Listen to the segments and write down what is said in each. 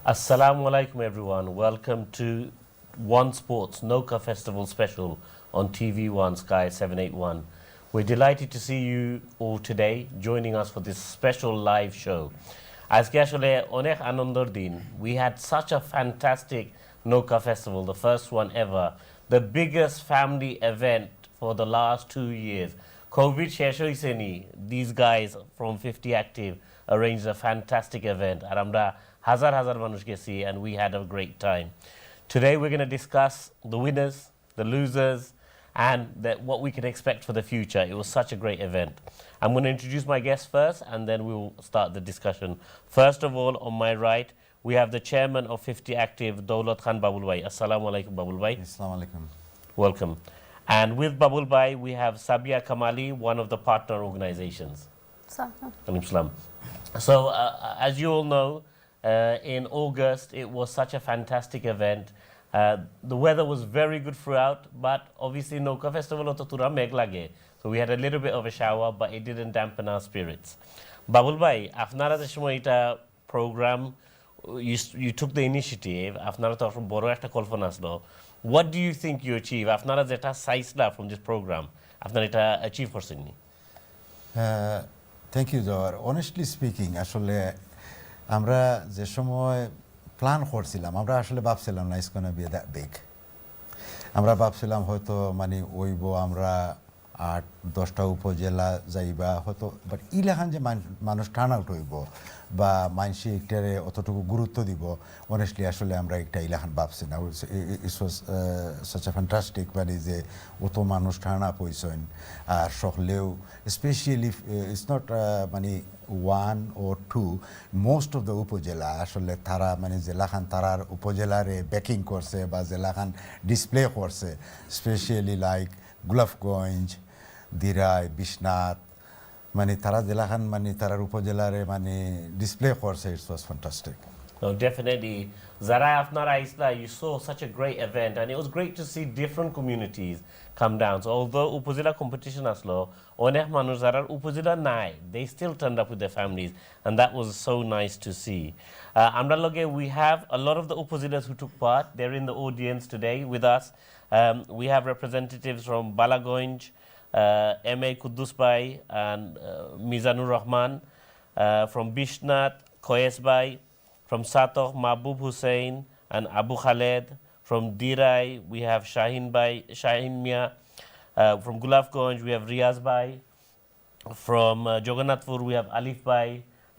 Assalamu alaikum everyone. Welcome to One Sports Noka Festival special on TV1 Sky 781. We're delighted to see you all today joining us for this special live show. আজকে আসলে অনেক আনন্দের দিন. We had such a fantastic Noka Festival, the first one ever, the biggest family event for the last 2 years. COVID শেষ হইছে নি, these guys from 50 Active arranged a fantastic event. আর আমরা হাজার হাজার মানুষ গেছি and we had a great time. Today we're going to discuss the winners, the losers, and what we can expect for the future. It was such a great event. I'm going to introduce my guests first and then we will start the discussion. First of all, on my right, we have the chairman of 50 Active, Daulat Khan Babul Bhai. Assalamu alaikum, Babul Bhai. Assalamu alaikum. Welcome. And with Babul Bhai, we have Sabia Kamali, one of the partner organizations. Alaikum salam. So, as you all know, in August, it was such a fantastic event. The weather was very good throughout, but obviously Noka Festival oto tura meg lage. So we had a little bit of a shower, but it didn't dampen our spirits. Babul Bhai, আপনারা যে সময় এটা program, you took the initiative, আপনারা তো বড় একটা কল্পনা আসলো. What do you think you achieve? আপনারা যেটা চাইছিলা from this program, আপনারা এটা achieve করছেন নি? Thank you, Jawar. Honestly speaking, আসলে আমরা যে সময় প্ল্যান করছিলাম আমরা আসলে ভাবছিলাম না it's gonna be that big আমরা ভাবছিলাম হয়তো মানে ওইব আমরা 8-10টা উপজেলা যাইবা হয়তো বাট ইলাহান যে মানুষ টার্ন আউট হইব বা মানসি একটারে অতটুকু গুরুত্ব দিব অনেস্টলি আসলে আমরা একটা ইলাহান ভাবছি না it's was such a fantastic মানে যে অত মানুষ টার্ন আপ হইছেন আর সকলেও স্পেশালি ইটস নট মানে 1 or 2 মোস্ট অফ দ্য উপজেলা আসলে তারা মানে জেলাখান তারার উপজেলারে ব্যাকিং করছে বা জেলাখান ডিসপ্লে করছে স্পেশালি লাইক গোলাপগঞ্জ দিরাই বিশ্বনাথ মানে তারা জেলাখান মানে তারার উপজেলারে মানে ডিসপ্লে করছে it's was fantastic No, definitely. Zara Afnara Isla, you saw such a great event, and it was great to see different communities come down. So, although Upazila competition aslo, onek manu Zara Upazila nai, they still turned up with their families, and that was so nice to see. Amra loge, we have a lot of the Upazilas who took part. They're in the audience today with us. We have representatives from Balagonj, M.A. Kudus Bhai, and Mizanur Rahman, from Bishnat, Koyes Bhai, from Satoh, Mahbub Hussain and Abu Khaled. From Dirai, we have Shahin Mia. From Gulafganj, we have Riaz Bhai. From Jagannathpur, we have Alif Bhai.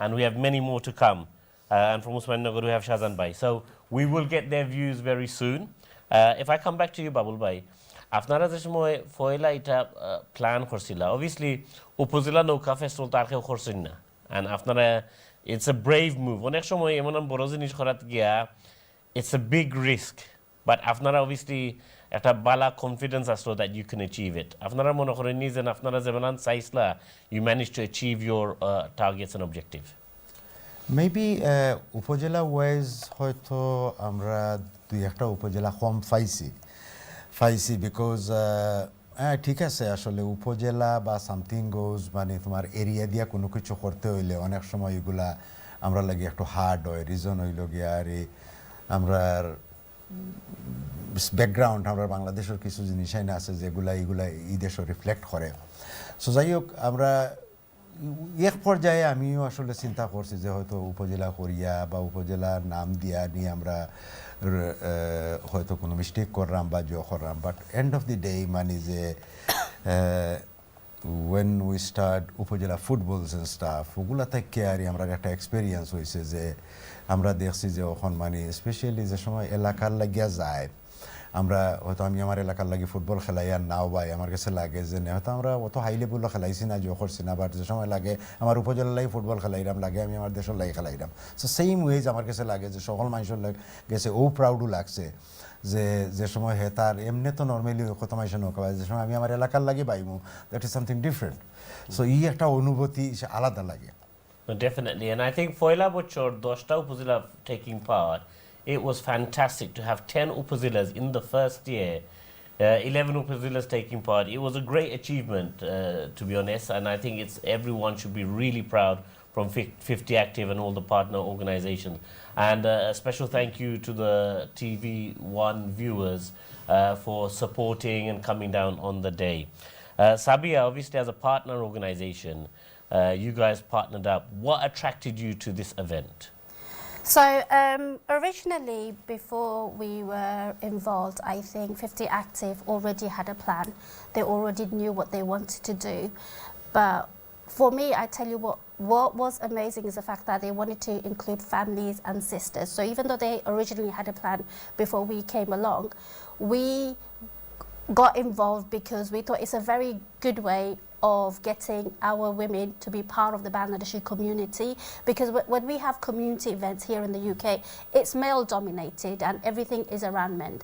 And we have many more to come. And from Usmannagar, we have Shazan Bhai. So we will get their views very soon. If I come back to you, Babul Bhai, আপনারা যে সময় ফয়লা এটা plan করছিলা obviously উপজেলা নৌকা festival তার কেউ করছেন না and আপনারা it's a brave move অনেক সময় এমন বড় জিনিস করাত গিয়া it's a big risk but আপনারা obviously একটা বালা কনফিডেন্স আসলো that you can achieve it আপনারা মনে করেন নি যে আপনারা যেমন চাইছিলা you managed to achieve your targets and objective maybe উপজেলা ওয়াইজ হয়তো আমরা দুই একটা উপজেলা কম ফাইসি বিকজ ঠিক আছে আসলে উপজেলা বা সামথিং গোজ মানে তোমার এরিয়া দিয়া কোনো কিছু করতে হইলে অনেক সময় এগুলা আমরা লাগে একটু হার্ড হয় রিজন হইল গিয়া আর আমরা ব্যাকগ্রাউন্ড আমরা বাংলাদেশের কিছু জিনিসই না আছে যেগুলা এগুলা এই দেশও রিফ্লেক্ট করে সো যাই হোক আমরা এক পর্যায়ে আমিও আসলে চিন্তা করছি যে হয়তো উপজেলা করিয়া বা উপজেলার নাম দিয়া নিয়ে আমরা হয়তো কোনো মিস্টেক করলাম বা জো করলাম but end of the day মানে যে when we start উপজেলা ফুটবলস এন্ড স্টাফ ওগুলা থেকে আর আমরা একটা এক্সপেরিয়েন্স হয়েছে যে আমরা দেখছি যে ওখন মানে স্পেশালি যে সময় এলাকার লাগিয়া যায় আমরা হয়তো আমি আমার এলাকার লাগি ফুটবল খেলাই আর নাও ভাই আমার কাছে লাগে যে হয়তো আমরা অত হাই লেভেলও খেলাইছি না জো করছি না বাট যে সময় লাগে আমার উপজেলার লাগি ফুটবল খেলাইলাম লাগে আমি আমার দেশের লাগি খেলাইলাম সো সেম ওয়েজ আমার কাছে লাগে যে সকল মানুষের গেছে ও প্রাউডও লাগছে যে সময় হে তার এমনি তো নর্মালি কত মানুষের নৌকা যে সময় আমি আমার এলাকার লাগি বাইমু that is something different so এই একটা অনুভূতি আলাদা লাগে Definitely, and I think Foila Bochor, Doshta Upazila taking part, it was fantastic to have 10 Upazilas in the first year, 11 Upazilas taking part. It was a great achievement, to be honest, and I think everyone should be really proud from 50 Active and all the partner organizations. And a special thank you to the TV1 viewers for supporting and coming down on the day. Sabia, obviously as a partner organization, you guys partnered up. What attracted you to this event? So originally, before we were involved, I think 50 Active already had a plan. They already knew what they wanted to do. But for me, I tell you what was amazing is the fact that they wanted to include families and sisters. So even though they originally had a plan before we came along, we got involved because we thought it's a very good way of getting our women to be part of the Bangladeshi community, because when we have community events here in the UK, it's male dominated and everything is around men.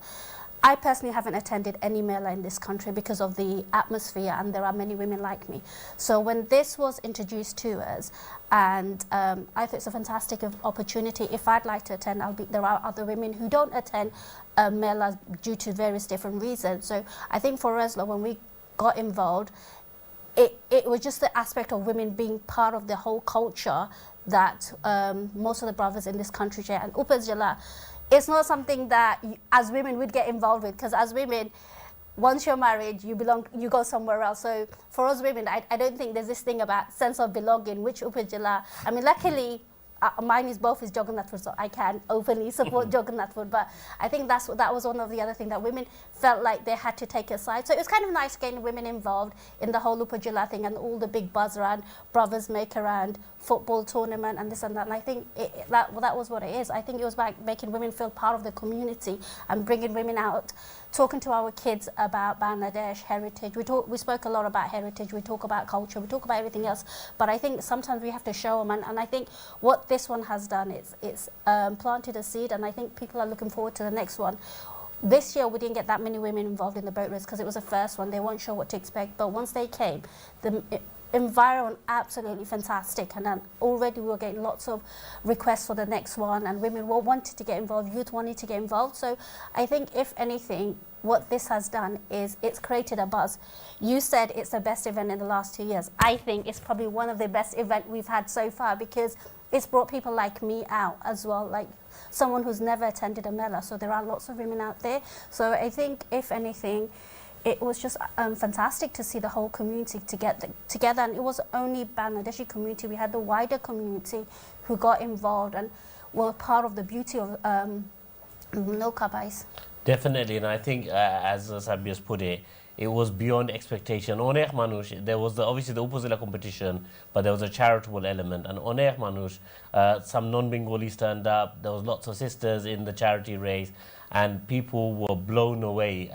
I personally haven't attended any mela in this country because of the atmosphere, and there are many women like me. So when this was introduced to us, and I thought it's a fantastic opportunity. If I'd like to attend, there are other women who don't attend melas due to various different reasons. So I think for us, when we got involved, it was just the aspect of women being part of the whole culture that most of the brothers in this country share. And Upazila, it's not something that as women we'd get involved with, because as women, once you're married, you go somewhere else. So for us women, I don't think there's this thing about sense of belonging, which Upazila, I mean, luckily, mine is both is Jagannath Food, so I can openly support Jagannath Food. But I think that was one of the other things that women felt like they had to take a side. So it was kind of nice getting women involved in the whole Upajila thing and all the big buzz around brothers make around football tournament and this and that. And I think that was what it is. I think it was about making women feel part of the community and bringing women out, talking to our kids about Bangladesh heritage. We spoke a lot about heritage. We talk about culture. We talk about everything else. But I think sometimes we have to show them. And I think what this one has done, it's planted a seed, and I think people are looking forward to the next one. This year we didn't get that many women involved in the boat race because it was the first one. They weren't sure what to expect, but once they came, the environment absolutely fantastic, and then already we were getting lots of requests for the next one, and women were wanted to get involved, youth wanted to get involved. So I think if anything, what this has done is it's created a buzz. You said it's the best event in the last 2 years. I think it's probably one of the best events we've had so far, because it's brought people like me out as well, like someone who's never attended a mela. So there are lots of women out there. So I think if anything, it was just fantastic to see the whole community to get together. And it was only Bangladeshi community. We had the wider community who got involved and were part of the beauty of Nokabais. Definitely, and I think as Sabia's put it, it was beyond expectation. Onek Manush, there was obviously the Upazila competition, but there was a charitable element. And Onek Manush, some non-Bengali stand up, there was lots of sisters in the charity race, and people were blown away.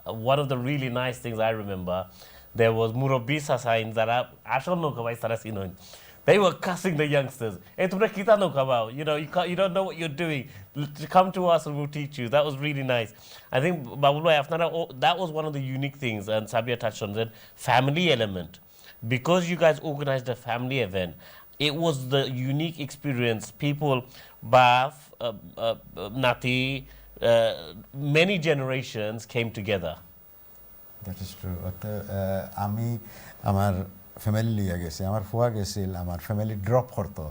One of the really nice things I remember, there was Murabbi signs that are they were cussing the youngsters. You know, you don't know what you're doing. Come to us and we'll teach you. That was really nice. I think that was one of the unique things, and Sabia touched on that family element. Because you guys organized a family event, it was the unique experience. People, Baf, Nati, many generations came together. That is true. Ami, amar family লিয়া গেছে আমার ফুয়া গেছিল আমার family drop করতো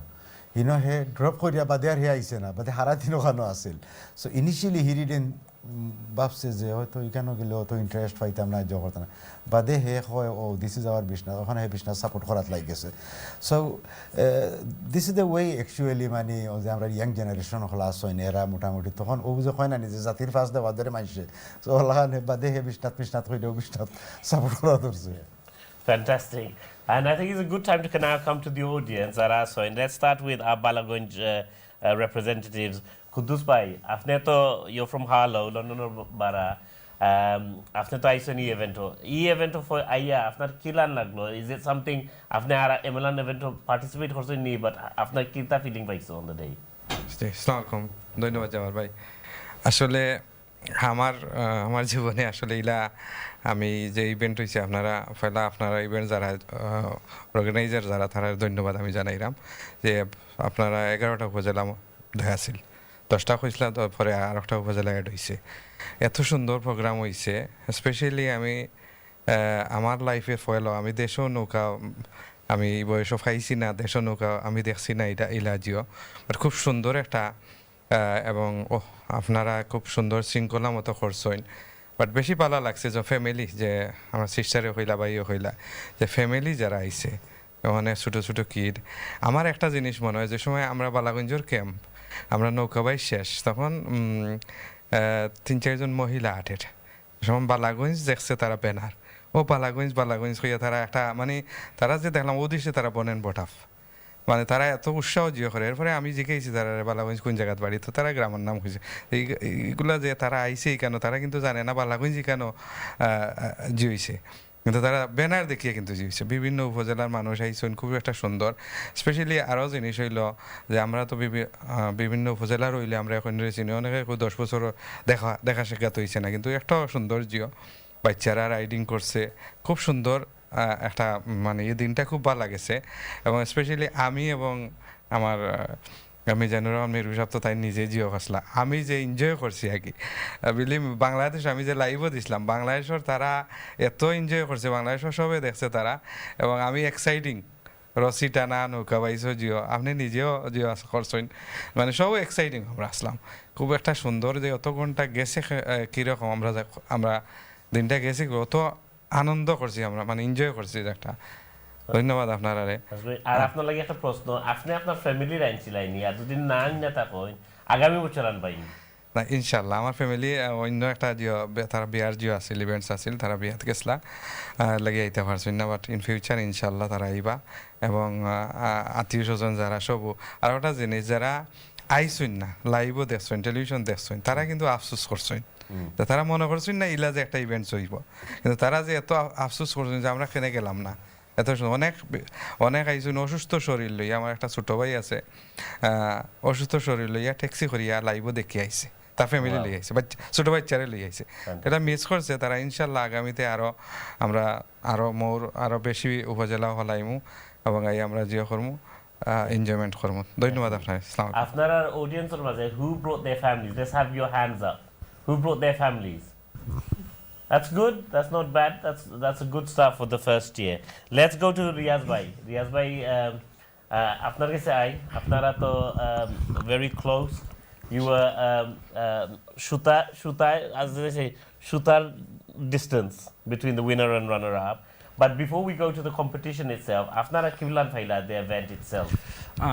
হে drop করিয়া বাদে আর হে আইছে না বাদে সারা দিন ওখানে আছিল সো ইনিশিয়ালি হি ডিডেন্ট ভাবছে যে হয়তো এখানে গেলে অত ইন্টারেস্ট পাইতাম না জব করতাম না বাদে হে হয় ও দিস ইজ আওয়ার বিজনেস ওখানে হে বিজনেস সাপোর্ট করাত লাগ গেছে so this is the way actually মানে ও যে আমরা ইয়াং জেনারেশন ক্লাস হয় এরা মোটামুটি তখন ও যে হয় না যে জাতির ফার্স্ট দেওয়া ধরে মানছে সো ওখানে বাদে হে বিজনেস হইলেও বিজনেস সাপোর্ট করা ধরছে Fantastic. And I think it's a good time to now come to the audience, Araso. And let's start with our Balagunj representatives. Kudus Bhai, apne to you're from Harlow, London or Bara. Apne to aison evento for aya apnar kilan laglo. Is it something apne ara emelan evento participate korche ni, but apnar kita feeling paইছো on the day? আসসালামু আলাইকুম ধন্যবাদ জামাল ভাই আসলে আমার জীবনে আসলে ইলা আমি যে ইভেন্ট হয়েছে আপনারা ইভেন্ট যারা অর্গানাইজার যারা তারা ধন্যবাদ আমি জানাইলাম যে আপনারা 11টা উপজেলা ধয়াছিল 10টা হয়েছিল তারপরে আর একটা উপজেলা অ্যাড হয়েছে এত সুন্দর প্রোগ্রাম হয়েছে স্পেশালি আমি আমার লাইফে ফলো আমি দেশেও নৌকা আমি এই বয়সও খাইছি না, দেশ নৌকা আমি দেখছি না, এটা ইলাজিও বাট খুব সুন্দর একটা এবং আপনারা খুব সুন্দর শৃঙ্খলা মতো করছেন। বাট বেশি ভালো লাগছে যে ফ্যামিলি, যে আমার সিস্টারে হইলা ভাইও হইলা, যে ফ্যামিলি যারা আইছে মানে ছোটো ছোটো কিড। আমার একটা জিনিস মনে হয়, যে সময় আমরা বালাগঞ্জের ক্যাম্প, আমরা নৌকাবাই শেষ, তখন 3-4 জন মহিলা আটের সময় বালাগঞ্জ দেখছে তারা ব্যানার, বালাগঞ্জ হইয়া তারা একটা মানে তারা যে দেখলাম ওদিশে তারা বনেন বটাফ, মানে তারা এত উৎসাহ জিও করে। এরপরে আমি জিজ্ঞেসি তারা বালাগঞ্জ কোন জায়গার বাড়ি, তো তারা গ্রামের নাম খুঁজে। এইগুলা যে তারা আইসেই কেন, তারা কিন্তু জানে না বালাগঞ্জই কেন জিয়েছে, কিন্তু তারা ব্যানার দেখিয়ে কিন্তু জিয়েছে। বিভিন্ন উপজেলার মানুষ আইসেন, খুব একটা সুন্দর। স্পেশালি আরও জিনিস হইল যে আমরা তো বিভিন্ন উপজেলার হইলে আমরা এখন চিনি, অনেকে 10 বছর দেখা শেখাত হয়েছে না, কিন্তু একটা সৌন্দর্য, বাচ্চারা রাইডিং করছে খুব সুন্দর একটা, মানে এই দিনটা খুব ভালো লাগেছে। এবং স্পেশালি আমি এবং আমার আমি জানুর মেরু সাহেব তো তাই নিজে জিও খাসলা, আমি যে এনজয় করছি আর কি বিলিভ। বাংলাদেশ আমি যে লাইভও দিছিলাম, বাংলাদেশের তারা এত এনজয় করছে, বাংলাদেশের সবে দেখছে তারা। এবং আমি এক্সাইটিং, রসি টানা, নৌকা বাইসও জিও, আপনি নিজেও জিও করছেন, মানে সব এক্সাইটিং আমরা আসলাম। খুব একটা সুন্দর যে অত ঘন্টা গেছে কীরকম আমরা দিনটা গেছি, অত আনন্দ করছি আমরা, মানে এনজয় করছি একটা। ধন্যবাদ আপনারা। আর আপনার লাগে একটা প্রশ্ন, আপনি আপনার ফ্যামিলির আনছিলাইনি, আর যদি না আননা থাকেন আগামী বছর আনবাইনি না? ইনশাল্লাহ আমার ফ্যামিলি অন্য একটা জিও, তারা বিয়ার জিও আছিল, ইভেন্টস আছিল, তারা বিয়াত গেছলা লাগে আইতে পারছেন না, বাট ইন ফিউচার ইনশাল্লাহ তারা আইবা। এবং আত্মীয় স্বজন যারা সব, আর একটা জিনিস যারা আইসুন না, লাইভও দেখছেন, টেলিভিশন দেখছেন, তারা কিন্তু আফসোস করছেন, তারা মনে করছেন না ইলা যে একটা ইভেন্টস হইব, কিন্তু তারা যে এত আফসোস করছেন যে আমরা কেনে গেলাম না। এত অনেক আইসুন অসুস্থ শরীর লইয়া, আমার একটা ছোটো ভাই আছে অসুস্থ শরীর লইয়া ট্যাক্সি করিয়া লাইভও দেখে আইছে, তার ফ্যামিলি লই আইছে, ছোটো বাচ্চারে লই আইছে। এটা মিস করছে তারা। ইনশাল্লাহ আগামীতে আমরা আরো বেশি উপজেলা হলাইমু এবং আমরা জিও করমু, এনজয়মেন্ট করমু। ধন্যবাদ আপনার। আপনার অডিয়েন্সের মাঝে who brought their families, let's have your hands up, who brought their families? That's good. That's not bad. That's a good start for the first year. Let's go to Riyaz bhai. Riyaz bhai, আপনার কাছে I, আপনারা তো very close. You were as they say, shooter distance between the winner and runner-up. But before we go to the competition itself, আপনারা কিভাবে ফাইলা the event itself?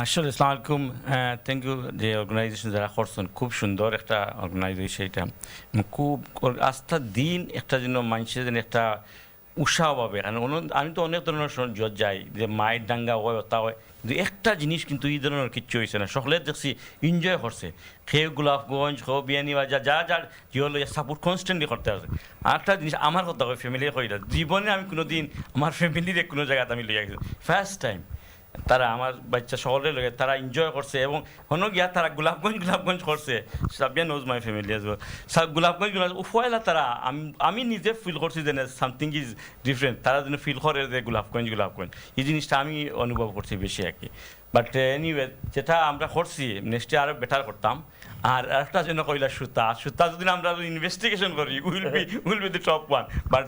আসলে আসসালামু আলাইকুম, thank you. যে অর্গানাইজেশন যারা করছেন খুব সুন্দর একটা অর্গানাইজেশন, এটা খুব আস্থা দিন একটা যেন মানুষের যেন একটা উৎসাহ পাবে। কারণ আমি তো অনেক ধরনের জজ যাই, যে মায়ের ডাঙ্গা হয় ওটা হয়, কিন্তু একটা জিনিস কিন্তু এই ধরনের কিচ্ছু হয়েছে না। সকলে দেখছি এনজয় করছে, খেয়ে গোলাপগঞ্জ খো বিয়ানি বাজার যা যার জিও লইয়া সাপোর্ট কনস্ট্যান্টলি করতে আছে। আর একটা জিনিস আমার কথা হয়, ফ্যামিলি কইরা জীবনে আমি কোনো দিন আমার ফ্যামিলির কোনো জায়গাতে আমি লইয়া গেছি ফার্স্ট টাইম। তারা আমার বাচ্চা সকলের লগে তারা এনজয় করছে, এবং হনো গিয়া তারা গোলাপগঞ্জ করছে। সাবিয়া নোজ মাই ফ্যামিলি আজ ওয়েল। গোলাপগঞ্জ উফয়লা তারা আমি নিজে ফিল করছি যে সামথিং ইজ ডিফারেন্ট, তারা যেন ফিল করে যে গোলাপগঞ্জ এই জিনিসটা আমি অনুভব করছি বেশি আর কি। বাট এনিওয়ে যেটা আমরা করছি নেক্সটে আরও বেটার করতাম। আর একটা যেন কইলা সুতা যদি আমরা ইনভেস্টিগেশন করি will be the top one, but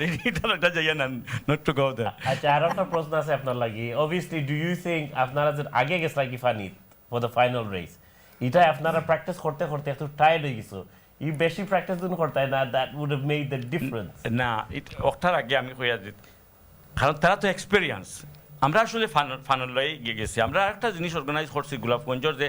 এটা যাইয়া না, নট টু গো দেয়ার। আচ্ছা, আর একটা প্রশ্ন আছে আপনার লাগি। অবভিয়াসলি ডু ইউ থিঙ্ক আপনারা যে আগে গেছে কি funny for the final race, এটা আপনারা প্র্যাকটিস করতে করতে একটু টায়ার্ড হয়ে গেছো, ই বেশি প্র্যাকটিস দিন করতে না, that would have made the difference? না, ওটার আগে আমি কইয়া দিই, কারণ তারা তো এক্সপিরিয়েন্স। আমরা আসলে ফানলয় গেছি, আমরা একটা জিনিস অর্গানাইজ করছি গোলাপগঞ্জের, যে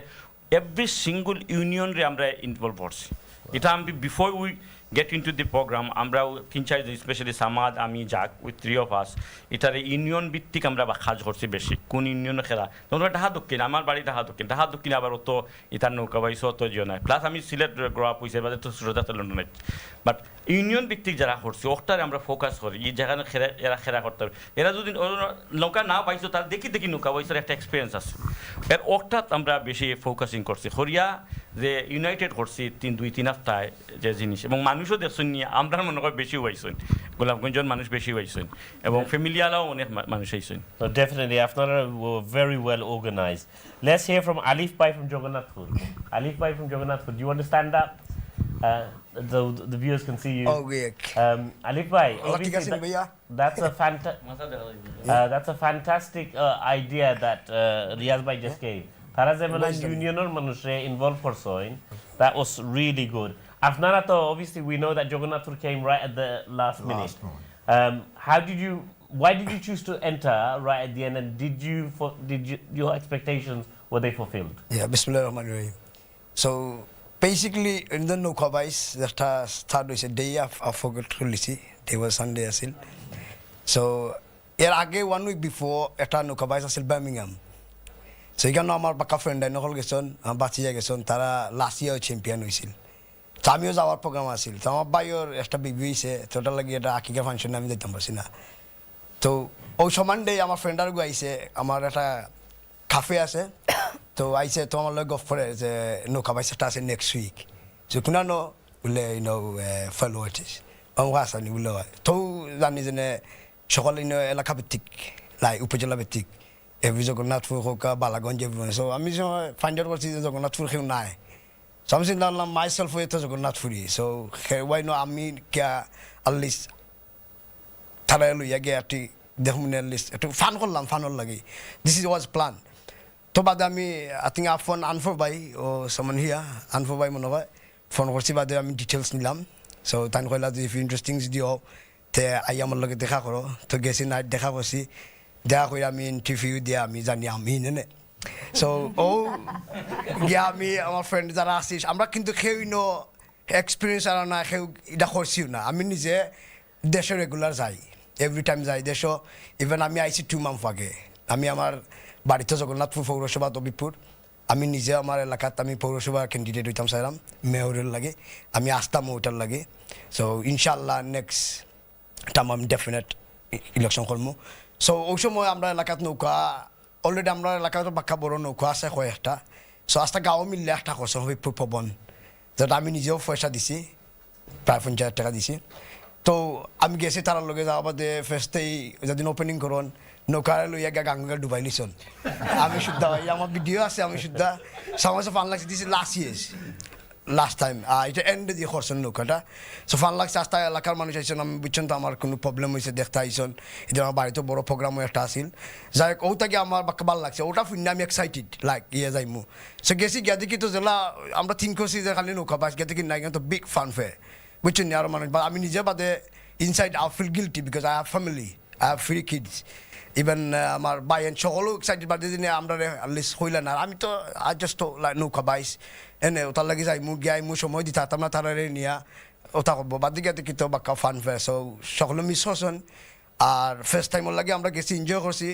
এভরি সিঙ্গল ইউনিয়নরে আমরা ইনভলভ করছি। এটা আমি before we get into the programme আমরা 3-4 জন, স্পেশালি সামাদ, আমি যাক, উইথ 3 of us, এটার ইউনিয়ন ভিত্তিক আমরা কাজ করছি বেশি। কোন ইউনিয়নে খেলা, তোমরা ঢাকা দক্ষিণ, আমার বাড়ি ঢাকা দক্ষিণ আবার অত ইতার নৌকা বাইছে অত জিও নাই। প্লাস আমি সিলেট গ্রো আপ হয়েছে, বাদে তো সুরজাতে লন্ডনে। বাট ইউনিয়ন ভিত্তিক যারা করছে ওটারে আমরা ফোকাস করি, এই যেখানে এরা খেলা করতে হবে। এরা যদি নৌকা না পাইছো, তার দেখি নৌকা বাইছের একটা এক্সপিরিয়েন্স আছে, এর ওটাত আমরা বেশি ফোকাসিং করছি। হরিয়া যে ইউনাইটেড করছি 2-3 হপ্তায় যে জিনিস, এবং মানুষও দেখছেন নিয়ে আমরা মনে করি বেশি হয়েছেন, গোলাপগঞ্জের মানুষ বেশি হয়েছেন, এবং ফ্যামিলিয়ালাও অনেক মানুষ হয়েছেন। Definitely, আপনারা were very well organized. Let's hear from Alif Bhai from Jagannathpur. Alif Bhai from Jagannathpur, do you want to stand up? the viewers can see you. Okay. Alif bhai, ঠিক obviously আছে নি ভাইয়া? that's a fantastic idea that Riyaz bhai just gave. Tara jemana unionor manushe involved korsoin. That was really good. Afnara to obviously we know that Jagannathpur came right at the last minute. How did you? Why did you choose to enter right at the end? And did your expectations were they fulfilled? Yeah, Bismillahirrahmanirrahim. So basically, in the Nukabais, that started was a day I forgot to listen. Day was Sunday asil. So again 1 week before, eta Nukabais asil Birmingham. So you can know আমার বাকা friend I নকল গেছন বাঁচিয়া গেছন তারা last year champion হয়েছিল তো আমিও যাওয়ার programme আসিল তো আমার ভাইয়ের একটা বিবি হয়েছে তো ওটা লাগে এটা আকিকা ফাংশনে আমি যেতাম পারছি না তো ওই সমানডে আমার ফ্রেন্ডার গো আইসে আমার একটা কাফে আছে তো আইসে তো আমার লগে গফ করে যে নৌকা বাইসটা আছে নেক্সট উইক যে কোনা নো বলে ফলো আছিস আমার আসানি বলে তো জানি যে সকলে এলাকা ভিত্তিক লাই উপজেলা ভিত্তিক every Jagannathpur হোক বালাগঞ্জ everyone so আমি ফাইন্ড আউট করছি যে Jagannathpur কেউ নাই so আমি চিন্তা করলাম myself হয়ে তো Jagannathpuri so why no আমি কে at least তারা লইয়া গে একটি দেখুন at least একটু ফান করলাম ফানর লাগে this is was plan তো বাদে আমি I think ফোন আনফর ভাই ও someone here আনফর ভাই মনে হয় ফোন করছি বাদে আমি ডিটেলস নিলাম so তান কইলা যে if interesting দিও তে আই আমার লগে দেখা করো তো গেছি নাইট দেখা করছি দেখা করে আমি ইন্টারভিউ দিয়ে আমি জানি আমি নে সো ও গিয়া আমি আমার ফ্রেন্ড যারা আসিস আমরা কিন্তু কেউই নো এক্সপিরিয়েন্স আর না কেউ এটা করছিও না আমি নিজে দেশে রেগুলার যাই এভরি টাইম যাই দেশ ইভেন আমি আইসি 2 মান্থ আগে আমি আমার বাড়িতে জগন্নাথপুর পৌরসভা তবিপুর আমি নিজে আমার এলাকাত আমি পৌরসভা ক্যান্ডিডেট হইতাম চাইলাম মেয়রের লাগে আমি আসতাম ওটার লাগে সো ইনশাল্লাহ নেক্সট টাইম আমি ডেফিনেট ইলেকশন করবো সো ওই সময় আমরা এলাকাত নৌকা অলরেডি আমরা এলাকাত বাক্কা বড় নৌকা আছে কয়েকটা সো আস্তা গাঁও মিললে একটা করছে হবিপুর পবন যেটা আমি নিজেও পয়সা দিছি প্রায় 50,000 টাকা দিছি তো আমি গেছি তার লগে যাওয়া বাদে ফার্স্টেই যেদিন ওপেনিং করুন নৌকা লইয়া গা গাঙ্গা ডুবাই নিছন আমি শুদ্ধা আমার ভিডিও আছে আমি শুদ্ধা সমাজে ফান লাগছে দিছি লাস্ট টাইম এটা এন্ডে দিয়ে করছেন নৌকাটা সো ফান লাগছে আস্তা এলাকার মানুষ আইসন আমি বুঝছেন তো আমার কোনো প্রবলেম হয়েছে দেখতে আইসন এটা আমার বাড়িতে বড় প্রোগ্রামও একটা আসিল যাই হোক ওটাকে আমার বাক্কা ভালো লাগছে ওটা শুনে আমি এক্সাইটেড লাইক যাইমু সো গেছি গিয়া দেখি তো জেলা আমরা থিঙ্ক করছি যে খালি নৌকা বাস গিয়ে দেখি নাই কিন্তু বিগ ফান ফে বুঝছেন আর মানুষ বা আমি নিজে বাদে inside I feel guilty because I have family I have 3 kids even আমার ভাই সকলেও এক্সাইটেড বাদে দিনে আমরা লিস্ট হইলেন আর আমি তো আই জাস্ট লাইক নৌকা বাইস এনে ওটার লাগে যাই মু গিয়াই মু সময় দি থাকতাম না তারা নিয়া ওটা করবো বাদ দিকে কিন্তু বাক্কা ফান ফেস সো সকলে মিস হচ্ছেন আর ফার্স্ট টাইমের লাগে আমরা গেছি এনজয় করছি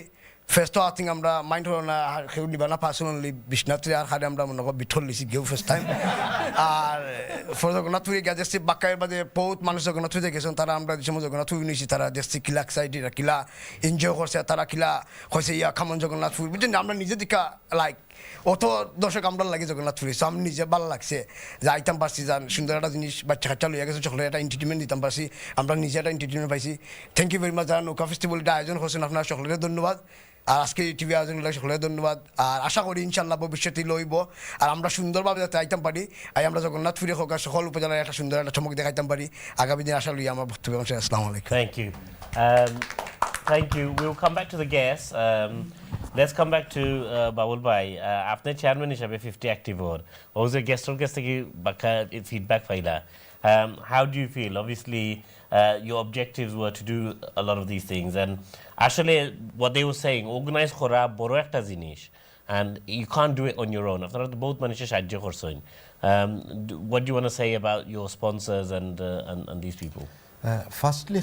ফার্স্টও আই থিঙ্ক আমরা মাইন্ড হলো না কেউ নিবা না পার্সোনালি বিশ্বনাথ আর খালি আমরা মনে করি বিঠল লিছি গেও ফার্স্ট টাইম আর ফর জগন্নাথপুরে গিয়া দেখছি বাক্কায়ের বাদে বহুত মানুষ জগন্নাথপুরে গেছেন তারা আমরা যে সময় জগন্নাথপুরে নিয়েছি তারা দেখছি কিলা এক্সাইটেড কিলা এনজয় করছে তারা কিলা হয়েছে ইয়া খামন জগন্নাথপুর বুঝছেন আমরা নিজে দিকা লাইক অত দর্শক আমরা লাগে জগন্নাথপুরে সো আমি নিজে ভালো লাগছে যে আইতাম পারছি যান সুন্দর একটা জিনিস বাচ্চা কাচ্চা লইয়া গেছে সকলে একটা এন্টারটেনমেন্ট দিতাম পারছি আমরা নিজে একটা এন্টারটেনমেন্ট পাইছি থ্যাংক ইউ ভেরি মাচ যারা নৌকা ফেস্টিভ্যালটা আয়োজন করছেন আপনারা সকলের ধন্যবাদ আর আজকে টিভি আয়োজন সকলের ধন্যবাদ আর আশা করি ইনশাল্লাহ ভবিষ্যতে লইব আর আমরা সুন্দরভাবে যাতে আইতাম পারি আমরা জগন্নাথপুরে হোক সকল উপজেলার একটা সুন্দর একটা চমক দেখাইতাম পারি আগামী দিন আশা লই আমার বক্তব্য আসসালামু আলাইকুম Thank you. We'll come back to the guests. Let's come back to Babul Bhai. After chairman হিসাবে 50 active or was a guest থেকে বাকা feedback পাইলা. How do you feel? Obviously, your objectives were to do a lot of these things, and actually, what they were saying, organize kora boro ekta jinish, and you can't do it on your own. After all, both মানুষের সাহায্য করছেন. What do you want to say about your sponsors and these people? Firstly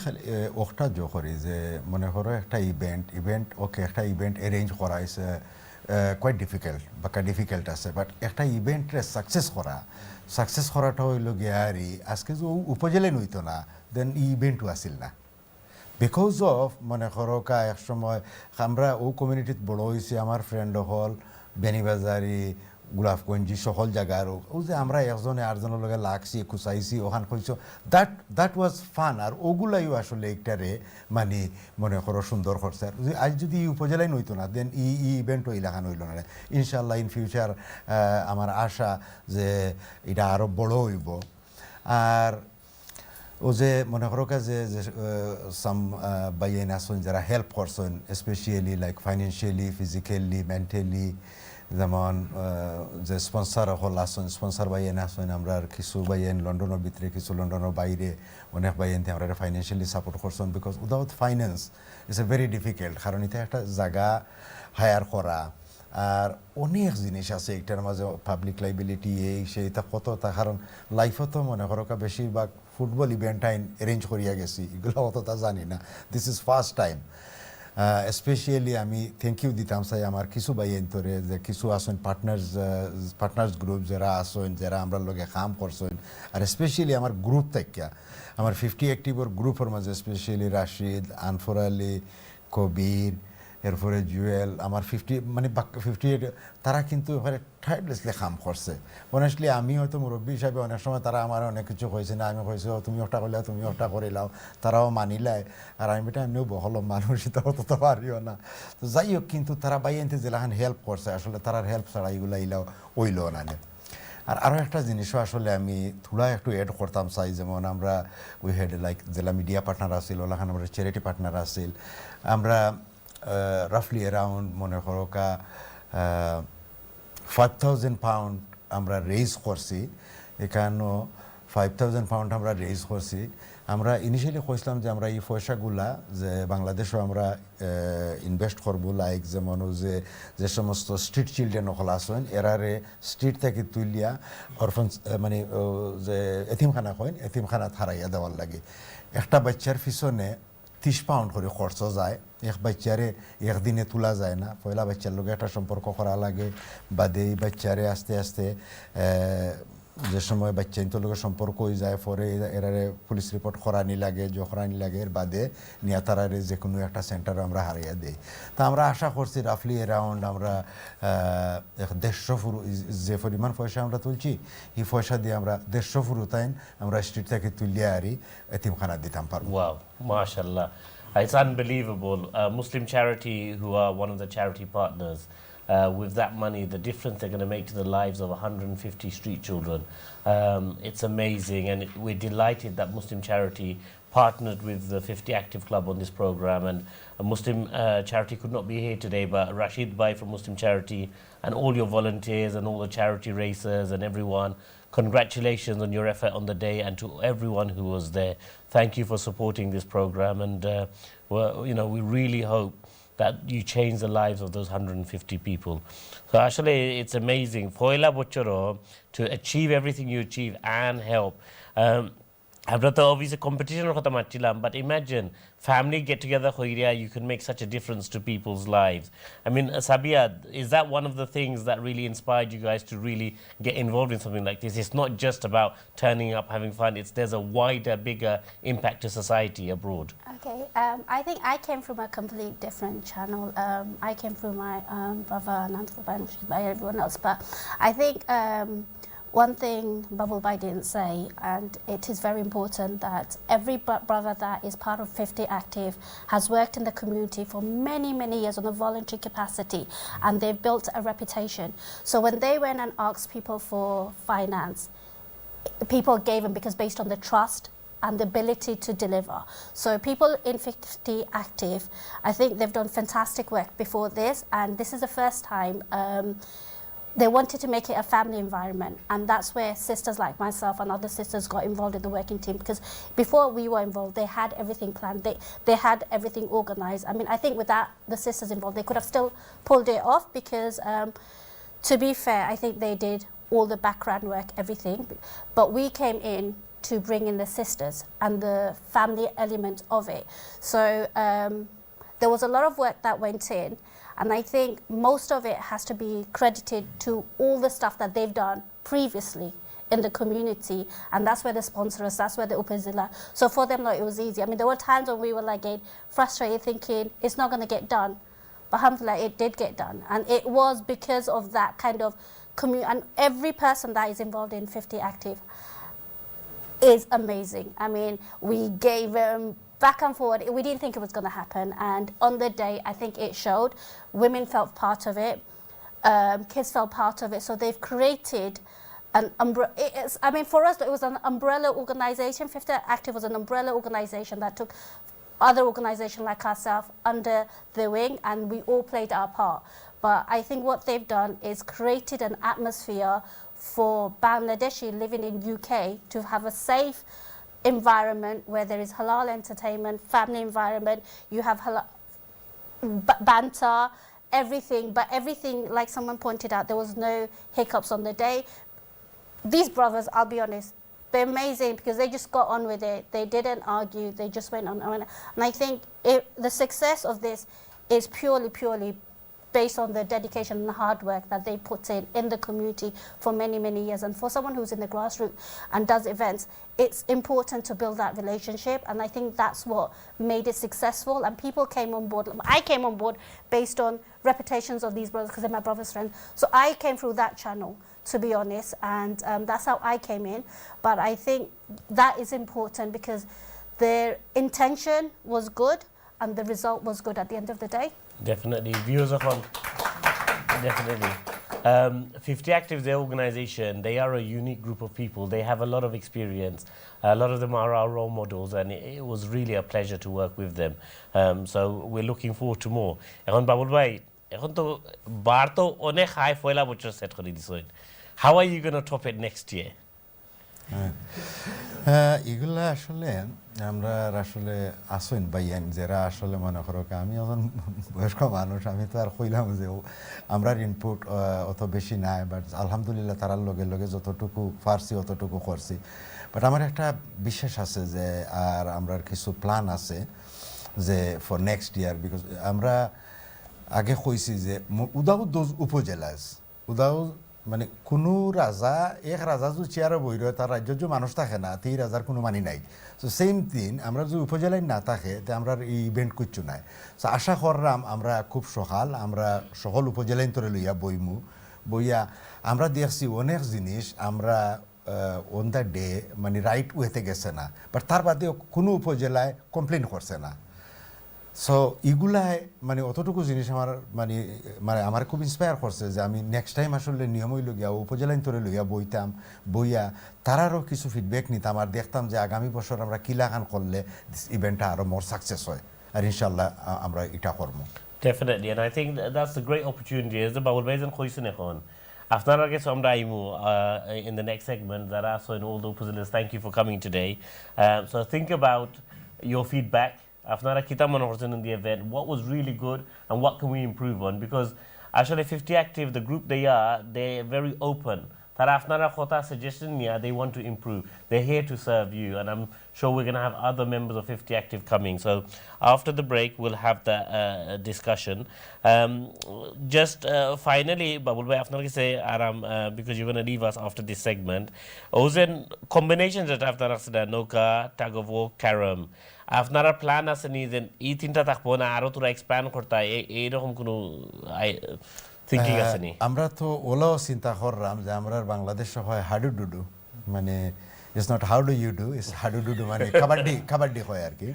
ওটা জো করি যে মনে করো একটা event ওকে একটা ইভেন্ট অ্যারেঞ্জ করা ইছে কোয়াইট ডিফিকাল্ট বাকা ডিফিকাল্ট আছে বাট একটা ইভেন্টরে সাকসেস করাটা হইল গিয়ে আরই আজকে যে উপজেলায় নইতো না দেন ইভেন্টও আসিল না বিকজ অফ মনে করো কা এক সময় আমরা ও কমিউনিটিত বড় হয়েছি আমার ফ্রেন্ড হল বেনিবাজারি গোলাপগঞ্জি সকল জায়গার ও যে আমরা একজনে আরেকজনের লগে লাগছি খুঁচাইছি ওখান কইছো দ্যাট ওয়াজ ফান আর ওগুলাইও আসলে একটারে মানে মনে করো সুন্দর করছে আর আজ যদি উপজেলায় নইতো না দেন ইভেন্ট ওই লাগানো হইল না ইনশাল্লাহ ইন ফিউচার আমার আশা যে এটা আরও বড় হইব আর ও যে মনে করো যে সাম বাইয়েন আসুন যারা হেল্প করছেন specially like financially physically mentally যেমন যে স্পন্সর হল আসুন স্পন্সর বাইয়েন আসুন আমরা কিছু বাইয়েন লন্ডনের ভিতরে কিছু লন্ডনের বাইরে অনেক বাইয়েন আমরা ফাইন্যান্সিয়ালি সাপোর্ট করছেন because without finance it's a very difficult কারণ এটা একটা জায়গা হায়ার করা আর অনেক জিনিস আছে এটার মাঝে পাবলিক লাইবিলিটি এই সেইটা কতটা কারণ লাইফও তো মনে করো বেশিরভাগ ফুটবল ইভেন্ট অ্যারেঞ্জ করিয়া গেছি এগুলো অতটা জানি না this is first time specially আমি থ্যাংক ইউ দিতাম চাই আমার কিছু বাইন্তরে যে কিছু আসেন পার্টনার্স গ্রুপ যারা আসেন যারা আমরা লগে কাম করছেন আর স্পেশালি আমার গ্রুপ থেকে আমার 50 অ্যাক্টিভর গ্রুপের মাঝে স্পেশালি রাশিদ আনফর আলী কবির এরপরে জুয়েল আমার 50 মানে 58 তারা কিন্তু এবারে টায়ারলেসলি কাম করছে অনেস্টলি আমি হয়তো মুরব্বী হিসাবে অনেক সময় তারা আমার অনেক কিছু হয়েছে না আমি কইছি তুমি ওটা করলে তুমি ওটা করে লাও তারাও মানিলায় আর আমি এটা এমনিও বহল মানুষ এটা হতো তো পারিও না তো যাই হোক কিন্তু তারা বাইনতে জেলাখান হেল্প করছে আসলে তারার হেল্প ছাড়া এগুলো ইলাও ওইলো না আর আরও একটা জিনিসও আসলে আমি থোড়া একটু অ্যাড করতাম চাই যেমন আমরা উই হ্যাড লাইক জেলা মিডিয়া পার্টনার আসিল ওলাখান আমরা চ্যারিটি পার্টনার আসিল আমরা রাফলি অ্যারাউন্ড মনে করো 5,000 পাউন্ড আমরা রেজ করছি এখানেও 5,000 পাউন্ড আমরা রেজ করছি আমরা ইনিশিয়ালি কইছিলাম যে আমরা এই পয়সাগুলা যে বাংলাদেশও আমরা ইনভেস্ট করবো লাইক যেমন যে সমস্ত স্ট্রিট চিলড্রেন হল আসেন এরারে স্ট্রিট থেকে তুলিয়া অরফান মানে যে এতিমখানা কইন এতিমখানা হারাইয়া দেওয়ার লাগে একটা বাচ্চার পিছনে 30 পাউন্ড করে খরচ যায় এক বাচ্চারে একদিনে তোলা যায় না পয়লা বাচ্চার লোক একটা সম্পর্ক করা লাগে বাদে এই বাচ্চারে আস্তে আস্তে যে সময় বাচ্চা ইন্তর লোকের সম্পর্ক হয়ে যায় পরে এরারে পুলিশ রিপোর্ট করানি লাগে জখরানি লাগে এর বাদে নিয়ে তারারে যে কোনো একটা সেন্টারে আমরা হারিয়ে দিই তা আমরা আশা করছি রাফলি অ্যারাউন্ড আমরা 150 ফুরু যে পরিমাণ পয়সা আমরা তুলছি এই পয়সা দিয়ে আমরা 150 ফুরু তাইন আমরা স্ট্রিট থেকে তুলিয়ে আরি এতিমখানা দিতাম পারবো Wow, mashallah. It's unbelievable. Muslim Charity, who are one of the charity partners, with that money, the difference they're going to make to the lives of 150 street children. It's amazing, and we're delighted that Muslim Charity partnered with the 50 Active Club on this program, and a Muslim Charity could not be here today, but Rashid Bhai from Muslim Charity and all your volunteers and all the charity racers and everyone, congratulations on your effort on the day, and to everyone who was there, thank you for supporting this program, and we really hope that you change the lives of those 150 people. So actually it's amazing. Foila bochoro to achieve everything you achieve and help. আমরা তো obviously competition-এর কথা মানছিলাম, but imagine family get together হইরা you can make such a difference to people's lives. I mean, Sabia, is that one of the things that really inspired you guys to really get involved in something like this? It's not just about turning up, having fun. There's a wider, bigger impact to society abroad. Okay, I think I came from a completely different channel. I came through my brother and by everyone else, but I think one thing Bubble Bai didn't say, and it is very important, that every brother that is part of 50 Active has worked in the community for many, many years on a voluntary capacity, and they've built a reputation. So when they went and asked people for finance, people gave them because based on the trust and the ability to deliver. So people in 50 Active, I think they've done fantastic work before this, and this is the first time they wanted to make it a family environment, and that's where sisters like myself and other sisters got involved in the working team, because before we were involved they had everything planned, they had everything organized. I mean, I think without the sisters involved they could have still pulled it off, because to be fair, I think they did all the background work, everything, but we came in to bring in the sisters and the family element of it. So there was a lot of work that went in, and I think most of it has to be credited to all the stuff that they've done previously in the community, and that's where the sponsors, that's where the Upazilla. So for them, like, it was easy. I mean, there were times when we were like getting frustrated, thinking it's not going to get done, but alhamdulillah, it did get done, and it was because of that kind of community. And every person that is involved in 50 Active is amazing. I mean, we gave them back and forward. We didn't think it was going to happen, and on the day, I think it showed. Women felt part of it, kids felt part of it, so they've created I mean, for us, it was an umbrella organization. 50 Active was an umbrella organization that took other organizations like ourselves under the wing, and we all played our part. But I think what they've done is created an atmosphere for Bangladeshi living in UK to have a safe environment where there is halal entertainment, family environment, you have halal banter, everything, but everything, like someone pointed out, there was no hiccups on the day. These brothers, I'll be honest, they're amazing because they just got on with it. They didn't argue, they just went on. And I think the success of this is purely based on the dedication and the hard work that they put in the community for many, many years. And for someone who's in the grassroots and does events, it's important to build that relationship. And I think that's what made it successful. And people came on board. I came on board based on reputations of these brothers because they're my brother's friends. So I came through that channel, to be honest. And that's how I came in. But I think that is important because their intention was good and the result was good at the end of the day. Definitely. Viewers of on. Definitely. 50 Active, their organization, they are a unique group of people. They have a lot of experience. A lot of them are our role models, and it was really a pleasure to work with them. So we're looking forward to more. এখন বাবুল ভাই, এখন তো বার তো অনেক high পয়লা বছর set করে দিছেন. How are you going to top it next year? এগুলা আসলে আমরা আসলে আসইন বাইয়ান যারা আসলে মনে করো আমি এখন বয়স্ক মানুষ, আমি তো আর কইলাম যে আমরার ইনপুট অত বেশি নাই, বাট আলহামদুলিল্লাহ তারার লগে লগে যতটুকু পারছি অতটুকু করছি। বাট আমার একটা বিশ্বাস আছে যে আর আমরার কিছু প্ল্যান আছে যে ফর নেক্সট ইয়ার, বিকজ আমরা আগে কইছি যে উদাউ দোজ উপজেলাস উদাউ মানে কোনো রাজা এক রাজা যদি চেয়ারে বই রয় তার রাজ্য যে মানুষ থাকে না সেই রাজার কোনো মানি নাই। সো সেম দিন আমরা যদি উপজেলায় না থাকে তো আমরা এই ইভেন্ট করছু নাই। সো আশা করলাম আমরা খুব সকাল আমরা সকল উপজেলায় তরে লইয়া বইমু বইয়া আমরা দেখছি অনেক জিনিস আমরা অন দ্য ডে মানে রাইট ওয়েতে গেছে না, বাট তার বাদে কোনো উপজেলায় কমপ্লেন করছে না। সো এগুলাই মানে অতটুকু জিনিস আমার মানে মানে আমার খুব ইন্সপায়ার করছে যে আমি নেক্সট টাইম আসলে নিয়মই লইয়া উপজেলা তরে লইয়া বইতাম বইয়া তারারও কিছু ফিডব্যাক নিতাম আর দেখতাম যে আগামী বছর আমরা কিলাখান করলে ইভেন্টটা আরও মোর সাকসেস হয়, আর ইনশাল্লাহ আমরা এটা করবো। Definitely, and I think that's a great opportunity. As the Babul Baizen Khoisin Ekhon. After I get some Daimu in the next segment, that also in all the opposites, thank you for coming today. So think about your feedback. After kita manhorten in the event, what was really good and what can we improve on? Because actually 50 Active, the group they're very open. Tara afnara khota suggestion niya, they want to improve. They're here to serve you, and I'm sure we're going to have other members of 50 Active coming. So after the break, we'll have the discussion. Just finally, Babul bhai afnar ke say aram because you're going to leave us after this segment. Ozen combinations that after asda noka, tug of war, carom. আপনারা plan আছে নি যে এই তিনটা থাকবো না আরো তোরা এক্সপ্যান্ড করতে এইরকম কোনো থিঙ্কিং আছে নি? আমরা তো ওলাও চিন্তা করলাম যে আমরা বাংলাদেশ হয় হাডু ডুডু, মানে it's not how do you do, it's হাডু ডুডু, মানে কাবাড্ডি হয় আর কি।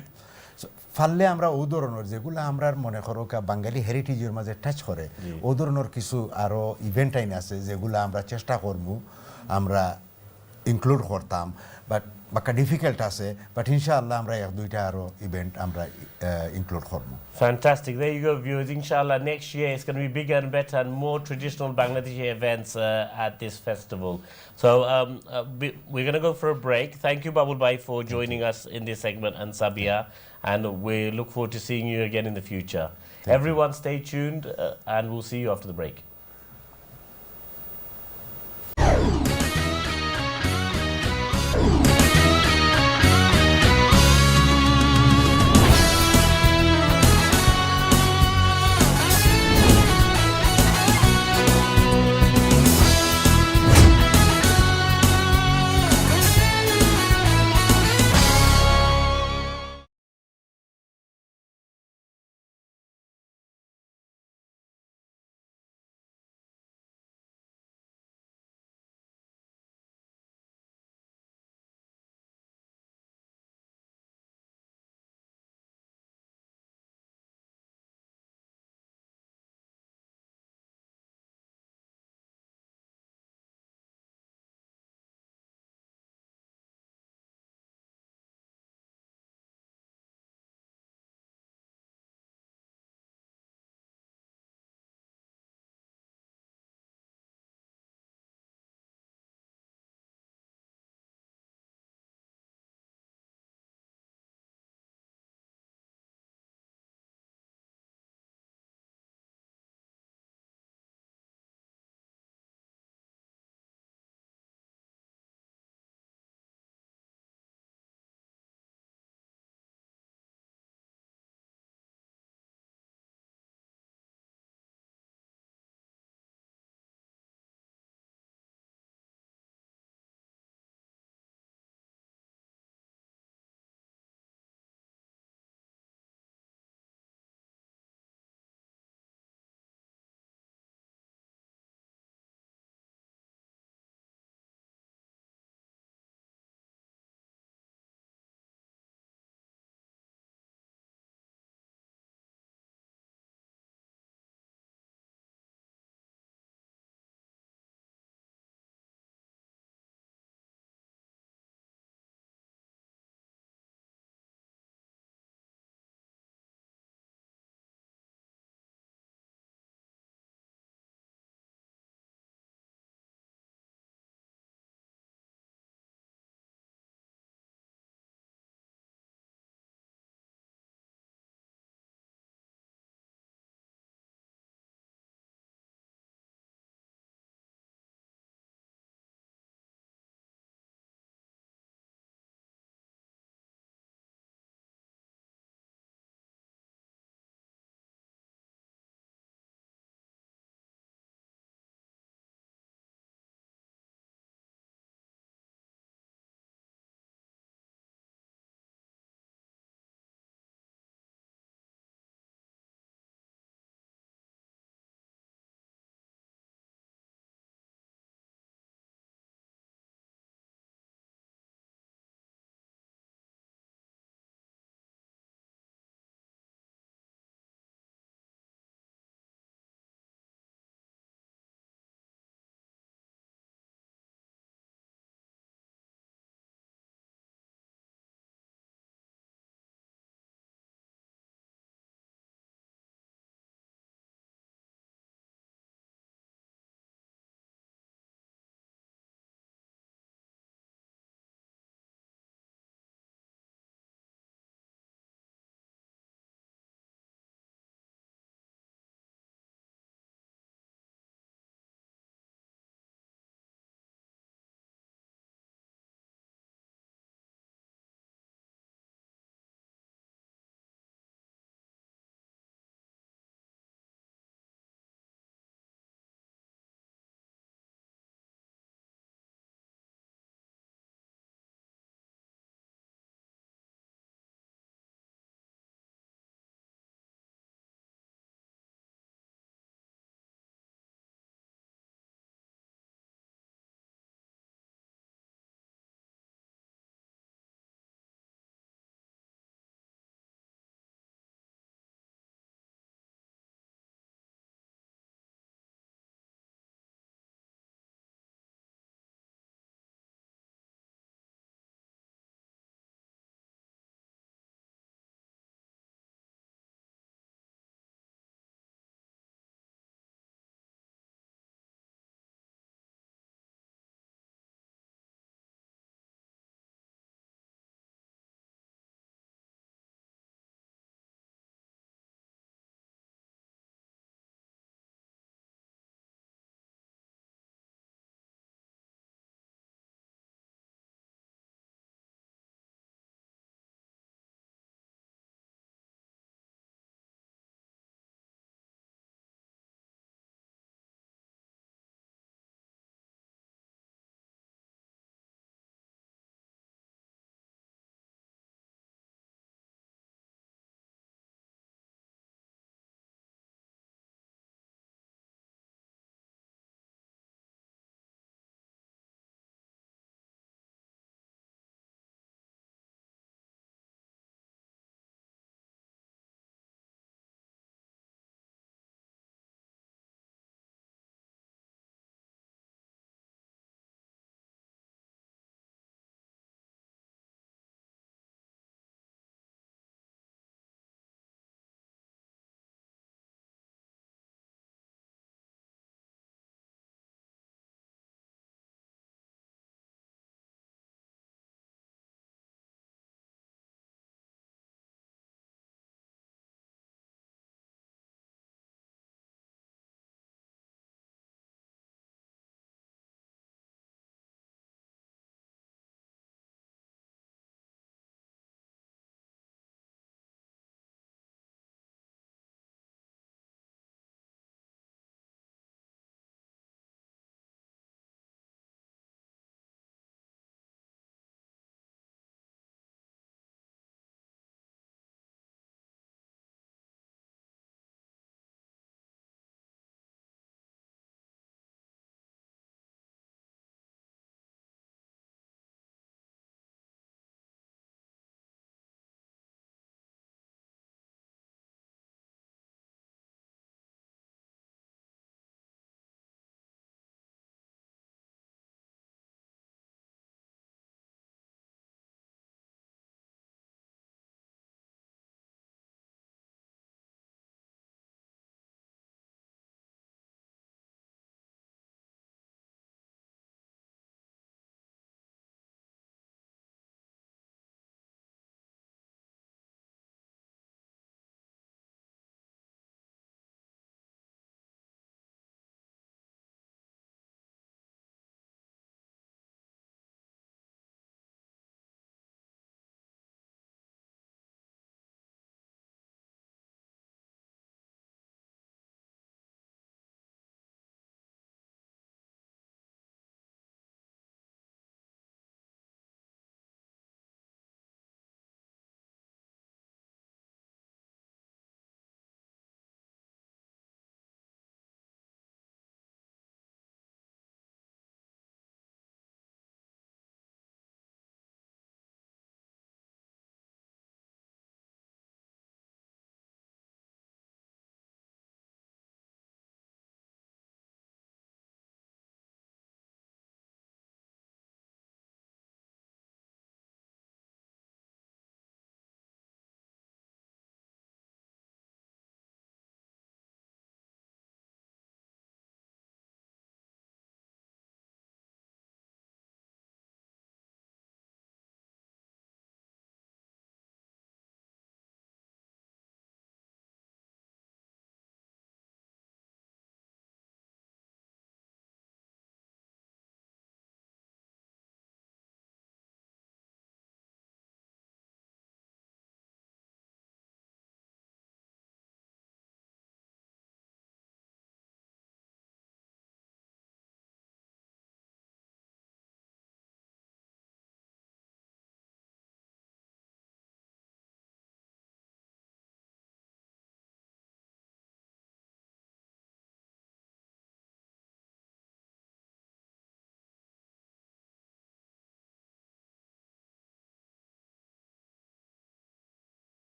ফাললে আমরা ও ধরনের যেগুলো আমরা মনে করো বাঙালি হেরিটেজের মাঝে টাচ করে ও ধরনের কিছু আরও ইভেন্ট আইন আছে যেগুলো আমরা চেষ্টা করবো আমরা ইনক্লুড করতাম, বাট বাক্কা ডিফিকাল্ট আছে, বাট ইনশাআল্লাহ আমরা এক দুইটা আরও ইভেন্ট আমরা ইনক্লুড করবো। Fantastic. There you go, viewers. Inshallah, next year it's going to be bigger and better and more traditional Bangladeshi events at this festival. So we're going to go for a break. Thank you, Babul Bhai, for joining us in this segment, and Sabia, and we look forward to seeing you again in the future. Everyone stay tuned, and we'll see you after the break.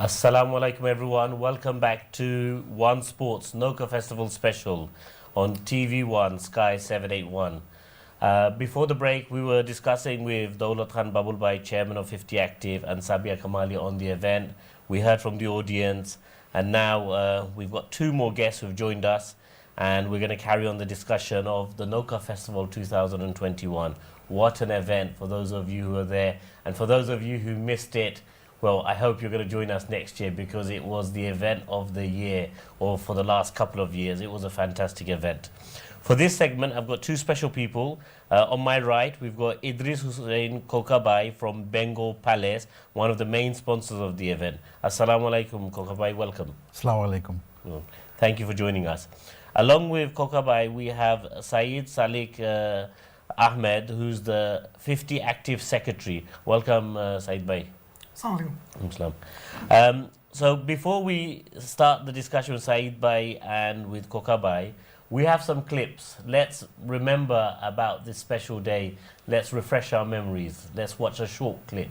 Assalamu alaikum everyone. Welcome back to One Sports Noka Festival Special on TV1 Sky 781. Before the break, we were discussing with Daulat Khan Babulbhai, chairman of 50 Active, and Sabia Kamali on the event. We heard from the audience, and now we've got two more guests who've joined us, and we're going to carry on the discussion of the Noka Festival 2021. What an event for those of you who are there, and for those of you who missed it. Well, I hope you're going to join us next year because it was the event of the year, or for the last couple of years. It was a fantastic event. For this segment, I've got two special people. On my right, we've got Idris Hussain Kokabai from Bengal Palace, one of the main sponsors of the event. Assalamu alaikum, Kokabai, welcome. Assalamu alaikum. Well, thank you for joining us. Along with Kokabai, we have Saeed Salik Ahmed, who's the 50 Active Secretary. Welcome, Saeed Bhai. So before we start the discussion with Saeed Bhai and with Kokabai, we have some clips. Let's remember about this special day. Let's refresh our memories. Let's watch a short clip.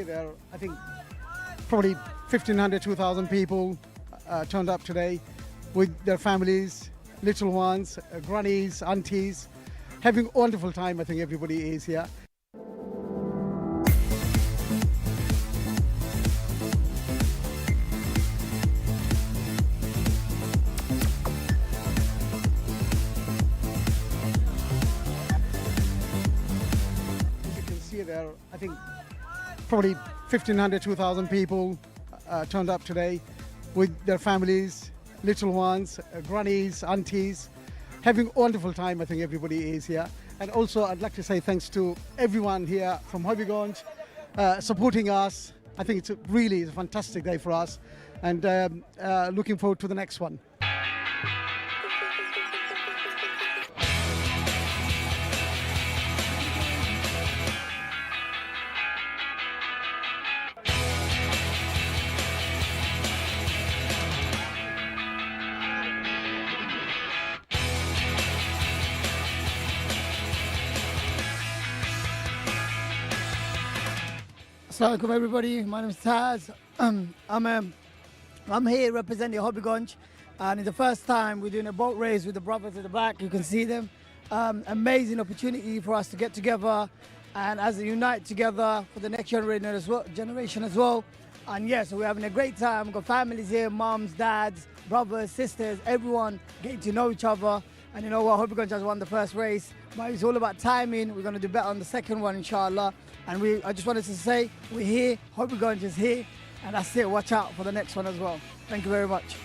There, I think probably 1,500, 2,000 people turned up today with their families, little ones, grannies, aunties, having a wonderful time. I think everybody is here. As you can see there, I think probably 1,500, 2,000 people turned up today with their families, little ones, grannies, aunties, having a wonderful time. I think everybody is here. And also I'd like to say thanks to everyone here from Hobbygonj supporting us. I think it's really a fantastic day for us, and looking forward to the next one. Assalamu alaikum everybody, my name is Taz. I'm here representing Hobbygonj, and it's the first time we're doing a boat race with the brothers at the back. You can see them. Amazing opportunity for us to get together and as a unite together for the next generation as well. And yeah, so we're having a great time. We've got families here, mums, dads, brothers, sisters, everyone getting to know each other. And you know what, Hobbygonj has won the first race, but it's all about timing. We're going to do better on the second one, inshallah. And I just wanted to say, we're here, Hobbygonj is here, and that's it. Watch out for the next one as well. Thank you very much.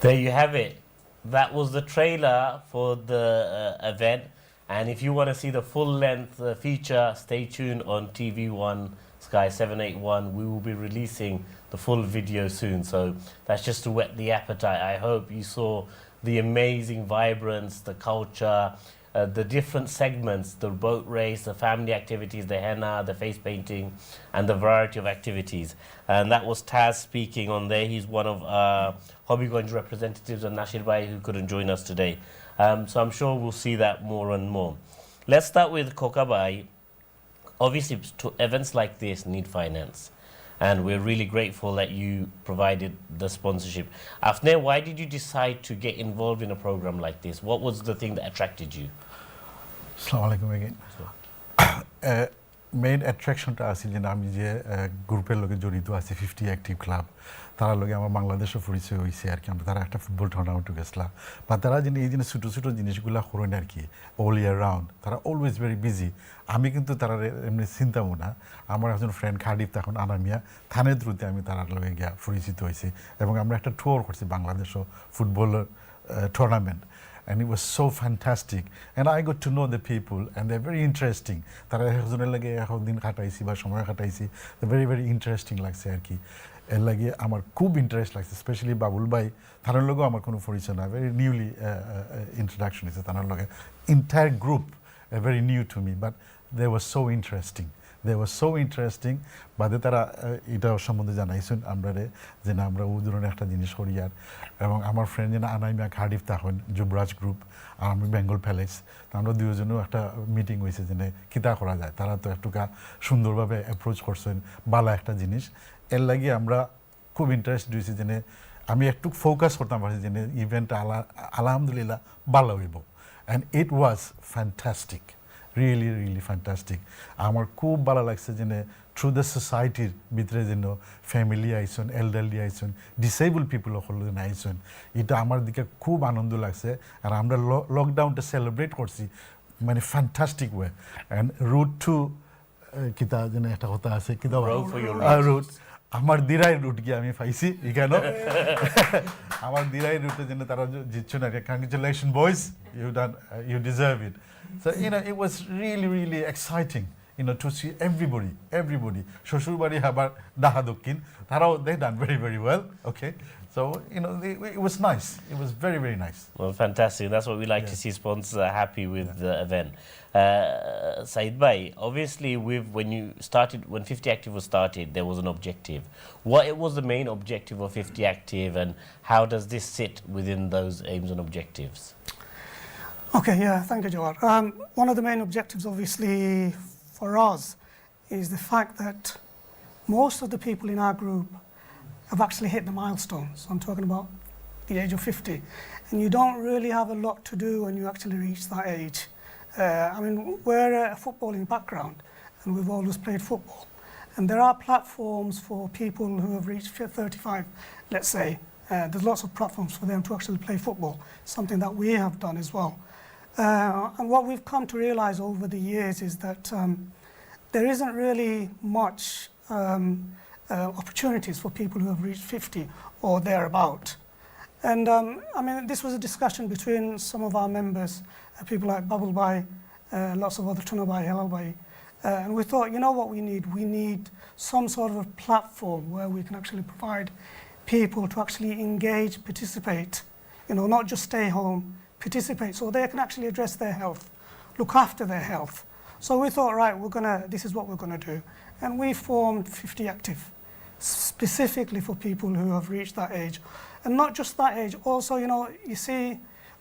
There you have it. That was the trailer for the event. And if you want to see the full-length feature, stay tuned on TV1 Sky 781. We will be releasing the full video soon. So that's just to whet the appetite. I hope you saw the amazing vibrance, the culture, the different segments, the boat race, the family activities, the henna, the face painting, and the variety of activities. And that was Taz speaking on there. He's one of Hobbygonj representatives, and Nashir Bhai, who couldn't join us today. So I'm sure we'll see that more and more. Let's start with Kokabai. Obviously, events like this need finance, and we're really grateful that you provided the sponsorship. Afne, why did you decide to get involved in a program like this? What was the thing that attracted you? Assalamu alaikum again. Main attraction টা আছে যে আমি যে গ্রুপের লগে জড়িত আছে 50 active club তারা লগে আমার বাংলাদেশে পরিচয় হইছে আর কি আমরা তারা একটা ফুটবল টুর্নামেন্টে গেছলা বা তারা যে এই জিনিস ছোট ছোট জিনিসগুলা করেন আর কি অল ইয়ার রাউন্ড তারা অলওয়েজ ভেরি বিজি আমি কিন্তু তারা এমনি চিন্তাও না আমার একজন ফ্রেন্ড খালিদ তখন আনামিয়া থানের দ্রুতে আমি তার লগে গিয়া পরিচিত হয়েছি এবং আমরা একটা ট্যুর করছি বাংলাদেশও football tournament and it was so fantastic. And I got to know the people, and they're very interesting. তারা একজনের লাগে একদিন কাটাইছি বা সময় কাটাইছি, very very interesting লাগছে আর কি। এর লাগে আমার খুব ইন্টারেস্ট লাগছে, স্পেশালি বাবুল ভাই তার লগেও আমার কোনো পরিচয় না, ভেরি নিউলি ইন্ট্রোডাকশন হয়েছে তার লগে। Entire group very new to me, but they were so interesting. They were so interesting. বাদে তারা এটা সম্বন্ধে জানাইছেন আমরা যে না আমরা ও ধরনের একটা জিনিস করি। আর এবং আমার ফ্রেন্ড যেন আনাইমা খার্ডিফ তখন যুবরাজ গ্রুপ আর আমি বেঙ্গল প্যালেস, আমরা দুজনেও একটা মিটিং হয়েছে যে কিতা করা যায়। তারা তো একটুকা সুন্দরভাবে অ্যাপ্রোচ করছেন, ভালো একটা জিনিস। এর লাগে আমরা খুব ইন্টারেস্ট দিয়েছি যে আমি একটু ফোকাস করতাম পারছি যে ইভেন্টটা আলহামদুলিল্লাহ ভালো হইব। And it was fantastic, really really fantastic. আমার খুব ভালো লাগছে যে থ্রু দ্য সোসাইটির ভিতরে যেন ফ্যামিলি আইসন, এল্ডারলি আইসন, ডিসেবল পিপল সকল যেন আইসন, এটা আমার দিকে খুব আনন্দ লাগছে। আর আমরা লকডাউনটা সেলিব্রেট করছি মানে fantastic way. And root to কিতা যেন একটা কথা আছে কিতা রুট, আমার দিরাই রুট গিয়ে আমি পাইছি এখানে। আমার দিরাই রুটে যেন তারা জিতছেন আর congratulation boys, you deserve it. So it was really really exciting to see everybody শ্বশুর বাড়ি আবার ডাহা দক্ষিণ তারাও they done very very well. Okay, so it was nice, it was very very nice. Well, fantastic. That's what we like to see sponsors are happy with the event. Said Bhai, obviously when 50 Active was started, there was an objective. What was the main objective of 50 Active, and how does this sit within those aims and objectives? Okay, yeah, thank you, Jawar. One of the main objectives, obviously, for us is the fact that most of the people in our group have actually hit the milestones. I'm talking about the age of 50. And you don't really have a lot to do when you actually reach that age. I mean, we're a footballing background, and we've always played football. And there are platforms for people who have reached 35, let's say. There's lots of platforms for them to actually play football, something that we have done as well. And what we've come to realize over the years is that there isn't really much opportunities for people who have reached 50 or thereabout. And I mean, this was a discussion between some of our members, people like Babul Bhai, lots of other Tunabai, Halal Bhai. And we thought, you know what we need? We need some sort of a platform where we can actually provide people to actually engage, participate, not just stay home, participate, so they can actually address their health, look after their health. So we thought, right, this is what we're gonna do. And we formed 50 Active, specifically for people who have reached that age. And not just that age, also, you see,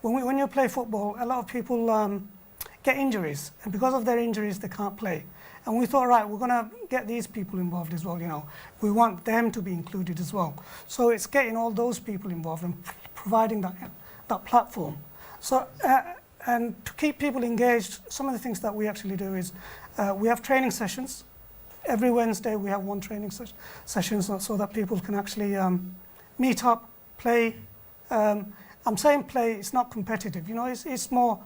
when you play football, a lot of people get injuries, and because of their injuries, they can't play. And we thought, right, we're gonna get these people involved as well, We want them to be included as well. So it's getting all those people involved and providing that platform. So, and to keep people engaged, some of the things that we actually do is we have training sessions. Every Wednesday we have one training session so that people can actually meet up, play. I'm saying play, it's not competitive, it's more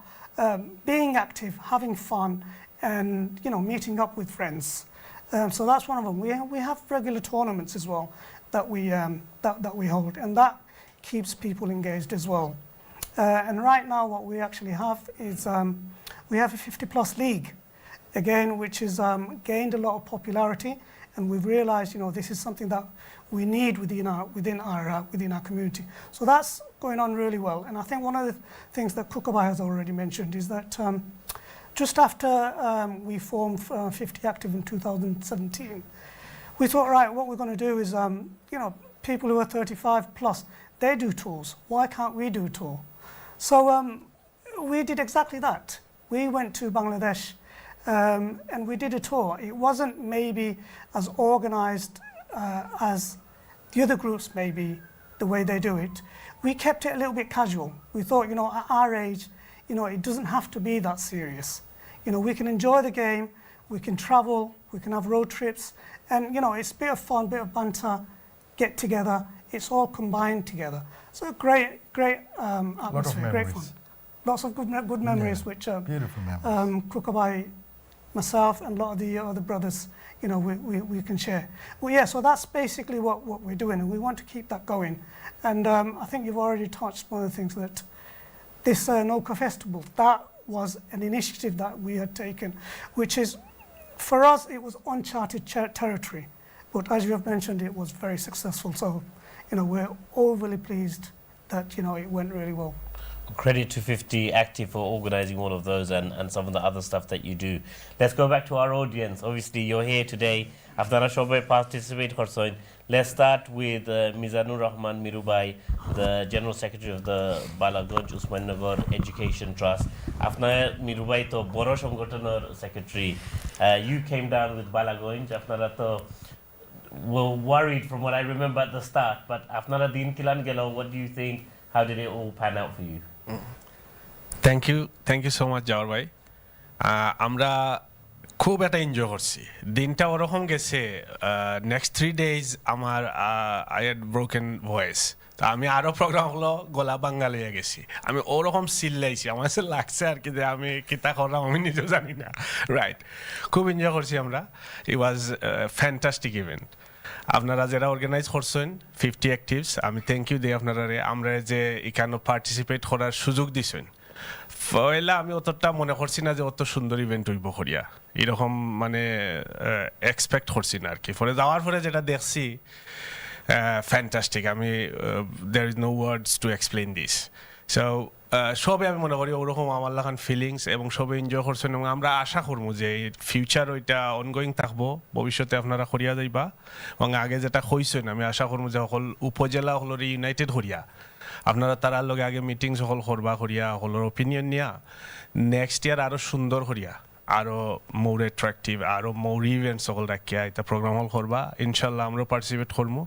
being active, having fun, and meeting up with friends. So that's one of them. We have regular tournaments as well that we hold, and that keeps people engaged as well. And right now what we actually have is we have a 50+ league, again, which has gained a lot of popularity, and we've realized this is something that we need within our community. So that's going on really well. And I think one of the things that Kukabai has already mentioned is that just after we formed 50 Active in 2017, we thought, right, what we're going to do is people who are 35+, they do tours. Why can't we do a tour? So we did exactly that. We went to Bangladesh and we did a tour. It wasn't maybe as organized as the other groups, maybe the way they do it. We kept it a little bit casual. We thought, at our age, it doesn't have to be that serious. We can enjoy the game, we can travel, we can have road trips, and it's a bit of fun, bit of banter, get together. It's all combined together. So great atmosphere, great fun. Lots of good memories, which beautiful memories. Kukabai, myself, and a lot of the other brothers, we can share. Well, yeah, so that's basically what we're doing, and we want to keep that going. And I think you've already touched one of the things that this Noka Festival. That was an initiative that we had taken, which is, for us, it was uncharted territory. But as you have mentioned, it was very successful. So, we're overly pleased that, it went really well. Credit to 50 Active for organizing all of those and some of the other stuff that you do. Let's go back to our audience. Obviously, you're here today. After Shobai participate, Khorsoin. Let's start with Mizanur Rahman Mirubai, the General Secretary of the Balagonj Usman Nagar Education Trust. After Mirubai to Boro Shonghotonor Secretary, you came down with Balagonj. After to were worried from what I remember at the start, but after Din Kilan Gelo, what do you think? How did it all pan out for you? Thank you so much, Jawar bhai. আমরা খুব একটা enjoy করছি দিনটা ওরকম গেছে next 3 days আমার I had broken voice তো আমি আরো প্রোগ্রাম হলো গলা বাঙ্গাল হয়ে গেছি আমি ওরকম চিল্লাইছি আমার কাছে লাগছে আর কি যে আমি কিতা করলাম আমি নিজেও জানি না রাইট খুব এনজয় করছি আমরা ইট ওয়াজ ফ্যান্টাস্টিক ইভেন্ট আপনারা যারা অর্গানাইজ করছেন 50 অ্যাক্টিভস আমি থ্যাংক ইউ দিই আপনারা আমরা যে এখানে পার্টিসিপেট করার সুযোগ দিছেন পয়লা আমি অতটা মনে করছি না যে অত সুন্দর ইভেন্ট হইব করিয়া এরকম মানে এক্সপেক্ট করছি না আর কি পরে যাওয়ার পরে যেটা দেখছি ফ্যান্টাস্টিক আমি there is no words to explain this so সবে আমি মনে করি ওরকম আমার লাগান ফিলিংস এবং সবে এনজয় করছেন এবং আমরা আশা করবো যে ফিউচার ওইটা অনগোয়িং থাকবো ভবিষ্যতে আপনারা করিয়া যাইবা এবং আগে যেটা কইছেন আমি আশা করবো যে সকল উপজেলা হলরে ইউনাইটেড করিয়া আপনারা তারার লগে আগে মিটিং সকল করবা করিয়া সকলের অপিনিয়ন নিয়া নেক্সট ইয়ার আরও সুন্দর করিয়া আরও মোর অ্যাট্রাকটিভ আরও মোর ইভেন্ট সকল রাখিয়া এটা প্রোগ্রাম হল করবা ইনশাল্লাহ আমরাও পার্টিসিপেট করবো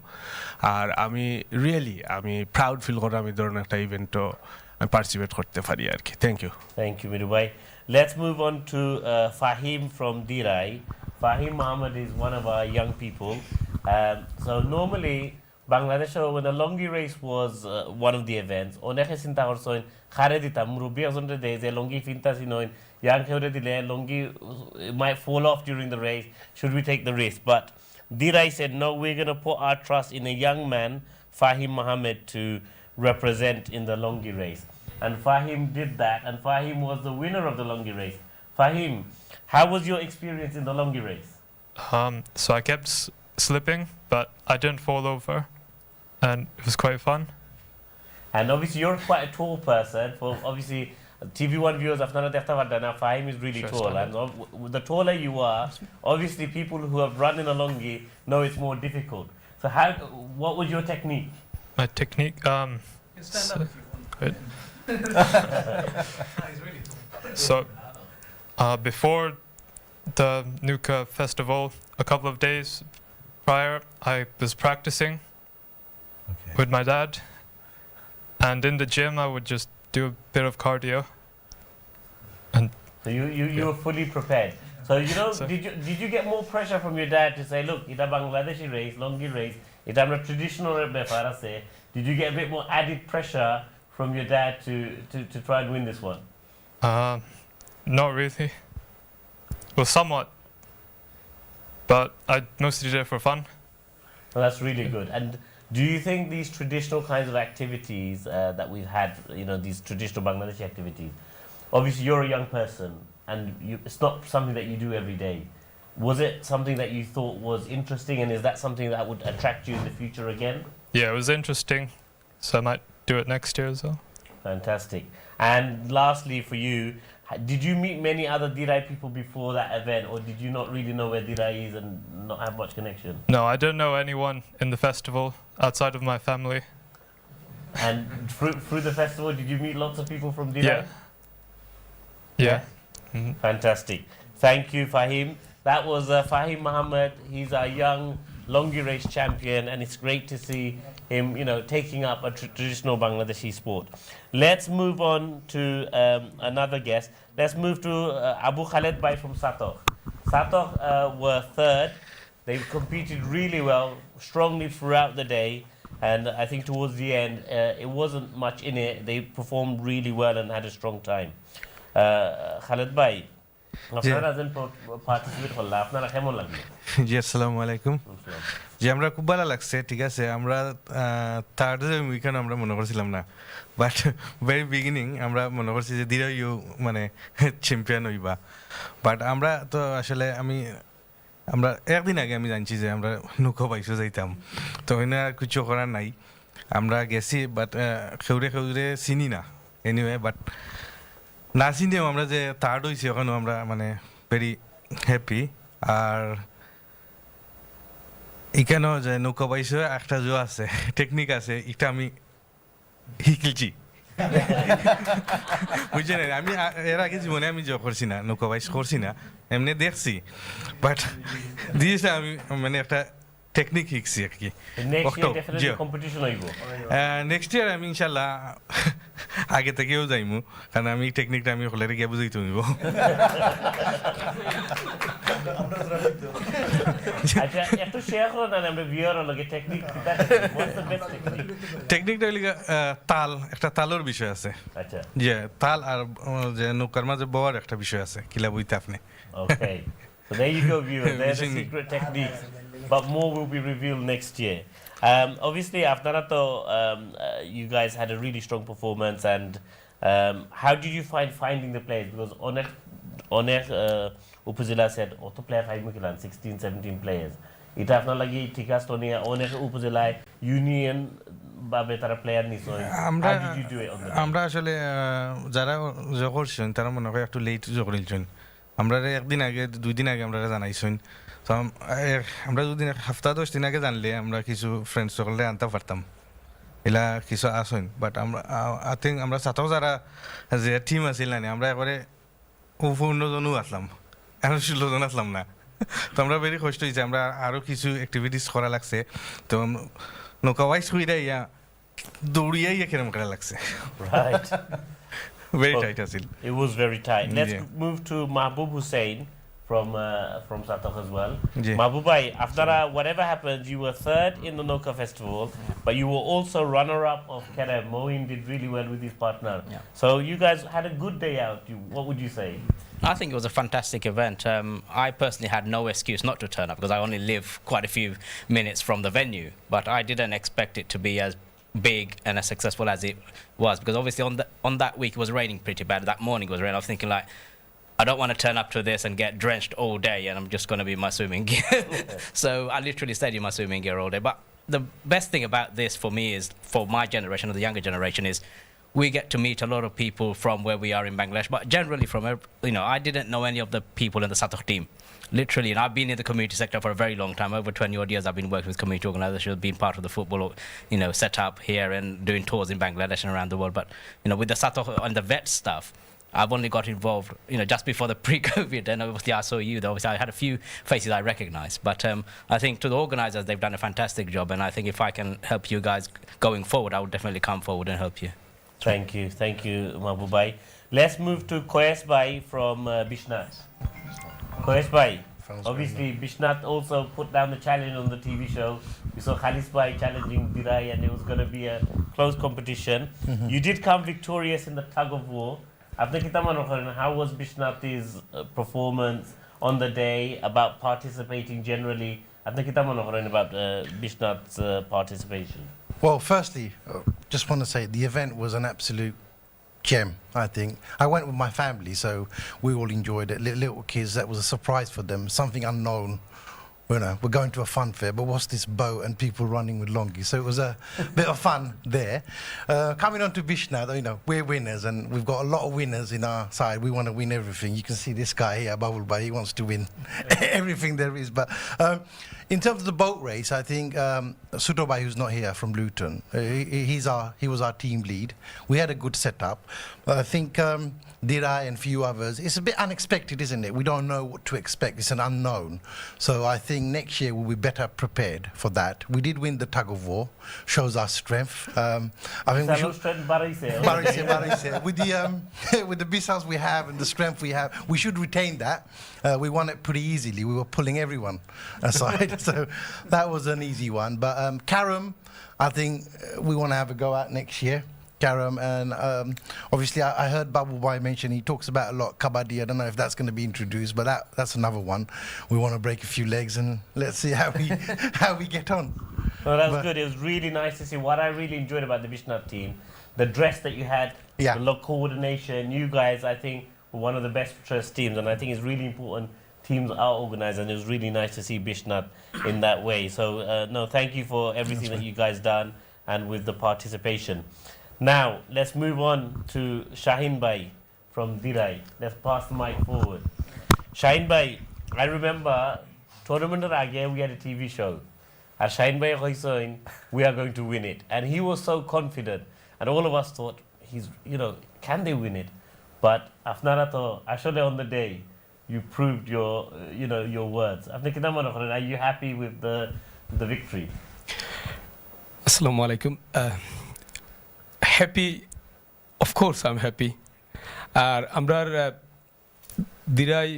আর আমি রিয়েলি আমি প্রাউড ফিল করি আমি ধরনের একটা ইভেন্টও participate korte pari ar ki. Thank you. Thank you, Mirubai. Let's move on to Fahim from Dirai. Fahim Mohammed is one of our young people. So normally, Bangladesh, when the Longi race was one of the events, oneke sinta korsoin khare dita murubi azonre de je Longi finta sinoin yang khore dile Longi might fall off during the race. Should we take the risk? But Dirai said, no, we're going to put our trust in a young man, Fahim Mohammed, to represent in the Longi race. And Fahim did that, and Fahim was the winner of the Longi race. Fahim, how was your experience in the Longi race? So I kept slipping, but I didn't fall over, and it was quite fun. And obviously you're quite a tall person. For obviously TV1 viewers, Fahim is really tall, and the taller you are, obviously people who have run in a Longi know it's more difficult. So what was your technique? My technique, so before the Nuka festival, a couple of days prior, I was practicing with my dad, and in the gym I would just do a bit of cardio. And so you were fully prepared. So did you get more pressure from your dad to say, look, it's a Bangladeshi race, Longi race, it's a traditional race. Did you get a bit more added pressure from your dad to try and win this one? Not really. Well, somewhat. But I mostly did it for fun. Well, that's really good. And do you think these traditional kinds of activities that we've had, these traditional Bangladeshi activities, obviously you're a young person and it's not something that you do every day. Was it something that you thought was interesting, and is that something that would attract you in the future again? Yeah, it was interesting, so I might do it next year as well. Fantastic. And lastly for you, did you meet many other Dirai people before that event, or did you not really know where Dirai is and not have much connection? No, I didn't know anyone in the festival outside of my family. And through the festival, did you meet lots of people from Dirai? Yeah. Mm-hmm. Fantastic. Thank you, Fahim. That was Fahim Mohammed. He's our young Longi race champion, and it's great to see him, taking up a traditional Bangladeshi sport. Let's move on to another guest. Let's move to Abu Khaled Bhai from Satok. Satok were third. They competed really well, strongly throughout the day, and I think towards the end, it wasn't much in it. They performed really well and had a strong time. Khaled Bhai, জি আসসালামু আলাইকুম যে আমরা খুব ভালো লাগছে ঠিক আছে আমরা থার্ড উইকেন্ড আমরা মনে করছিলাম না বাট ভেরি বিগিনিং আমরা মনে করছি যে ধীরে মানে চ্যাম্পিয়ন হইবা বাট আমরা তো আসলে আমরা একদিন আগে আমি জানছি যে আমরা নৌকা বাইশও যাইতাম তো ওইনা কিছু করার নাই আমরা গেছি বাট খেউরে চিনি না এনিওয়ে বাট না চিনিও আমরা যে থার্ড হয়েছি ওখানেও আমরা মানে ভেরি হ্যাপি আর এখানেও যে নৌকা বাইশে একটা জো আছে টেকনিক আছে এটা আমি শিখছি বুঝছেন আমি এর আগে জীবনে আমি জো করছি না নৌকা বাইশ করছি না এমনি দেখছি বাট দিয়েছে আমি মানে একটা টেকনিক শিখছি আর কি নেক্সট ইয়ার আমি ইনশাল্লাহ আগে থেকেও যাইমু কারণ আমি টেকনিকটা আমি হলে গিয়ে বুঝাইতে হইব টেকনিকটা হইলে তাল একটা তালের বিষয় আছে যে তাল আর যে নৌকার মাঝে বওয়ার একটা বিষয় আছে কিলা বইতে আপনি So there you go, viewers. There's the secret techniques, but more will be revealed next year. Obviously, after that, you guys had a really strong performance. And how did you finding the players? Because Onek Upazila said, "Auto player 16, 17 players." It after lagi tikas tonia Onek Upazila Union babe tara player ni so. How did you do it on the? আমরা আসলে যারা জো করছেন তারা মনে হয় একটু late জো করেছেন আমরা একদিন আগে 2 দিন আগে আমরা জানাইছেন তো আমরা 2 দিন সপ্তাহ 10 দিন আগে জানলে আমরা কিছু ফ্রেন্ডস সকলে আনতে পারতাম এলা কিছু আসেন বাট আমরা আই থিঙ্ক আমরা সাথেও যারা যে টিম আছিল না আমরা একবারে 15 জনও আসলাম এখন 16 জন আসলাম না তো আমরা ভেরি কষ্ট হয়েছে আমরা আরও কিছু অ্যাক্টিভিটিস করা লাগছে তো নৌকা ওয়াইস হইরা ইয়া দৌড়িয়াই কেরম করা লাগছে Right. Very tight, Asil. It was very tight. Let's move to Mahbub Hussain from Satok as well. Mahbubai, after whatever happened, you were third in the Noka Festival, but you were also runner-up of Kerem. Moin did really well with his partner. So you guys had a good day out. What would you say? I think it was a fantastic event. I personally had no excuse not to turn up because I only live quite a few minutes from the venue, but I didn't expect it to be as big and as successful as it was because obviously on that week it was raining pretty bad. That morning it was raining. I was thinking like, I don't want to turn up to this and get drenched all day and I'm just going to be in my swimming gear. So I literally stayed in my swimming gear all day. But the best thing about this for me is, for my generation or the younger generation, is we get to meet a lot of people from where we are in Bangladesh, but generally from, I didn't know any of the people in the Satok team. Literally, and I've been in the community sector for a very long time. Over 20 odd years I've been working with community organizations, being part of the football, set up here and doing tours in Bangladesh and around the world. But, with the Satok and the vet stuff, I've only got involved, just before the pre-COVID, and obviously I saw you. Obviously, I had a few faces I recognized. But I think to the organizers, they've done a fantastic job. And I think if I can help you guys going forward, I would definitely come forward and help you. Thank you, Mahbubai. Let's move to Koes Bhai from Bishnat. Koes Bhai, obviously Bishnat also put down the challenge on the TV show. We saw Khalis Bhai challenging Dirai and it was going to be a close competition. You did come victorious in the tug of war. How was Bishnat's performance on the day, about participating generally? About Bishnat's participation. Well, firstly, just want to say the event was an absolute gem, I think. I went with my family, so we all enjoyed it. Little kids, that was a surprise for them, something unknown. We're going to a fun fair, but what's this boat and people running with longies? So it was a bit of fun there. Coming on to Bishnat, we're winners and we've got a lot of winners in our side. We want to win everything. You can see this guy here, Bubble Bay, he wants to win everything there is. But in terms of the boat race, I think Sutobai, who's not here, from Luton, he was our team lead. We had a good setup. I think Dirai and a few others, it's a bit unexpected, isn't it? We don't know what to expect. It's an unknown. So I think next year we'll be better prepared for that. We did win the tug of war, shows our strength. I think we should, with the missiles we have and the strength we have, we should retain that. We won it pretty easily. We were pulling everyone aside, so that was an easy one. But Karam, I think we want to have a go at next year. carom, and obviously I heard Babu Bhai mention, he talks about a lot kabaddi. I don't know if that's going to be introduced, but that's another one. We want to break a few legs and let's see how we how we get on. No, that's But- good. It was really nice to see. What I really enjoyed about the Bishnat team, the dress that you had, Yeah. the look coordination. You guys, I think, were one of the best dressed teams, and I think it's really important teams are organized, and it was really nice to see Bishnat in that way. So, no, thank you for everything that you guys done and with the participation. Now, let's move on to Shaheen Bhai from Dirai. Let's pass the mic forward. Shaheen Bhai, I remember tournament age we had a TV show. And Shaheen Bhai saying, we are going to win it. And he was so confident. And all of us thought, can they win it? But Afnara thought, actually on the day, you proved your words. Are you happy with the victory? Assalamu alaikum. Happy, of course I'm happy. আর আমরা দিরাই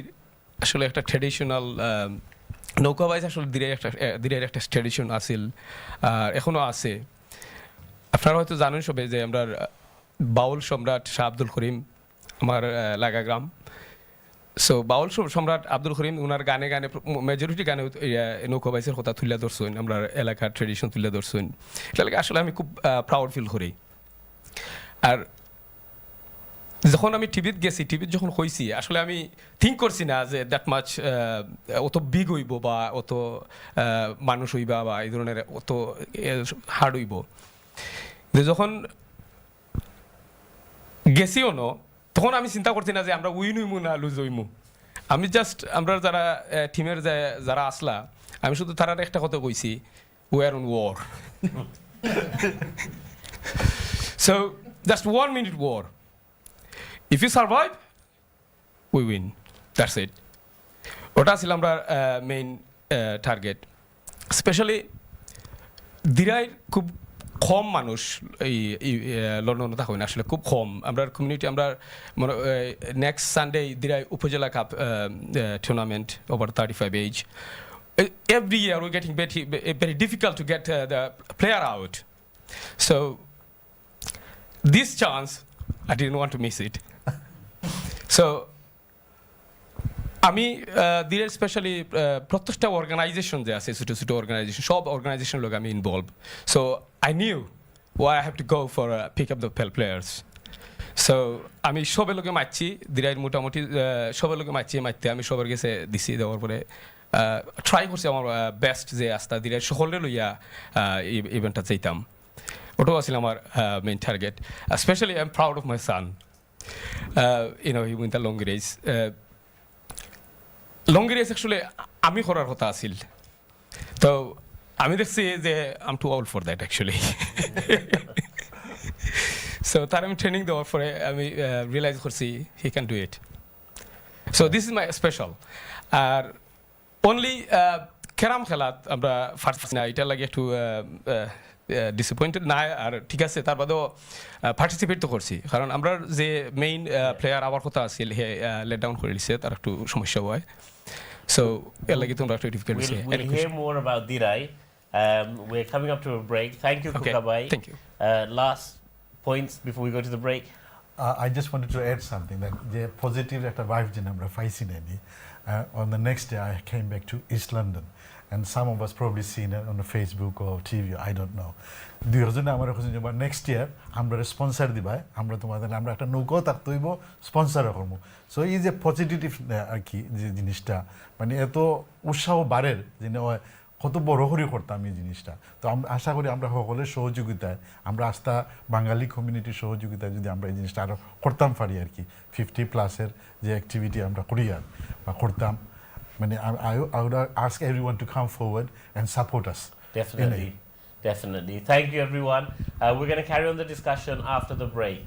আসলে একটা traditional নৌকাবাইজ আসলে দিরাইয়ের একটা tradition আছিল আর এখনো আছে। আপনারা হয়তো জানেন সবে যে আমরা বাউল সম্রাট শাহ আব্দুল করিম আমার লাগা গ্রাম। সো বাউল সম্রাট আব্দুল করিম ওনার গানে গানে মেজরিটি গানে নৌকাবাইজের কথা তুলে ধরছেন, আমরা এলাকার ট্রেডিশন তুলে ধরছেন। এটা লাগে আসলে আমি খুব প্রাউড ফিল করি। আর যখন আমি টিভিত গেছি, টিভিত যখন হয়েছি আসলে আমি থিঙ্ক করছি না যে দ্যাট মাচ অত বিগ হইব বা অত মানুষ হইবা বা এই ধরনের অত হার্ড হইব। যখন গেছিও ন তখন আমি চিন্তা করছি না যে আমরা উইন হইমু না লুজ হইমু। আমি জাস্ট আমরা যারা টিমের যারা আসলা আমি শুধু তারার একটা কথা কইছি, we are on war. So just 1 minute war. If you survive, we win. That's it. ওটা ছিল আমরা মেইন টার্গেট। স্পেশালি দিরাইর খুব কম মানুষ এই লন্ডন থাকেন, আসলে খুব কম। আমরা কমিউনিটি আমরা নেক্সট সানডে দিরাই উপজেলা cup tournament over 35 age. Every year we're getting very difficult to get the player out. So this chance, I didn't want to miss it. So আমি দিরের স্পেশালি প্রত্যেকটা অর্গানাইজেশন যে আছে ছোটো ছোটো অর্গানাইজেশন, সব organisation লোক আমি involve. So I knew why I have to go for pick up the players. So আমি সবের লোকে মারছি দিরাইর মোটামুটি সবের লোকে মারতে আমি সবার কাছে দিছি। দেওয়ার পরে ট্রাই করছি আমার বেস্ট যে আস্তা দিরাইর সকলে লইয়া ইভেন্টটা চাইতাম। ওটাও আছিল আমার main target. Specially I am proud of my son. He won the long race. Long race actually আমি করার কথা আছিল, তো আমি দেখছি যে I'm too old for that actually. So তার আমি ট্রেনিং দেওয়ার পরে আমি রিয়েলাইজ করছি he can do it. So this is my special. আর অনলি ক্যারাম খেলাত আমরা ফার্স্ট না, এটা লাগে একটু ডিসঅ্যাপয়েন্টেড না। আর ঠিক আছে, তার বাদেও পার্টিসিপেট তো করছি, কারণ আমরা যে মেইন প্লেয়ার আবার কথা আছিল হে লেট ডাউন করে দিছে, তার একটু সমস্যা হয়। সো এর লাগে তোমরা একটু ডিফিকাল্ট হইছে। We'll hear more about Dirai. We're coming up to a break. Thank you, Kukabai. Thank you. Last points before we go to the break. I just wanted to add something that the positive একটা vibe যে আমরা পাইছি নানি। On the next day I came back to East London and some of us probably seen it on the Facebook or TV, I don't know. দুইজনে আমার খুঁজে যে next year আমরা স্পন্সর দিবাই, আমরা তোমাদের আমরা একটা নৌকাও থাকতে হইব, স্পন্সর করবো। সো এই যে পজিটিভ আর কি যে জিনিসটা মানে এত উৎসাহ বাড়ের যে কত বড় করে করতাম এই জিনিসটা। তো আমরা আশা করি আমরা সকলের সহযোগিতায়, আমরা আস্থা বাঙালি কমিউনিটির সহযোগিতায় যদি আমরা এই জিনিসটা আরও করতাম পারি আর কি, 50+ যে অ্যাক্টিভিটি আমরা করি আর বা করতাম, মানে I would ask everyone to come forward and support us. Definitely. Thank you, everyone. We're going to carry on the discussion after the break.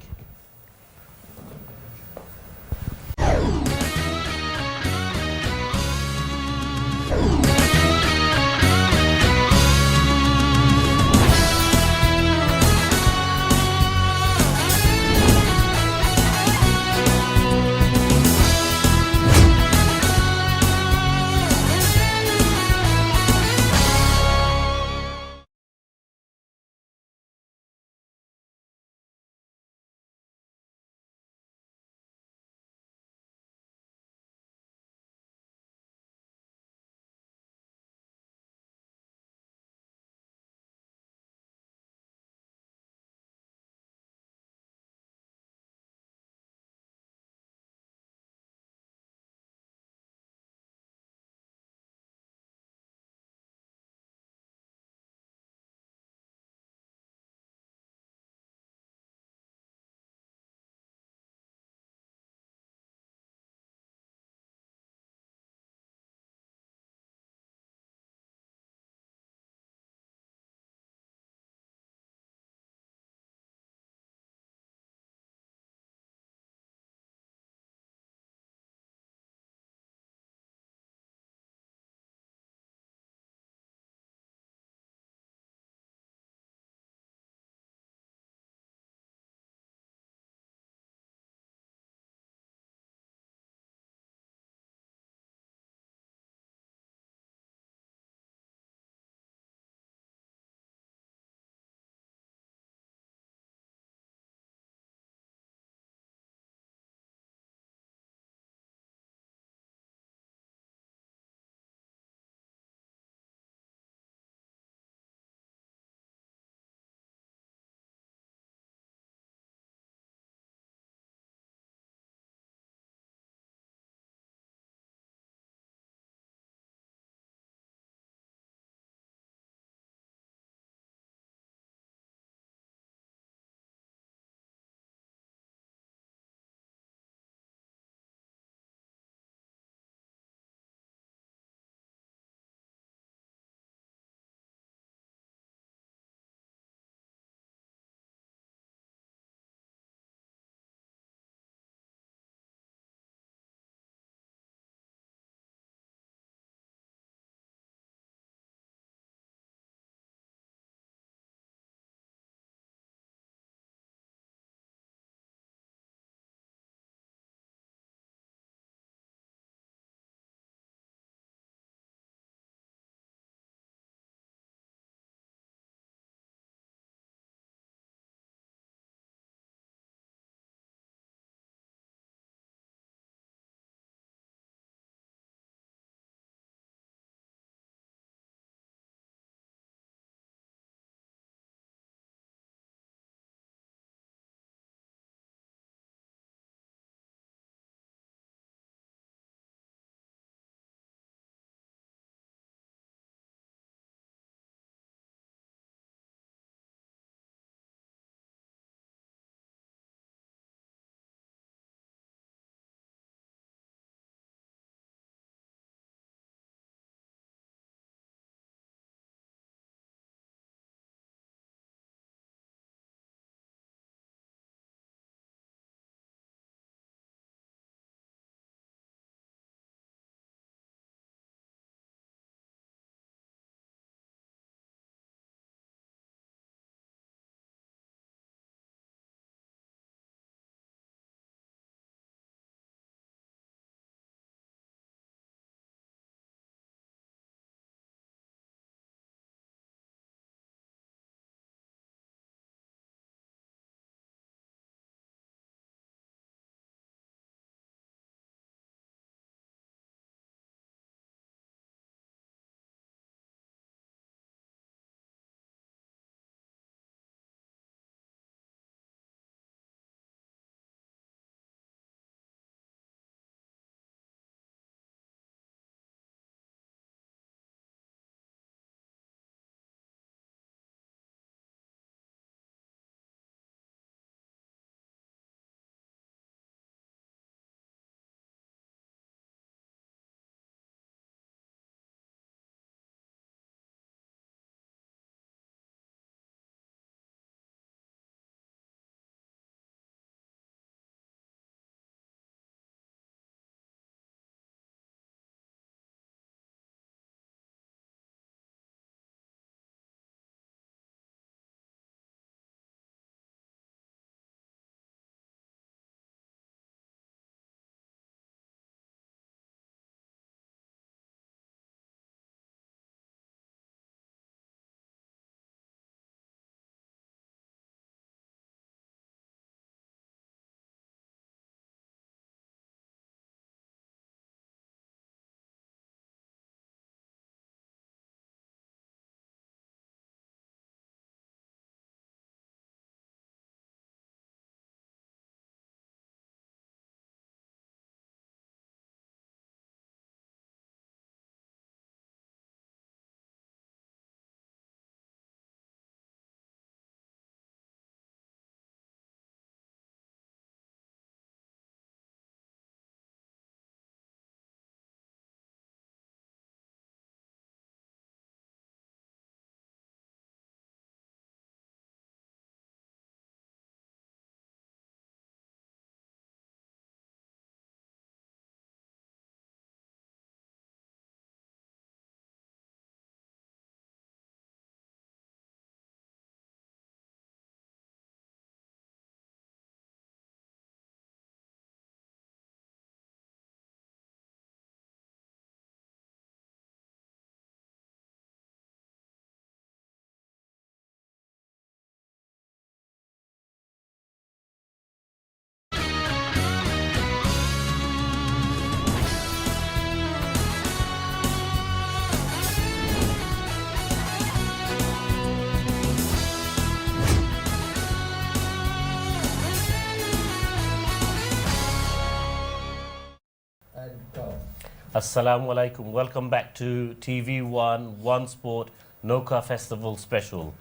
Assalamu alaikum. Welcome back to TV1 One Sport Noka Festival Special.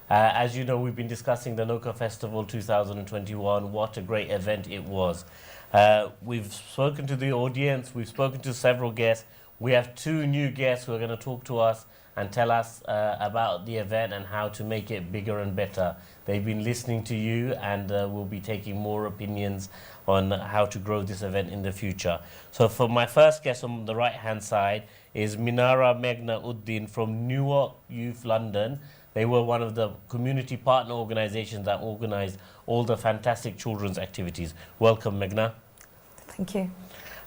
As you know, we've been discussing the Noka Festival 2021. What a great event it was. We've spoken to the audience, we've spoken to several guests. We have two new guests who are going to talk to us and tell us about the event and how to make it bigger and better. They've been listening to you and we'll be taking more opinions on how to grow this event in the future. So for my first guest on the right hand side is Minara Meghna Uddin from Newark Youth London. They were one of the community partner organizations that organized all the fantastic children's activities. Welcome, Meghna. Thank you.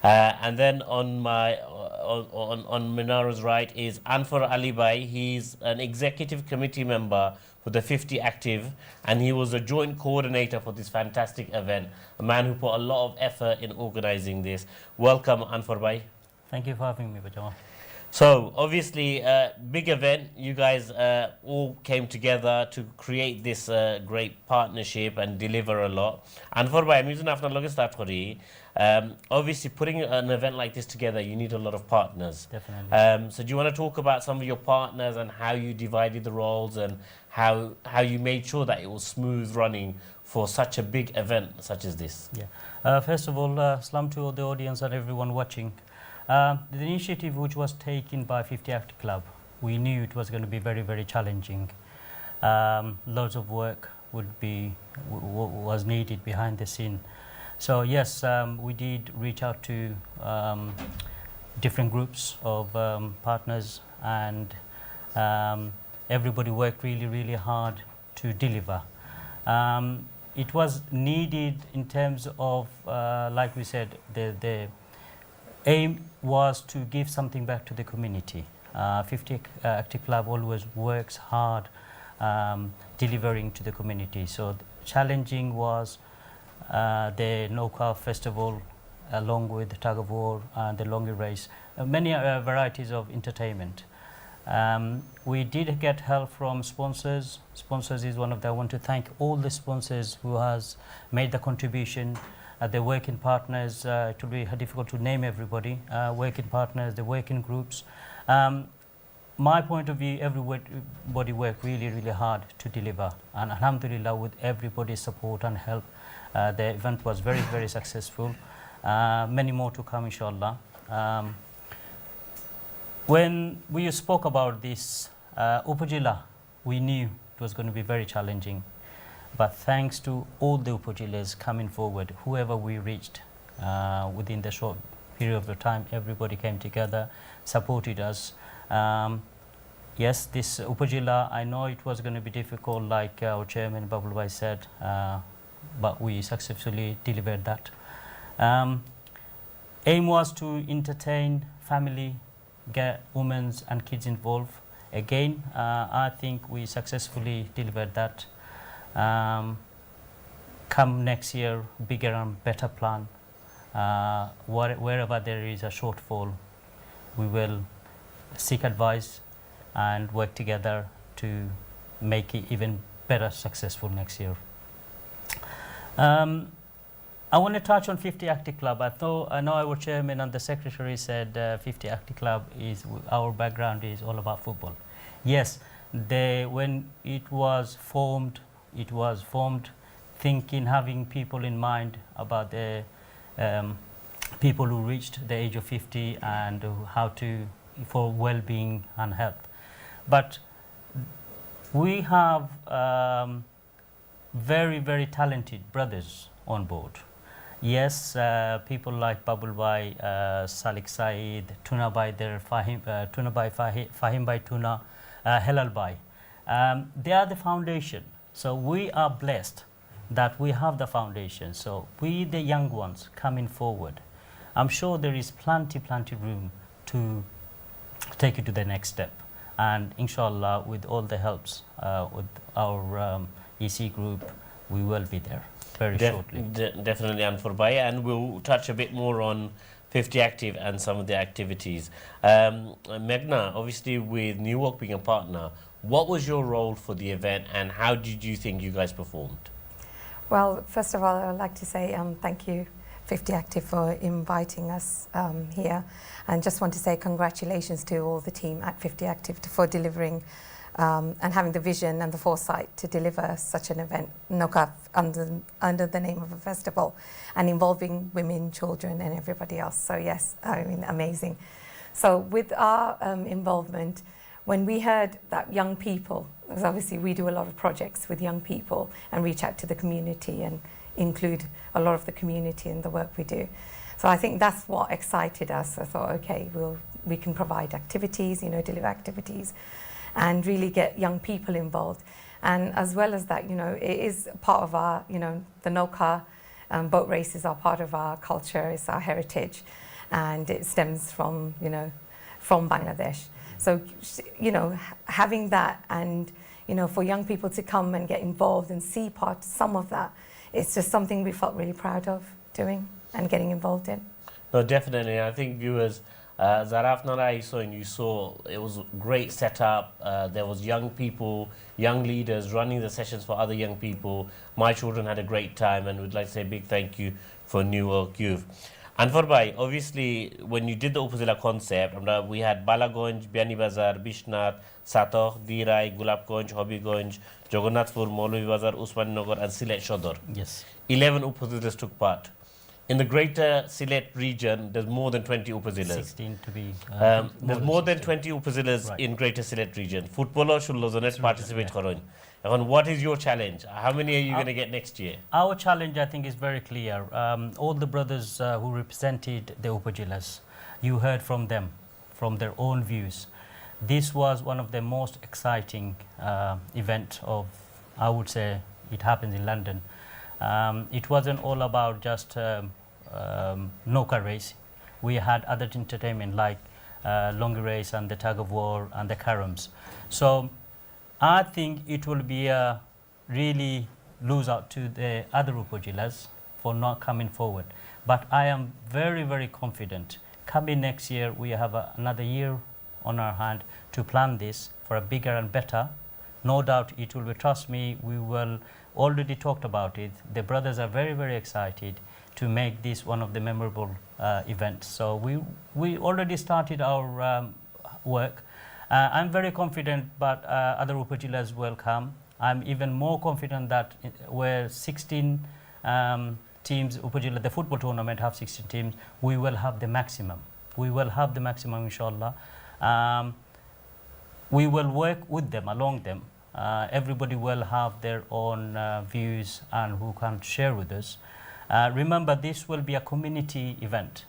And then on my on Minara's right is Anfar Ali Bhai. He's an executive committee member for the 50 Active, and he was a joint coordinator for this fantastic event. A man who put a lot of effort in organizing this. Welcome, Anfar Bhai. Thank you for having me, Bajama. So obviously, big event. You guys all came together to create this great partnership and deliver a lot. And for by amusing after looking start obviously putting an event like this together, you need a lot of partners. Definitely. So do you want to talk about some of your partners and how you divided the roles and how you made sure that it was smooth running for such a big event such as this? Yeah. First of all, salam to the audience and everyone watching. The initiative which was taken by 50 Act Club, we knew it was going to be very, very challenging. Loads of work was needed behind the scene. So yes, we did reach out to different groups of partners, and everybody worked really, really hard to deliver. It was needed in terms of, like we said, the aim was to give something back to the community. 50 Active Club always works hard delivering to the community. So challenging was the Noka Festival along with the tug of war and the longi race, many varieties of entertainment. We did get help from sponsors. Sponsors is one of them. I want to thank all the sponsors who has made the contribution. The working partners, it will be difficult to name everybody, working partners, the working groups. My point of view, everybody worked really, really hard to deliver. And alhamdulillah, with everybody's support and help, the event was very, very successful. Many more to come, inshallah. When we spoke about this, Upajila, we knew it was going to be very challenging. But thanks to all the Upajilas coming forward, whoever we reached within the short period of time, everybody came together, supported us. Yes, this Upajila, I know it was going to be difficult, like our chairman Babul Bhai said, but we successfully delivered that. Aim was to entertain family, get women and kids involved. Again, I think we successfully delivered that. Come next year, bigger and better plan. Wherever there is a shortfall, we will seek advice and work together to make it even better successful next year. I want to touch on 50 Active Club. I know our chairman and the secretary said 50 Active Club is, our background is all about football. Yes, when it was formed thinking, having people in mind about the people who reached the age of 50 and how to, for well-being and health. But we have very, very talented brothers on board. Yes, people like Babul Bhai, Salik Saeed, Tuna Bhai, Fahim Bhai Tuna, Helal Bhai. They are the foundation. So we are blessed that we have the foundation. So we, the young ones, coming forward, I'm sure there is plenty room to take it to the next step. And inshallah, with all the helps with our EC group, we will be there very shortly. Definitely, Anfar Bhai, and we'll touch a bit more on 50 Active and some of the activities. Meghna, obviously with Newark being a partner, what was your role for the event and how did you think you guys performed? Well, first of all, I would like to say thank you 50 Active for inviting us here, and just want to say congratulations to all the team at 50 Active for delivering and having the vision and the foresight to deliver such an event, Noka, under the name of a festival, and involving women, children, and everybody else. So yes, I mean, amazing. So with our involvement, when we heard that young people, because obviously we do a lot of projects with young people and reach out to the community and include a lot of the community in the work we do. So I think that's what excited us. I thought, okay, we can provide activities, you know, deliver activities, and really get young people involved. And as well as that, you know, it is part of our, you know, the Noka boat races are part of our culture, it's our heritage, and it stems from, you know, from Bangladesh. So, you know, having that and, you know, for young people to come and get involved and see some of that, it's just something we felt really proud of doing and getting involved in. No, definitely. I think viewers, Zaraf Nara, you saw it was a great setup. There was young people, young leaders running the sessions for other young people. My children had a great time, and we'd like to say a big thank you for Newark Youth. And for Bhai, obviously, when you did the Upazila concept, we had Balagonj, Biani Bazar, Bishnath, Satoh, Dirai, Gulabgonj, Hobbygonj, Jagannathpur, Maulavi Bazar, Usmaninagar, and Silet Shodor. Yes. 11 Upazilas took part. In the greater Sylhet region, there's more than 20 Upazilas. 16 to be. There's more than 20 Upazilas in greater Sylhet region. Footballer should participate. And what is your challenge? How many are you going to get next year? Our challenge, I think, is very clear. All the brothers who represented the Upazilas, you heard from them, from their own views. This was one of the most exciting event of, I would say, it happens in London. It wasn't all about just Noka race. We had other entertainment like Longi race and the tug of war and the caroms. So I think it will be a really lose out to the other Upazilas for not coming forward. But I am very, very confident. Coming next year, we have another year on our hand to plan this for a bigger and better. No doubt it will be, trust me, we will already talked about it. The brothers are very, very excited to make this one of the memorable events. So we already started our work. I'm very confident, but other Upazilas will come. I'm even more confident that where 16 teams, Upazila, the football tournament have 16 teams, we will have the maximum. We will have the maximum, inshallah. We will work with them, along them. Everybody will have their own views and who can share with us. Remember, this will be a community event.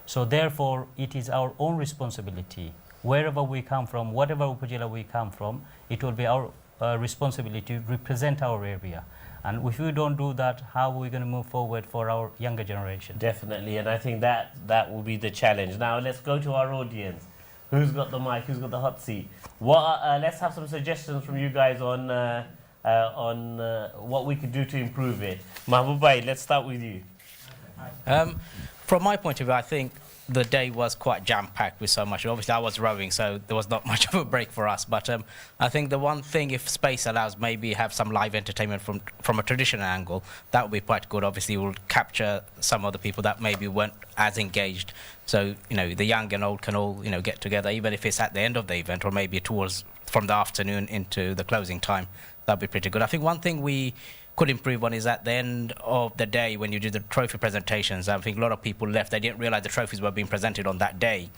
So therefore, it is our own responsibility. Wherever we come from, whatever Upazila we come from, it will be our responsibility to represent our area. And if we don't do that, how are we going to move forward for our younger generation? Definitely, and I think that will be the challenge. Now let's go to our audience. Who's got the mic? Who's got the hot seat? Let's have some suggestions from you guys on what we could do to improve it. Mahbub Bhai, let's start with you. From my point of view, I think the day was quite jam-packed with so much. Obviously, I was rowing, so there was not much of a break for us. But I think the one thing, if space allows, maybe have some live entertainment from a traditional angle, that would be quite good. Obviously, we'll capture some of the people that maybe weren't as engaged. So, you know, the young and old can all, you know, get together, even if it's at the end of the event or maybe towards from the afternoon into the closing time. That'd be pretty good. I think one thing we could improve on is at the end of the day when you do the trophy presentations. I think a lot of people left. They didn't realize the trophies were being presented on that day.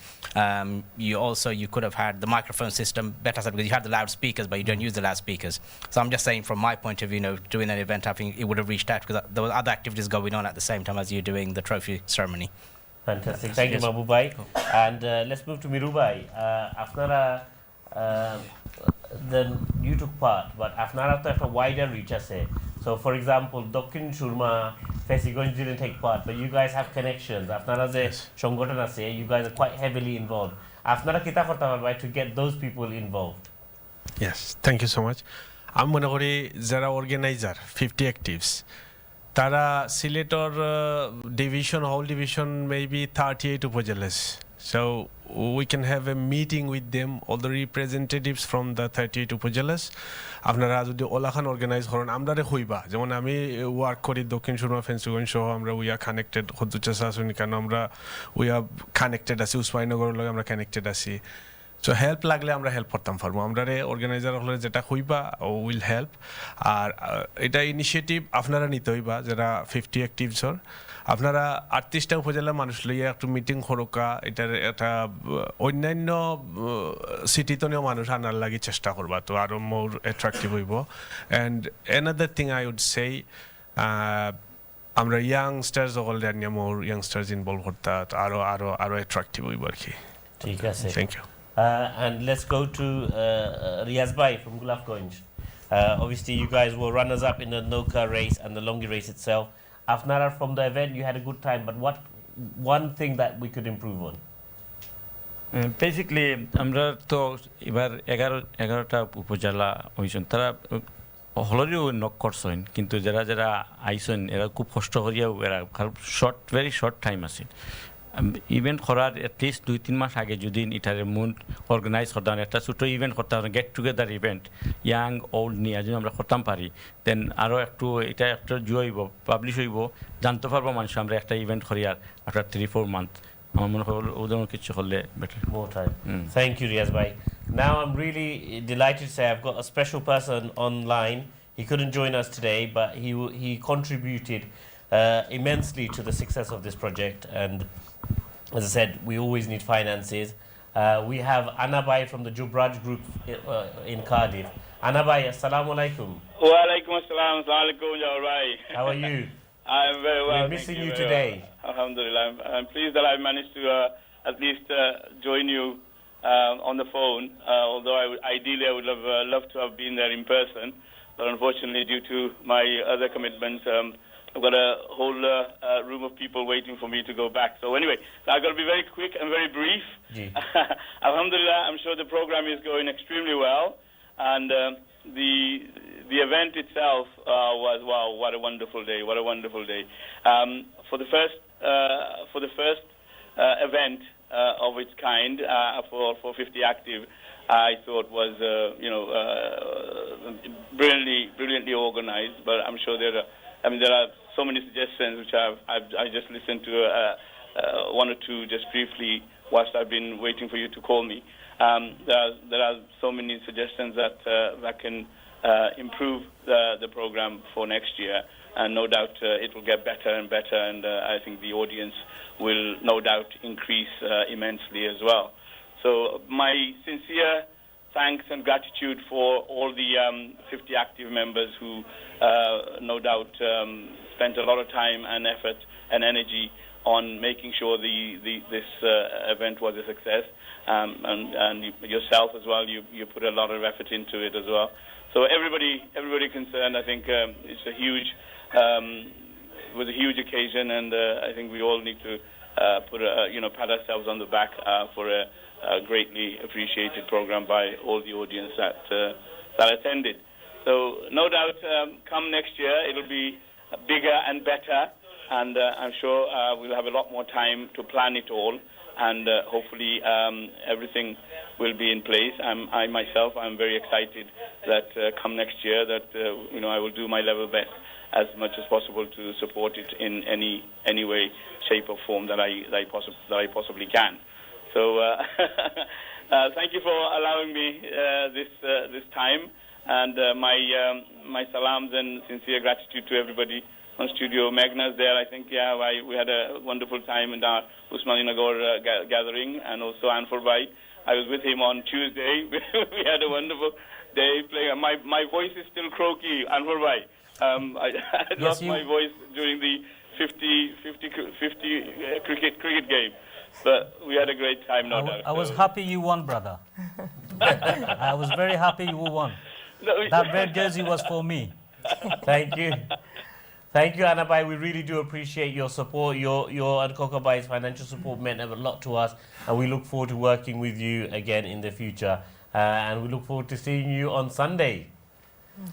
You could have had the microphone system better because you had the loudspeakers, but you don't use the loudspeakers. So I'm just saying, from my point of view, you know, doing an event, I think it would have reached out because there were other activities going on at the same time as you doing the trophy ceremony. Fantastic. Thank you, Mahbub Bhai. And let's move to Miru Bhai. Afnara, then you took part, but Afnara to have a wider reach, I say. So, for example, Dokkin Shurma, Fesigonj didn't take part, but you guys have connections. Afnara je Shongotana say, you guys are quite heavily involved. Afnara kita korta parbai to get those people involved. Yes, thank you so much. I'm mone kori jara organizer 50 actives. Tara Siletor division, whole division, maybe 38 upazilas. So we can have a meeting with them, all the representatives from the 38 upajalas. আপনারা যদি ওলাখান organise করেন আমরারে হইবা যেমন আমি work করি দক্ষিণ সুরমা ফেন্সুগঞ্জ সহ আমরা উইয়া connected হদ্দুচাষা আসুন কেন আমরা উইয়া কানেক্টেড আছি উসমানীনগরের লগে আমরা কানেক্টেড আছি সো হেল্প লাগলে আমরা হেল্প করতাম পারবো আমরা অর্গানাইজার হলে যেটা হইবা ও উইল হেল্প আর এটা ইনিশিয়েটিভ আপনারা নিতে হইবা যারা 50 অ্যাক্টিভসর আপনারা 38টা উপজেলার মানুষ লইয়া একটু মিটিং হরকা এটার একটা অন্যান্য সিটিতনেও মানুষ আনার লাগি চেষ্টা করবা তো আরও মোর অ্যাট্রাকটিভ হইব and another thing I would say আমরা ইয়াংস্টার্স সকল জানিয়ে মোর ইয়াংস্টার্স ইনভলভ করতা আরও আরও আরও অ্যাট্রাকটিভ হইব আর কি ঠিক আছে thank you and let's go to Riaz Bhai from Gulafganj. Obviously, you guys were runners-up in the Noka race and the Longi race itself. Afnara, from the event, you had a good time, but what one thing that we could improve on? Basically আমরা তো এবার 11টা উপজেলা হয়েছেন তারা হলরেও knock করছেন কিন্তু যারা যারা আইসেন এরা খুব কষ্ট করিয়াও এরা ভেরি শর্ট টাইম আছে ইভেন্ট করার এটলিস্ট 2-3 মাস আগে যদি এটার মূল অর্গানাইজ করতাম একটা ছোটো ইভেন্ট করতাম get together event young old নিয়ে যদি আমরা করতাম পারি দেন আরও একটু এটা একটা হইব পাবলিশ হইব জানতে পারবো মানুষ আমরা একটা ইভেন্ট করি আর আফটার 3-4 মান্থ আমার মনে হয় ওদের কিছু করলে better More time. Thank you, Riaz Bhai. Now I'm really delighted to say I've got a special person online. He couldn't join us today, but he contributed immensely to the success of this project. And as I said, we always need finances. We have Anabai from the Jubraj group in Cardiff. Anabai, assalamu alaikum. Wa alaikum assalam. Assalamu alaikum, Jawrai. How are you? I'm very well. We're missing you today. Well. Alhamdulillah. I'm pleased that I managed to at least join you on the phone. Although ideally I would have loved to have been there in person, but unfortunately due to my other commitments, I've got a whole room of people waiting for me to go back. So anyway, I've got to be very quick and very brief. Alhamdulillah, I'm sure the program is going extremely well, and the event itself was wow! What a wonderful day! What a wonderful day! For the first event of its kind for 50 Active, I thought was brilliantly organized. But I'm sure there are so many suggestions which I just listened to one or two just briefly whilst I've been waiting for you to call me. There are so many suggestions that can improve the program for next year, and no doubt it will get better and better, and I think the audience will no doubt increase immensely as well. So my sincere thanks and gratitude for all the 50 Active members who no doubt spent a lot of time and effort and energy on making sure this event was a success, and yourself as well. You put a lot of effort into it as well. So everybody concerned, I think it's a huge was a huge occasion, and I think we all need to pat ourselves on the back for a greatly appreciated program by all the audience that attended. So no doubt, come next year, it'll be bigger and better, and I'm sure we'll have a lot more time to plan it all, and hopefully everything will be in place. I myself, I'm very excited that come next year that I will do my level best as much as possible to support it in any way, shape or form that I possibly can. So thank you for allowing me this time, and my salams and sincere gratitude to everybody on Studio Magna's there. I think we had a wonderful time in our Usmaninagar gathering, and also Anfur Bhai. I was with him on Tuesday. We had a wonderful day playing. My voice is still croaky, Anfur Bhai. I lost my voice during the 50 cricket game. But we had a great time, no doubt. I was happy you won, brother. I was very happy you won. That red jersey was for me. Thank you. Thank you, Anabai. We really do appreciate your support. Your and Kokobai's financial support meant a lot to us, and we look forward to working with you again in the future. And we look forward to seeing you on Sunday.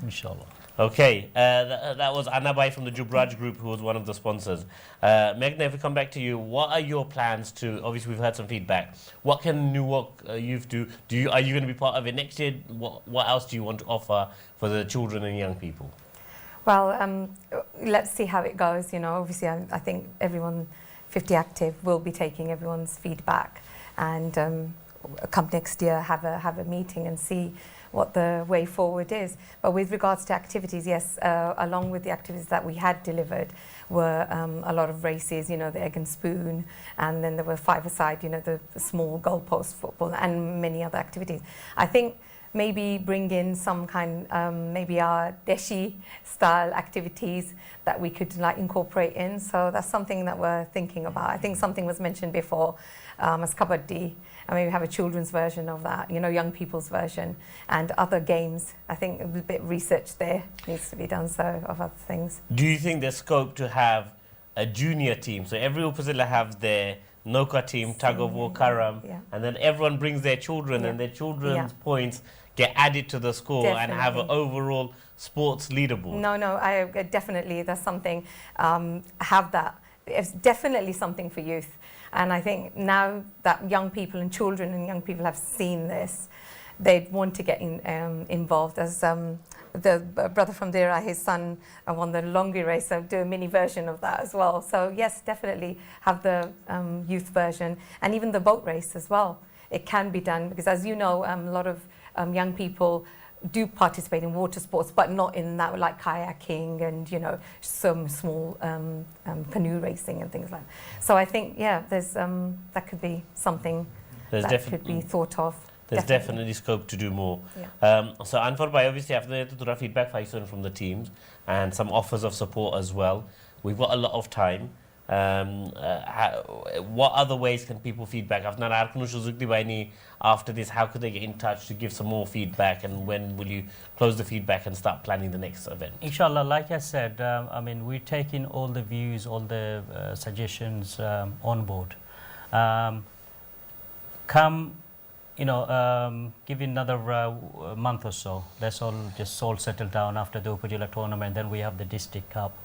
Inshallah. Okay, that was Anabai from the Jubraj Group, who was one of the sponsors. Meghna, if we come back to you, what are your plans to? Obviously, we've heard some feedback. What can Newark Youth do? Are you going to be part of it next year? What else do you want to offer for the children and young people? Well, let's see how it goes. You know, obviously, I think everyone 50 Active will be taking everyone's feedback, and come next year have a meeting and see what the way forward is. But with regards to activities, yes, along with the activities that we had delivered were a lot of races, you know, the egg and spoon, and then there were five-a-side, you know, the small goalpost football, and many other activities. I think maybe bring in some kind, maybe our Deshi style activities that we could like incorporate in. So that's something that we're thinking about. I think something was mentioned before as Kabaddi, and maybe have a children's version of that, you know, young people's version, and other games. I think a bit of research there needs to be done, so of other things. Do you think there's scope to have a junior team? So every Upazila have their Noka team, tug of war, Karam, and then everyone brings their children, and their children's points get added to the score and have an overall sports leaderboard. No, I definitely, that's something, have that. It's definitely something for youth. And I think now that young people and children and young people have seen this, they want to get involved. As the brother from Dera, his son won the Longi race, so do a mini version of that as well. So yes, definitely have the youth version, and even the boat race as well. It can be done, because as you know, a lot of young people do participate in water sports, but not in that, like kayaking and, you know, some small canoe racing and things like that. So I think, yeah, there's that could be something that could be thought of. There's definitely scope to do more. So Anwar Bhai, obviously after the feedback from the teams and some offers of support as well. We've got a lot of time. What other ways can people feedback? After this, how could they get in touch to give some more feedback, and when will you close the feedback and start planning the next event? Inshallah, like I said, I mean, we're taking all the views, all the suggestions on board. Come, you know, give it another month or so. Let's all just settle down after the Upajila tournament. Then we have the district cup.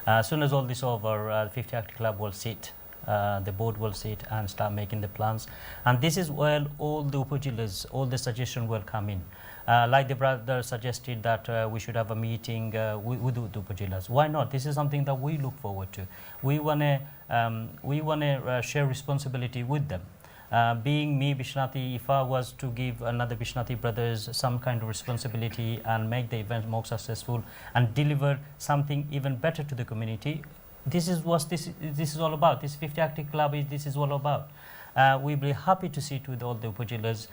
As soon as all this over, 50 Active Club will sit, the board will sit and start making the plans. And this is where all the Upajilas, all the suggestions will come in. Like the brother suggested that we should have a meeting with the Upajilas. Why not? This is something that we look forward to. We want to share responsibility with them. Being me, Bishnati, if I was to give another Bishnati brothers some kind of responsibility and make the event more successful and deliver something even better to the community, this is what this is all about. This 50 Active Club this is all about. We'll be happy to sit with all the Upajilas.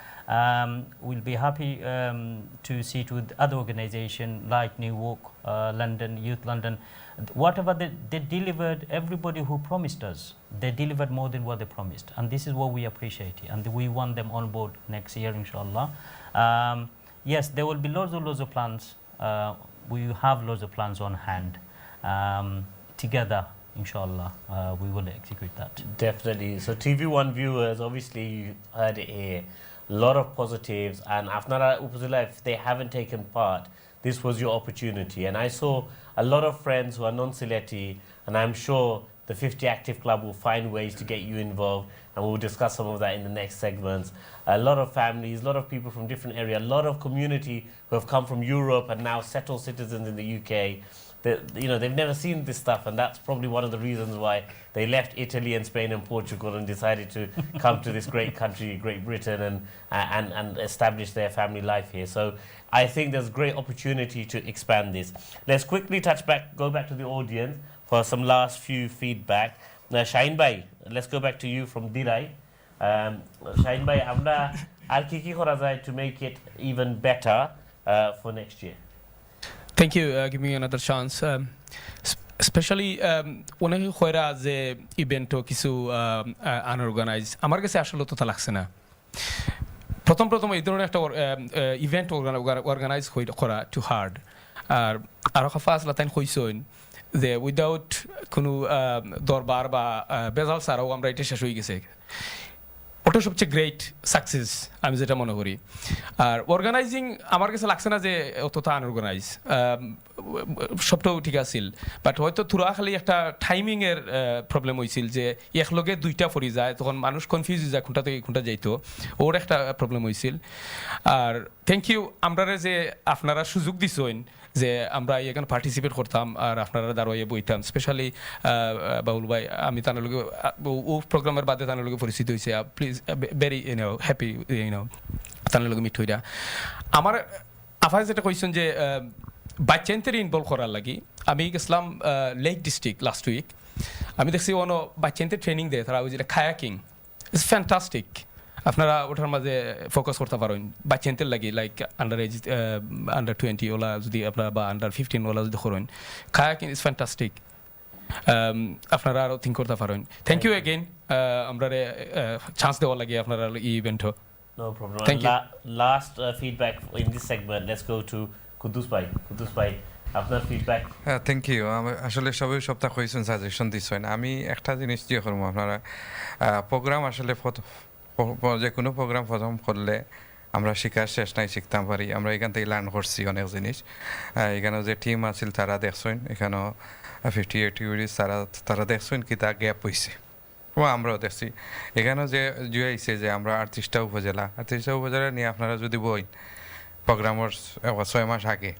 We'll be happy to sit with other organizations like Newark, London, Youth London. Whatever they delivered, everybody who promised us, they delivered more than what they promised. And this is what we appreciate. And we want them on board next year, inshallah. Yes, there will be loads of plans. We have loads of plans on hand. Together, inshallah, we will execute that. Definitely. So TV1 viewers, obviously you heard it here, a lot of positives, and Afnara Upazila, if they haven't taken part, this was your opportunity. And I saw a lot of friends who are non-Sileti, and I'm sure the 50 Active Club will find ways to get you involved, and we'll discuss some of that in the next segments. A lot of families, a lot of people from different areas, a lot of community who have come from Europe and now settled citizens in the UK. You know, they've never seen this stuff, and that's probably one of the reasons why they left Italy and Spain and Portugal and decided to come to this great country, Great Britain, and establish their family life here. So I think there's great opportunity to expand this. Let's quickly go back to the audience for some last few feedback. Shaheen Bhai, let's go back to you from Dirai. Shaheen Bhai, amra ar ki kora jay to make it even better for next year? Thank you, giving me another chance. Especially when I hear the event or kisu unorganized, আমার কাছে আসলে তো লাগছে না। প্রথম এই ধরনের একটা ইভেন্ট অর্গানাইজ করা too hard। আর আরো ফাসলা তাই কইছেন যে উইদাউট কোনো দরবার বা বেজাল ছাড়াও আমরা এটা শেষ হয়ে গেছে। ওটা সবচেয়ে গ্রেট সাকসেস আমি যেটা মনে করি। আর অর্গানাইজিং আমার কাছে লাগছে না যে অতটা আনঅর্গানাইজ, সবটাও ঠিক আছিল, বাট হয়তো থোড়া খালি একটা টাইমিংয়ের প্রবলেম হয়েছিল যে একলগে দুইটা ফরি যায় তখন মানুষ কনফিউজ হয়ে যায় কোনটা থেকে কোনটা যাইতো, ওর একটা প্রবলেম হয়েছিল। আর থ্যাংক ইউ আমরা যে আপনারা সুযোগ দিছেন যে আমরা এখানে পার্টিসিপেট করতাম আর আপনারা দাঁড়িয়ে বইতাম, স্পেশালি বাবুল ভাই, আমি তার লগে ও প্রোগ্রামের বাদে তার লগে পরিচিত হয়েছে, প্লিজ ভেরি হ্যাপি তার লগে মিট হইরা। আমার আফাজ যেটা কইছেন যে বাচ্চাদের ইনভলভ করার লাগি, আমি গেছিলাম লেক ডিস্ট্রিক্ট লাস্ট উইক, আমি দেখছি অনো বাচ্চাদের ট্রেনিং দেয়, তারা ওই যেটা খায়াকিং, ইটস ফ্যান্টাস্টিক। আপনারা ওটার মাঝে ফোকাস করতে পারেন বাচ্চাদের লাগি, লাইক আন্ডার 20 ওলা যদি আপনারা বা আন্ডার 15 ওলা যদি করেন, খায়াকিং ইজ ফ্যান্টাস্টিক। আপনারা আরও থিঙ্ক করতে পারেন। থ্যাংক ইউ এগেইন আমরা চান্স দেওয়ার লাগে আপনারা এই ইভেন্টও। No problem. Thank you. Last feedback in this segment. Let's go to Kudus Bhai. Kudus Bhai, আপনার ফিডব্যাক। হ্যাঁ, থ্যাংক ইউ। আসলে সবাই সপ্তাহ কইছেন, সাজেশন দিচ্ছেন। আমি একটা জিনিস দিয়ে করবো, আপনারা প্রোগ্রাম আসলে যে কোনো প্রোগ্রাম প্রথম করলে আমরা শিকার শেষ নাই, শিখতাম পারি। আমরা এখান থেকে লার্ন করছি অনেক জিনিস। এখানেও যে টিম আছিল তারা দেখছেন, এখানেও 50 অ্যাক্টিভিটিস তারা দেখছেন কি তা গ্যাপ হয়েছে, ও আমরাও দেখছি। এখানেও যে জুয়াইছে যে আমরা 38টা উপজেলা নিয়ে আপনারা যদি বই প্রোগ্রামের 6 মাস আগে,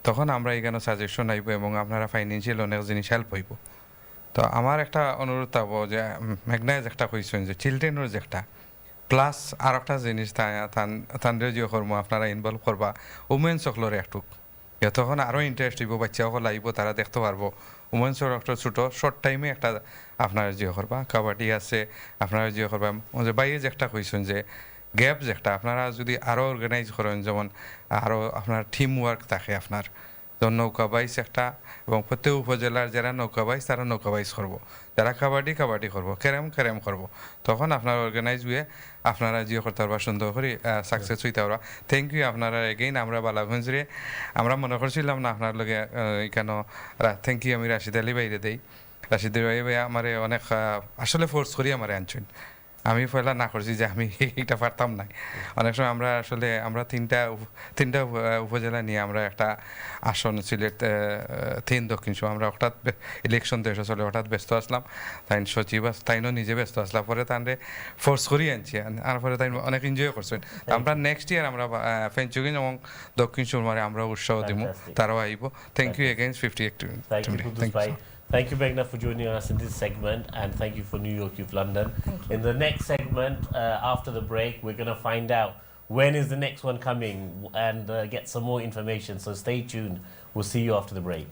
তখন আমরা এখানে সাজেশন আইব এবং আপনারা ফাইন্যান্সিয়াল অনেক জিনিস হেল্প হইব। তো আমার একটা অনুরোধ থাকবো যে ম্যাগনাইজ একটা কইছেন যে চিলড্রেনের যে একটা প্লাস আর একটা জিনিস তান্ডে যে কর্ম আপনারা ইনভলভ করবা উমেন্স সকলের একটু, তখন আরও ইন্টারেস্ট হইব, বাচ্চা সকল আইব, তারা দেখতে পারবো উমেন্সর একটা ছোটো শর্ট টাইমে একটা আপনারা যে করবা। কাবাডি আছে আপনারা যে করবা, যে বাইরে যে একটা কইছেন যে গ্যাপ যে একটা আপনারা যদি আরও অর্গানাইজ করেন, যেমন আরও আপনার টিম ওয়ার্ক থাকে আপনার, যেমন নৌকা বাইস একটা, এবং প্রত্যেক উপজেলার যারা নৌকা বাইস তারা নৌকা বাইস করবো, যারা কাবাডি করবো, ক্যারেম করবো, তখন আপনার অর্গানাইজ হয়ে আপনারা জিও করতে পারবা, সুন্দর করে সাকসেস হইতে পারবা। থ্যাংক ইউ আপনারা এগেইন। আমরা বালাগঞ্জরে আমরা মনে করছিলাম না আপনার লগে এখানে। Thank you. আমি রাশিদ আলী বাইরে দেই, রাশিদ আলী ভাই আমার অনেক আসলে ফোর্স করি আমার আনছেন। আমি পয়লা না করছি যে আমি এটা পারতাম না। অনেক সময় আমরা আসলে আমরা তিনটা উপজেলা নিয়ে আমরা একটা আসন সিলেট 3 দক্ষিণ সময় আমরা হঠাৎ ইলেকশন দেশ চলে হঠাৎ ব্যস্ত আসলাম, তাই সচিব তাইনও নিজে ব্যস্ত আসলাম, পরে তাহলে ফোর্স করি আনছি, আর পরে তাই অনেক এনজয় করছেন। আমরা নেক্সট ইয়ার আমরা ফেঞ্চুগিন এবং দক্ষিণ সুরমারে আমরা উৎসাহ দিব, তারাও আইব। Thank you against 50 Thank you. Thank you, Meghna, for joining us in this segment, and thank you for New York, Youth London. In the next segment, after the break, we're going to find out when is the next one coming and get some more information. So stay tuned. We'll see you after the break.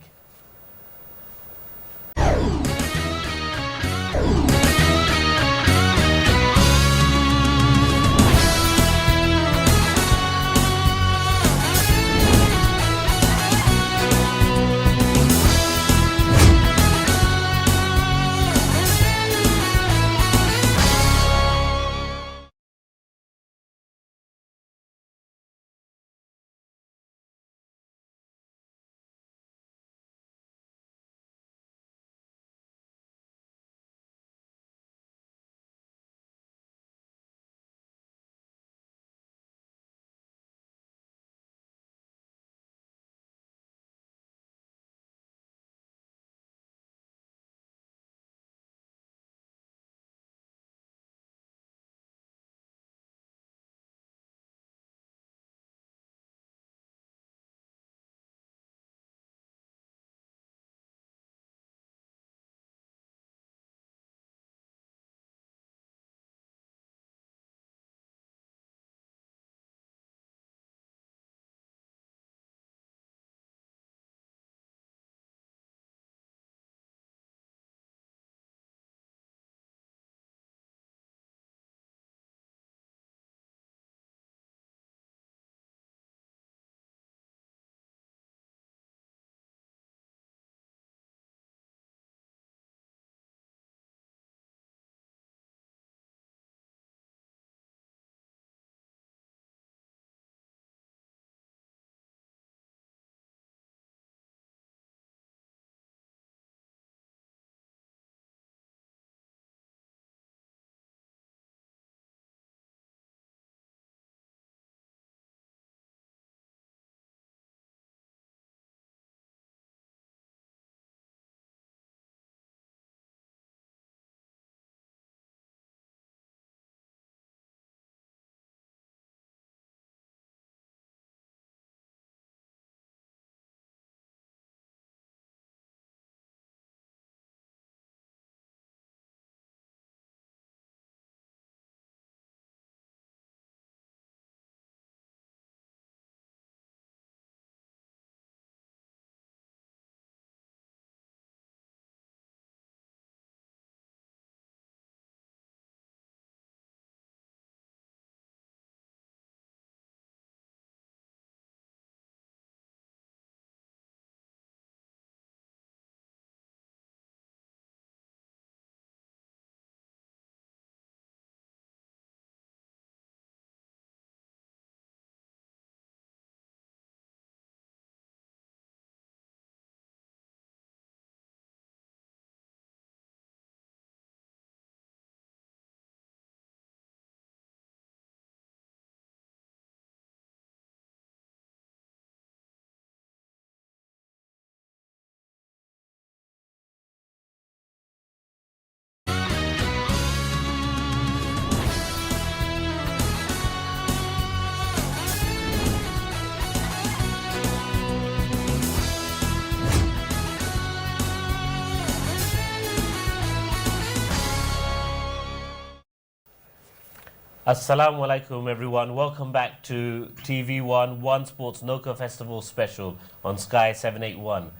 Assalamu alaikum everyone. Welcome back to TV1 One Sports Noka Festival Special on Sky 781.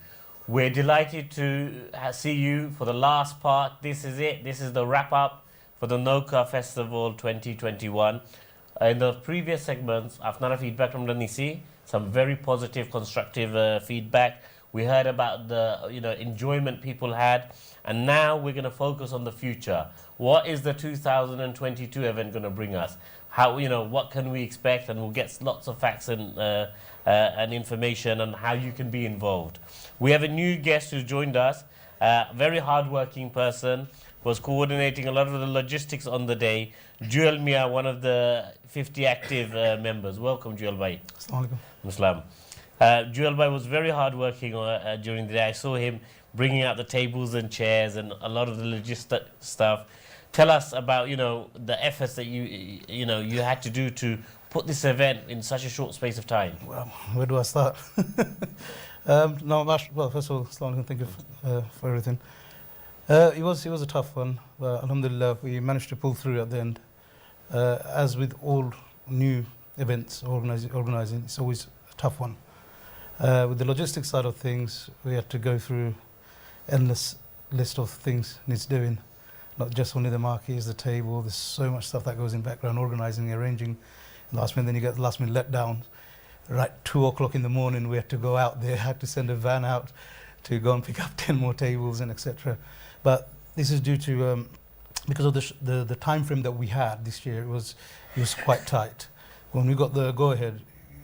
We're delighted to see you for the last part. This is it. This is the wrap up for the Noka Festival 2021. In the previous segments, Afnara feedback from the Nisi, some very positive, constructive feedback. We heard about the enjoyment people had, and now we're going to focus on the future. What is the 2022 event going to bring us? How what can we expect? And we'll get lots of facts and information on how you can be involved. We have a new guest who joined us, a very hard-working person, was coordinating a lot of the logistics on the day. Jewel Mia, one of the 50 active members. Welcome, Jewel Bhai. Assalamu alaikum. Muslim. Jewel Bhai was very hardworking during the day. I saw him bringing out the tables and chairs and a lot of the logistic stuff. Tell us about the efforts that you had to do to put this event in such a short space of time. Well, where do I start? Well, first of all, Assalamu alaikum, thank you for everything. It was a tough one, but alhamdulillah, we managed to pull through at the end. As with all new events, organizing, it's always a tough one. With the logistics side of things, we had to go through endless list of things needs doing, not just only the marquees, the table. There's so much stuff that goes in background, organizing, arranging. Last minute, then you get the last minute letdown. Right, 2 o'clock in the morning, we had to go out there. Had to send a van out to go and pick up 10 more tables and etc. But this is due to because of the time frame that we had this year. It was quite tight. When we got the go ahead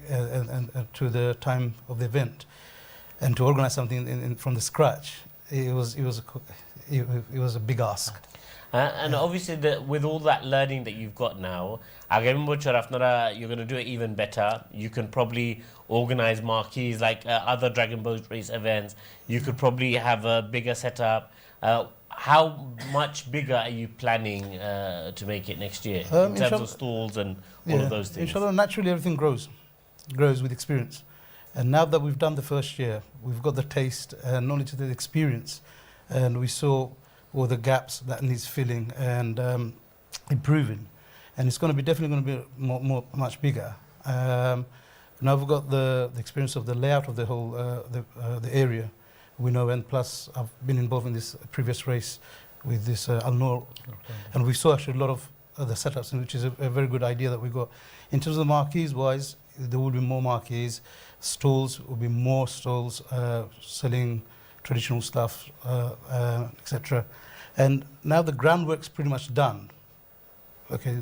and to the time of the event, and to organize something from the scratch, it was a big ask. And obviously, with all that learning that you've got now, you're going to do it even better. You can probably organize marquees like other Dragon Boat Race events. You could probably have a bigger setup. How much bigger are you planning to make it next year in terms of stalls and all of those things? Inshallah, naturally everything grows with experience. And now that we've done the first year, we've got the taste and knowledge of the experience, and we saw all the gaps that needs filling and improving. And it's going to be definitely going to be much bigger. Now we've got the experience of the layout of the whole the area. We know, and plus I've been involved in this previous race with this Al Noor, and we saw actually a lot of the setups, which is a very good idea that we got. In terms of the marquees wise, there will be more marquees. Stalls will be more stalls selling traditional stuff, etc. And now the groundwork's pretty much done. Okay,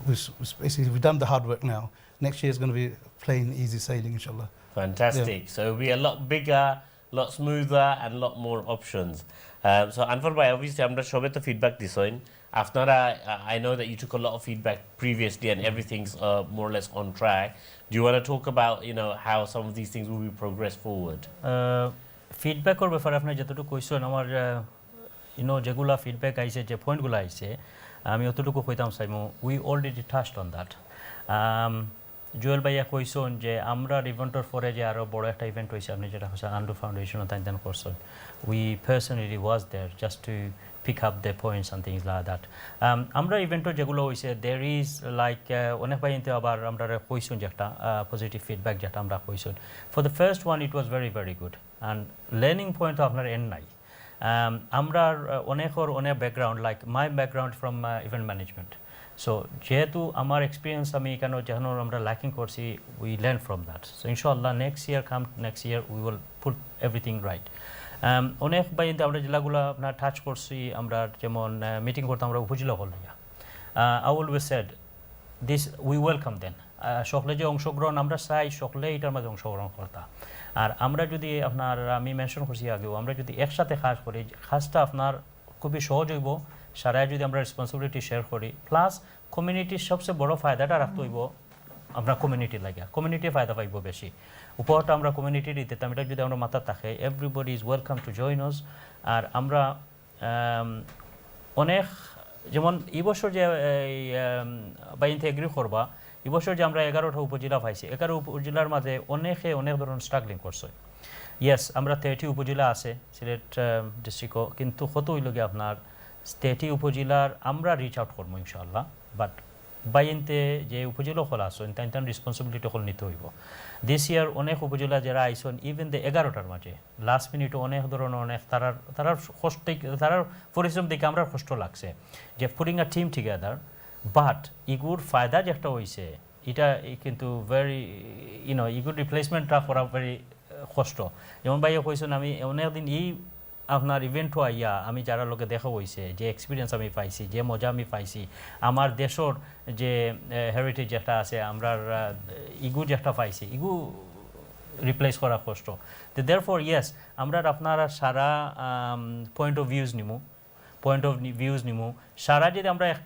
we've done the hard work now. Next year is going to be plain, easy sailing, inshallah. Fantastic. Yeah. So it'll be a lot bigger, lot smoother, and a lot more options. So Anwar bhai, obviously আমরা সবে তো feedback দিছেন আপনারা I know that you took a lot of feedback previously and everything's more or less on track. Do you want to talk about how some of these things will be progressed forward? ফিডব্যাকের ব্যাপারে আপনি যতটুকু কইছেন আমার যেগুলা feedback আইছে যে পয়েন্টগুলো আইছে আমি অতটুকু কইতাম চাইমু we already touched on that Jewel ভাইয়া কইছেন যে আমরা ইভেন্টের পরে যে আরও বড় একটা ইভেন্ট হয়েছে আপনি যেটা হচ্ছে আন্ডু ফাউন্ডেশন তাইন করছেন we personally was there just to pick up the points and things like that. আমরা ইভেন্টর যেগুলো হয়েছে there is like অনেক ভাই কিন্তু আবার আমরা কইছেন যে একটা পজিটিভ ফিডব্যাক যেটা আমরা কইছেন for the first one it was very very good and learning point আপনার এন্ড নাই আমরা অনেক background like my background from event management so যেহেতু আমার এক্সপিরিয়েন্স আমি কেন যেন আমরা ল্যাকিং করছি we learn from that so ইনশাআল্লাহ next year we will put everything right অনেক ভাই আমরা জেলাগুলো আপনার টাচ করছি আমরা যেমন মিটিং করতাম আমরা উপজেলা হল I always said this we welcome them সকলে যে অংশগ্রহণ আমরা চাই সকলে এটার মাঝে অংশগ্রহণ করতাম আর আমরা যদি আপনার আমি মেনশন করছি আগেও আমরা যদি একসাথে কাজ করি কাজটা আপনার খুবই সহজ হইব সারাই যদি আমরা রেসপন্সিবিলিটি শেয়ার করি প্লাস কমিউনিটির সবচেয়ে বড় ফায়দাটা রাখতে হইব আমরা কমিউনিটি লাগে কমিউনিটি ফায়দা পাইব বেশি উপরটা আমরা কমিউনিটি দিতাম এটা যদি আমরা মাথা থাকে everybody is welcome to join us আর আমরা অনেক যেমন এই বছর যে বাইনতে এগ্রি করবা এই বছর যে আমরা 11টা উপজেলা পাইছি 11 উপজেলার মাঝে অনেক ধরনের স্ট্রাগলিং করছে ইয়েস আমরা 30 উপজেলা আছে সিলেট ডিস্ট্রিক্টও কিন্তু কত হইল গিয়ে আপনার 30 উপজেলার আমরা রিচ আউট করবো ইনশাআল্লাহ বাট বাইনতে যে উপজেলা হল আসন তাই রেসপন্সিবিলিটি হল নিতে হইব দিস ইয়ার অনেক উপজেলা যারা আইসন ইভেন দ্য 11টার মাঝে লাস্ট মিনিটে অনেক ধরনের অনেক তারার কষ্ট তারার পরিশ্রম দেখে আমরা কষ্ট লাগছে যে putting a team together but ইগুর ফায়দা যে একটা হয়েছে এটা কিন্তু ভেরি ইগুর রিপ্লেসমেন্টটা করা ভেরি কষ্ট যেমন ভাইয়া কইছেন আমি অনেকদিন এই আপনার ইভেন্টও আইয়া আমি যারা লোকে দেখা হয়েছে যে এক্সপিরিয়েন্স আমি পাইছি যে মজা আমি পাইছি আমার দেশের যে হেরিটেজ যেটা আছে আমরা ইগু যেটা পাইছি ইগু রিপ্লেস করা কষ্ট তো দেয়ারফর ইয়েস আমরা আপনারা সারা পয়েন্ট অফ ভিউজ নিমু সারা যদি আমরা এক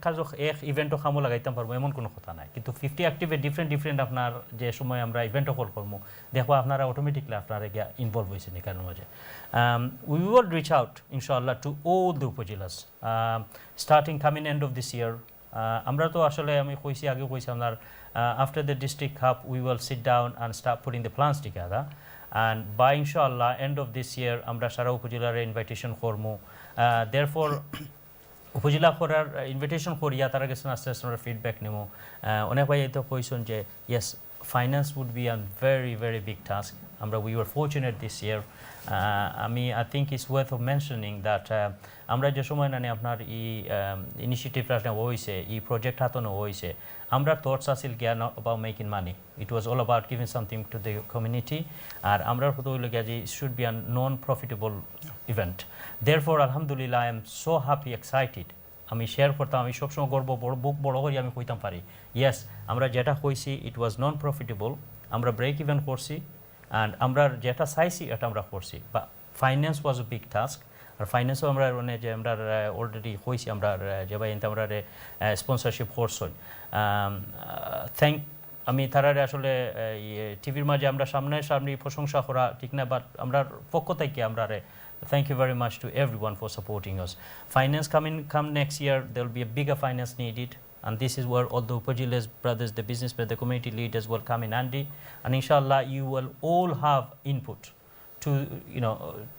ইভেন্টও খামো লাগাইতাম পারবো এমন কোনো কথা নাই কিন্তু 50 অ্যাক্টিভে ডিফারেন্ট আপনার যে সময় আমরা ইভেন্টও কল করবো দেখো আপনারা অটোমেটিকলি আপনারা গিয়া ইনভলভ হয়েছেন এখানের মাঝে উই উইল রিচ আউট ইনশাআল্লাহ to all the upazilas starting coming end of this ইয়ার আমরা তো আসলে আমি কইছি আগে কইছি আপনার after the district cup we will sit down and start putting the plans together and by inshallah end of this year আমরা সারা উপজেলার ইনভাইটেশন করবো therefore উপজেলা করার ইনভিটেশন করিয়া তারা গেছেন আস্তে আস্তে আমরা ফিডব্যাক নেব অনেক ভাই তো কইছেন যে yes finance would be a very big task আমরা we were fortunate this year I think it's worth of mentioning that আমরা যে সময় নানি আপনার এই ইনিশিয়েটিভটা হইছে এই প্রজেক্ট হাতনো হইছে আমরা thoughts আছিল গিয়া not about making money it was all about giving something to the community আর আমরা হতো হইল গিয়া যে should be a non profitable event therefore alhamdulillah I am so happy excited আমি শেয়ার করতাম আমি সবসময় গর্ব বুক বড় করি আমি কইতাম পারি ইয়েস আমরা যেটা কইছি ইট ওয়াজ নন প্রফিটেবল আমরা ব্রেক ইভেন করছি অ্যান্ড আমরা যেটা চাইছি এটা আমরা করছি বা finance was a big task আর ফাইন্যান্সও আমরা মানে যে আমরা অলরেডি কইছি আমরা যে ভাই আমরা স্পন্সরশিপ করছি আমি তারারে আসলে টিভির মাঝে আমরা সামনে প্রশংসা করা ঠিক না বাট আমরা পক্ষ থেকে আমরা thank you very much to everyone for supporting us. Finance come next year, there will be a bigger finance needed, and this is where all the Upajilas brothers, the business, the community leaders will come in handy, and inshallah you will all have input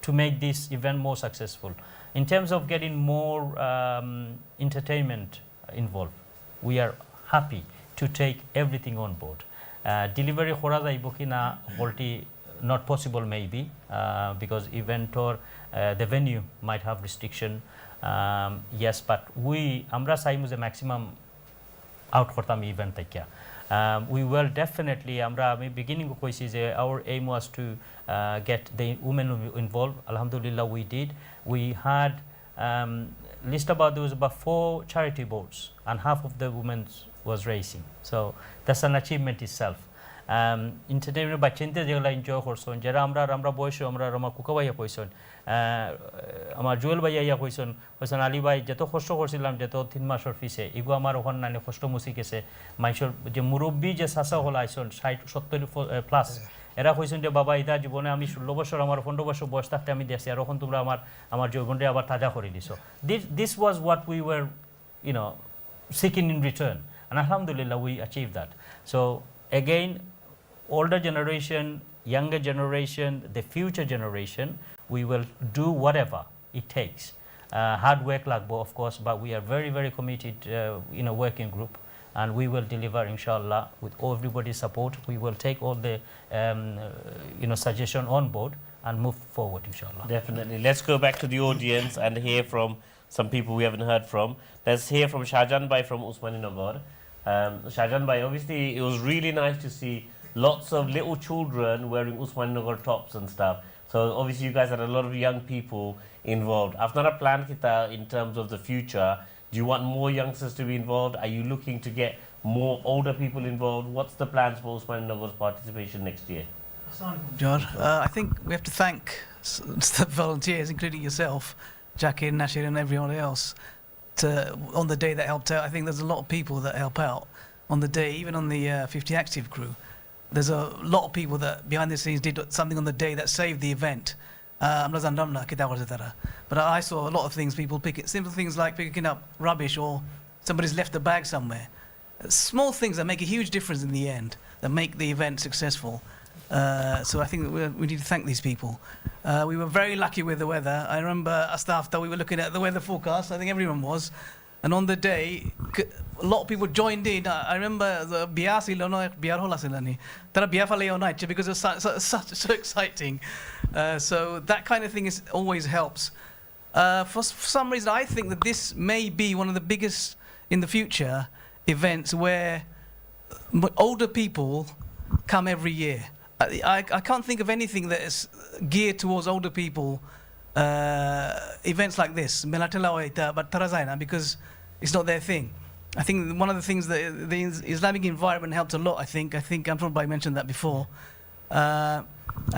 to make this event more successful. In terms of getting more entertainment involved, we are happy to take everything on board. Delivery khora jaibo kina volti not possible maybe because event or the venue might have restriction yes but আমরা চাইমু যে maximum out করতাম event থেকে we will definitely আমি beginning কইছি যে our aim was to get the women involved alhamdulillah we did we had list about there was about 4 charity boards and half of the women was racing so that's an achievement itself entertainment by চিন্তা যেগুলো enjoy করছেন যারা আমরা বয়সে আমরা আমার কুকা ভাইয়া কইছেন আমার জুয়েল ভাইয়া ইয়া কইছেন আলী ভাই যত কষ্ট করছিলাম যত 3 মাসের ফিসে এগো আমার ওখান নানি কষ্ট মুসি গেছে মানুষের যে মুরব্বী যে চাচা হল আইসন 60-70 প্লাস এরা কইছেন যে বাবা এটা জীবনে আমি 16 বছর আমার 15 বছর বয়স থাকতে আমি দেখছি আর এখন তোমরা আমার জীবনটা আবার তাজা করে দিছো this was what we were seeking in return and alhamdulillah we achieved that so again older generation, younger generation, the future generation, we will do whatever it takes. Hard work lagbo of course, but we are very committed in a working group and we will deliver inshallah with everybody's support. We will take all the suggestion on board and move forward inshallah. Definitely. Let's go back to the audience and hear from some people we haven't heard from. Let's hear from Shahjan Bhai from Usmaninagar. Shahjan Bhai, obviously it was really nice to see lots of little children wearing Usmaninagar tops and stuff. So obviously you guys had a lot of young people involved. After a plan kita in terms of the future, do you want more youngsters to be involved? Are you looking to get more older people involved? What's the plans for Usmaninagar's participation next year? John, I think we have to thank the volunteers, including yourself, Jackie and Nashir and everyone else, on the day that helped out. I think there's a lot of people that help out on the day, even on the 50 Active crew. There's a lot of people that behind the scenes did something on the day that saved the event. But I saw a lot of things, people simple things like picking up rubbish or somebody's left the bag somewhere. Small things that make a huge difference in the end, that make the event successful. So I think we need to thank these people. We were very lucky with the weather. I remember us after we were looking at the weather forecast, I think everyone was. And on the day, a lot of people joined in. I remember the Bia Silano, Bia Hola Silani, Tara Bia Faleo night because it was so exciting. So that kind of thing always helps. For some reason, I think that this may be one of the biggest in the future events where older people come every year. I can't think of anything that is geared towards older people. Events like this, because it's not their thing. I think one of the things that the Islamic environment helped a lot. I think Amr mentioned that before. I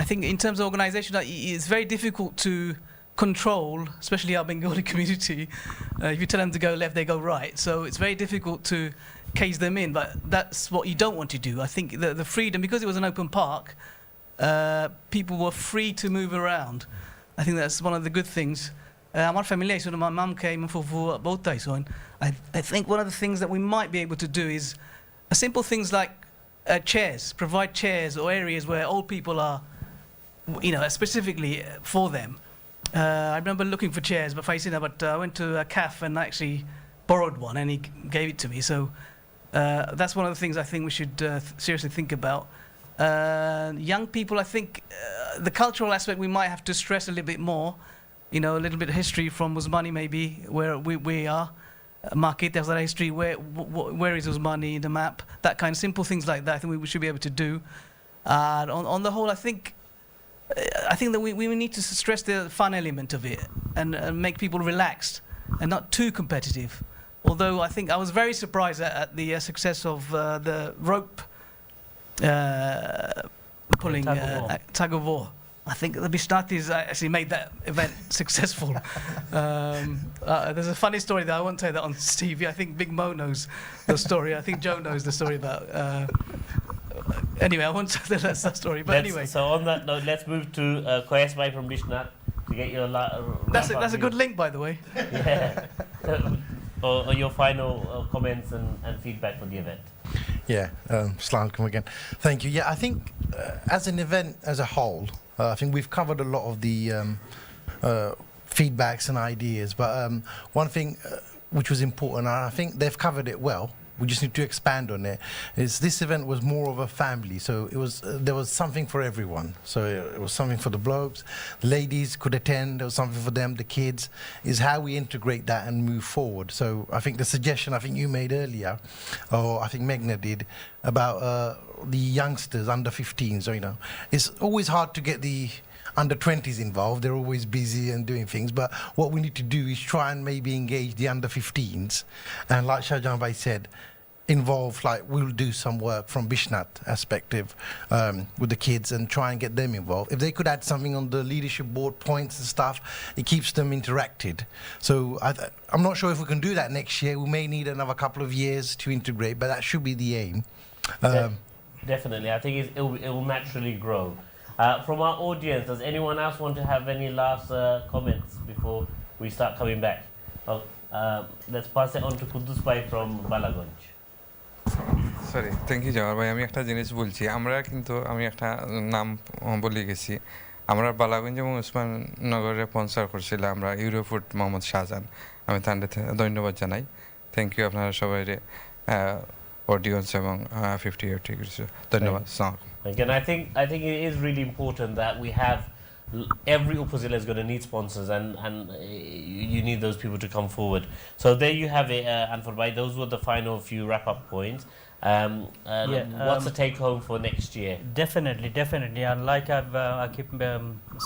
think in terms of organisation, it's very difficult to control, especially our Bengali community. If you tell them to go left, they go right. So it's very difficult to cage them in, but that's what you don't want to do. I think the freedom, because it was an open park, people were free to move around. I think that's one of the good things. My family, so my mum came for both days. So I think one of the things that we might be able to do is simple things like chairs, provide chairs or areas where old people are, specifically for them. I remember looking for chairs, but I went to a cafe and actually borrowed one, and he gave it to me. So that's one of the things I think we should seriously think about. Young people, I think the cultural aspect we might have to stress a little bit more. A little bit of history from Usmani maybe, where we are. Market, there's that history, where is Usmani in the map? That kind of simple things like that I think we should be able to do. On the whole, I think that we need to stress the fun element of it and make people relaxed and not too competitive. Although I think I was very surprised at the success of the rope pulling tug of war. I think the Bishnatis actually made that event successful. There's a funny story that I won't tell that on TV. I think Big Mo knows the story. I think Joe knows the story about. Anyway, I won't tell that story. But anyway. So on that note, let's move to Koyasbai from Bishnat to get your. That's a good link, by the way. Yeah. Or your final comments and feedback for the event. Yeah, Assalamu alaikum again. Thank you. Yeah, I think as an event as a whole, I think we've covered a lot of the feedbacks and ideas. But one thing which was important, and I think they've covered it well, we just need to expand on it, is this event was more of a family. So it was there was something for everyone. So it was something for the blokes, the ladies could attend, there was something for them, the kids, is how we integrate that and move forward. So I think the suggestion I think you made earlier, or I think Meghna did, about the youngsters under 15s, so, it's always hard to get the under 20s involved. They're always busy and doing things, but what we need to do is try and maybe engage the under 15s, and like Shahjahan Bhai said, involve, we'll do some work from Bishnat perspective with the kids and try and get them involved. If they could add something on the leadership board points and stuff, it keeps them interacted. So I'm not sure if we can do that next year. We may need another couple of years to integrate, but that should be the aim. Definitely, I think it will naturally grow. From our audience, does anyone else want to have any last comments before we start coming back? Let's pass it on to Kudus Bhai from Balaganj. Sorry thank you Jamal ভাই আমি একটা জিনিস বলছি আমরা কিন্তু আমি একটা নাম বলে গেছি আমরা বালাগঞ্জ এবং উসমাননগরে স্পন্সর করছিলাম আমরা ইউরোফুড মোহাম্মদ শাহজাহান আমি তাদের ধন্যবাদ জানাই থ্যাংক ইউ আপনারা সবাই অডিয়েন্স এবং 50 কিছু ধন্যবাদ Again, I think it is really important that we have every Upazila is going to need sponsors, and you need those people to come forward. So there you have it, Anfarbai. Those were the final few wrap-up points. What's the take home for next year? Definitely, and like I keep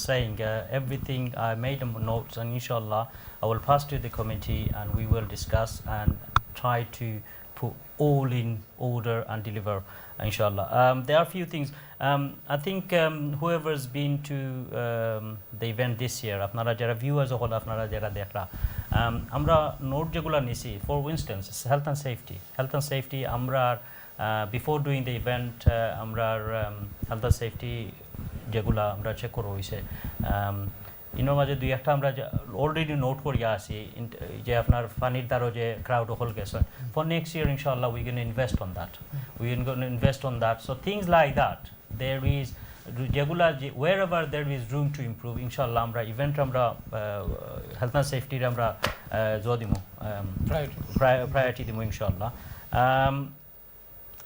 saying, everything I made notes, and inshallah I will pass to the committee and we will discuss and try to put all in order and deliver, inshallah. There are a few things. I think whoever's been to the event this year, আপনারা যারা viewers হল আপনারা যারা দেখলা, আমরা note যেগুলো নিছি, for instance health and safety আমরা before doing the event আমরা health and safety যেগুলো আমরা চেক করে হইছে ইনোর মাঝে দুই একটা আমরা অলরেডি নোট করিয়া আছি যে আপনার পানির দ্বারা যে ক্রাউড হল গেছে for next year inshallah we can invest on that so things like that there is regular wherever there is room to improve inshallah আমরা event আমরা health and safety আমরা জদিমু প্রায়োরিটি দিমু ইনশাআল্লাহ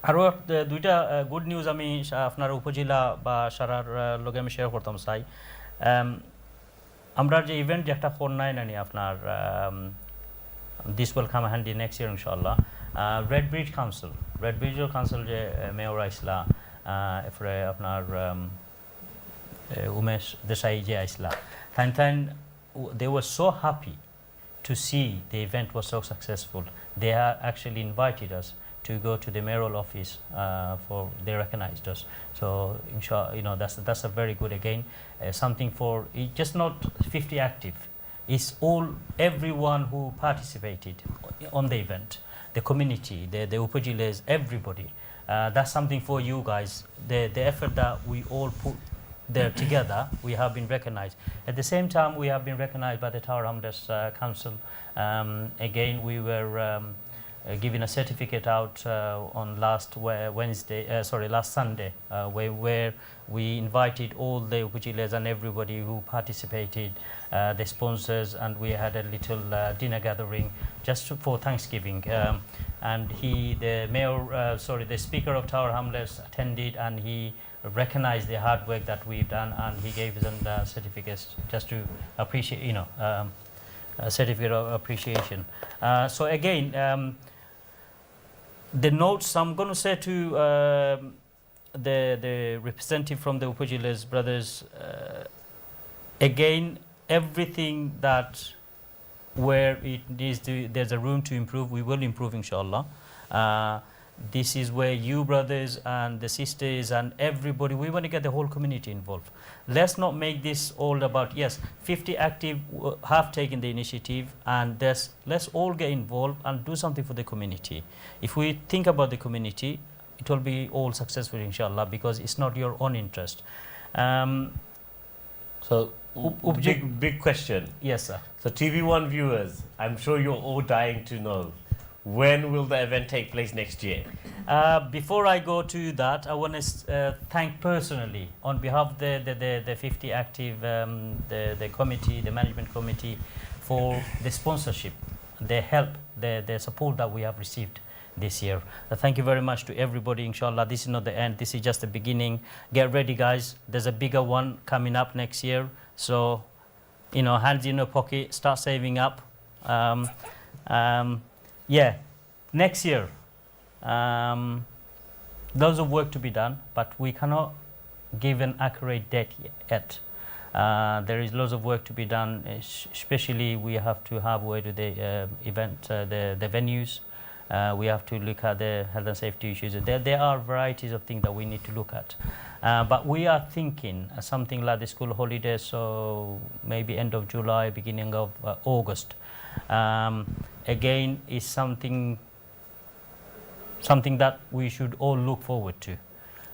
আরও দুইটা গুড নিউজ আমি আপনার উপজেলা বা সারার লগে আমি শেয়ার করতাম চাই আমরা যে ইভেন্ট যে একটা করনাই নানি আপনার this will come handy next year ইনশাআল্লাহ রেড ব্রিজ কাউন্সিল যে মেয়র আইসলা এরপরে আপনার উমেশ দেশাই যে আইসলা তাইন they were so happy to see the event was so successful. They actually invited us to go to the mayoral office for they recognized us. So inshallah, that's a very good again something for just not 50 active. It's everyone who participated on the event, the community, the upajiles, everybody. That's something for you guys. The effort that we all put there together, we have been recognized. At the same time, we have been recognized by the Tower Hamdas Council. Again, we were given a certificate out on last Sunday, where we invited all the upajiles and everybody who participated, the sponsors, and we had a little dinner gathering just for Thanksgiving. And the Speaker of Tower Hamdas attended, and he recognized the hard work that we've done, and he gave them the certificates just to appreciate, a certificate of appreciation. So again, the notes I'm going to say to the representative from the Upajilas brothers, again, everything that where it needs to, there's a room to improve, we will improve inshallah. This is where you brothers and the sisters and everybody, we want to get the whole community involved. Let's not make this all about, yes, 50 active have taken the initiative, and let's all get involved and do something for the community. If we think about the community, it will be all successful inshallah, because it's not your own interest. So big question. Yes, sir. So TV1 viewers, I'm sure you're all dying to know, when will the event take place next year? Before I go to that, I want to thank personally on behalf of the 50 active, the committee, the management committee, for the sponsorship, the help, the support that we have received this year. Thank you very much to everybody. Inshallah, this is not the end. This is just the beginning. Get ready, guys. There's a bigger one coming up next year. So, hands in your pocket, start saving up. Next year, lots of work to be done, but we cannot give an accurate date yet. There is lots of work to be done, especially we have to have way to the event, the venues. We have to look at the health and safety issues. There are varieties of things that we need to look at. But we are thinking something like the school holidays, so maybe end of July, beginning of August. Again, is something that we should all look forward to.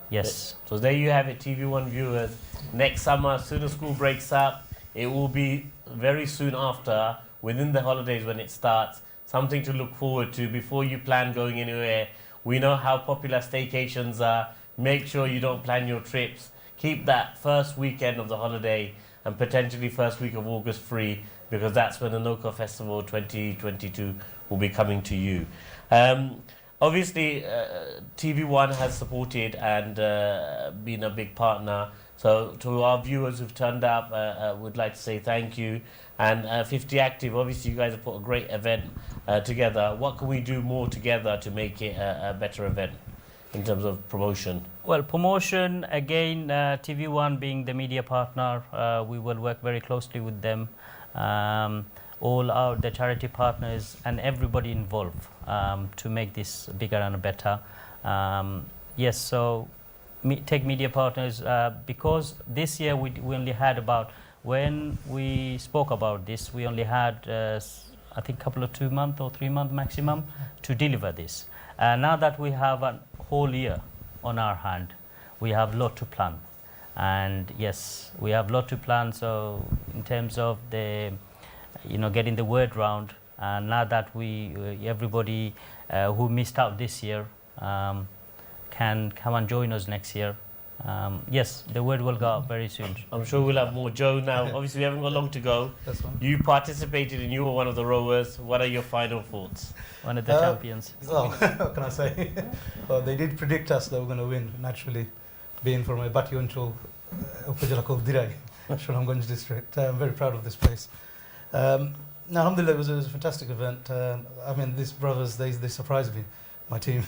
Yes. So there you have it, TV1 viewers. Next summer, as soon as school breaks up, it will be very soon after, within the holidays when it starts, something to look forward to before you plan going anywhere. We know how popular staycations are. Make sure you don't plan your trips. Keep that first weekend of the holiday and potentially first week of August free, because that's when the Noka Festival 2022 will be coming to you. Obviously, TV1 has supported and been a big partner. So to our viewers who've turned up, we'd like to say thank you. And 50 Active, obviously you guys have put a great event together. What can we do more together to make it a better event in terms of promotion? Well, promotion, again, TV1 being the media partner, we will work very closely with them. All the charity partners and everybody involved to make this bigger and better. Yes, so take media partners, because this year we only had about, when we spoke about this, we only had I think a couple of 2 months or 3 months maximum to deliver this. Now that we have a whole year on our hand, we have a lot to plan. And yes, we have a lot to plan. So in terms of the getting the word round, now that everybody who missed out this year can come and join us next year. Yes, the word will go out very soon. I'm sure we'll have more. Joe, now, obviously we haven't got long to go. That's fine. You participated and you were one of the rowers. What are your final thoughts? One of the champions. Oh, what can I say? Well, they did predict us that we're going to win, naturally, being from a Batiyonchol Upajala called Dirai, Shulamganj district. I'm very proud of this place. Alhamdulillah, it was a fantastic event. I mean, these brothers, they surprised me, my team.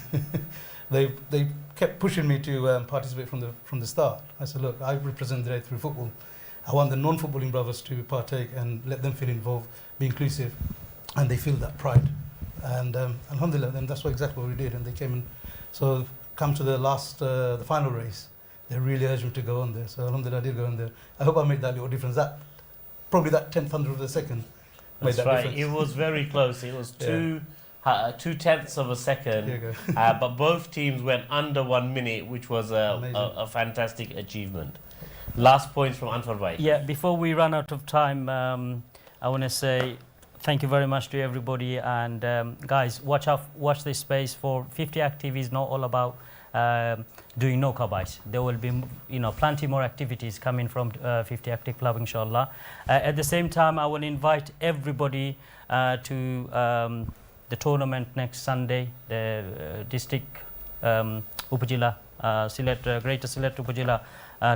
They kept pushing me to participate from the start. I said, look, I represent Dirai through football. I want the non-footballing brothers to partake and let them feel involved, be inclusive, and they feel that pride. And alhamdulillah, then that's exactly what we did. And they came in. So come to the final race, they really urged me to go on there. So alhamdulillah, I did go on there. I hope I made that little difference. Probably that 10th of a second made That's that right. difference. It was very close. It was 2/10 of a second. Here you go. But both teams went under 1 minute, which was a fantastic achievement. Last points from Anwar Bhai. Yeah, before we run out of time, I want to say thank you very much to everybody. And guys, watch this space. For 50 Active is not all about doing no-ka buys. There will be, plenty more activities coming from 50 Active Club, inshallah. At the same time, I will invite everybody to the tournament next Sunday, the district Upajila, Greater Sylhet Upajila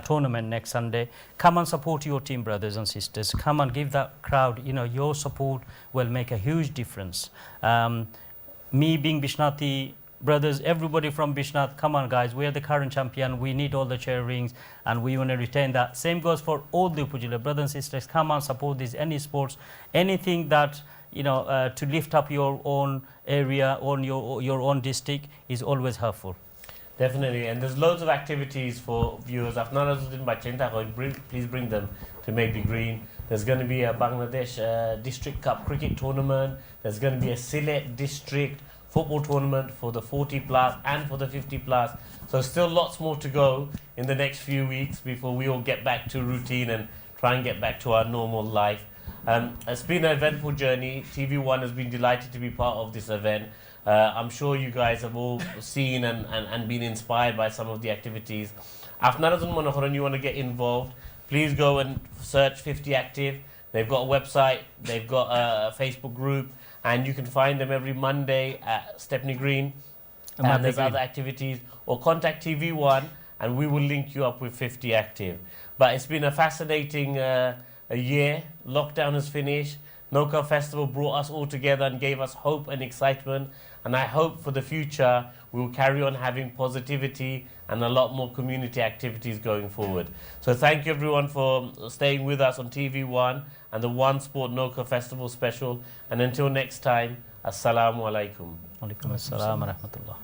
tournament next Sunday. Come and support your team, brothers and sisters. Come and give that crowd, your support will make a huge difference. Me being Bishnati, brothers, everybody from Bishnath, come on guys, we are the current champion, we need all the cheerings and we want to retain that. Same goes for all the Upajila brothers and sisters. Come and support this, any sports, anything that to lift up your own area, on your own district is always helpful. Definitely, and there's loads of activities for viewers. Please bring them to Maybe Green. There's going to be a Bangladesh District Cup cricket tournament. There's going to be a Sylhet District football tournament for the 40 plus and for the 50 plus. So still lots more to go in the next few weeks before we all get back to routine and try and get back to our normal life. It's been an eventful journey. TV1 has been delighted to be part of this event. I'm sure you guys have all seen and been inspired by some of the activities. If you want to get involved, please go and search 50 Active. They've got a website, they've got a Facebook group, and you can find them every Monday at Stepney Green. And there's other activities. Or contact TV1 and we will link you up with 50 Active. But it's been a fascinating a year. Lockdown has finished. No-Ka Festival brought us all together and gave us hope and excitement. And I hope for the future we will carry on having positivity and a lot more community activities going forward. So thank you everyone for staying with us on TV1 and the One Sport No-Ka Festival special. And until next time, Assalamu alaikum. Wa alaikum assalam wa rahmatullah.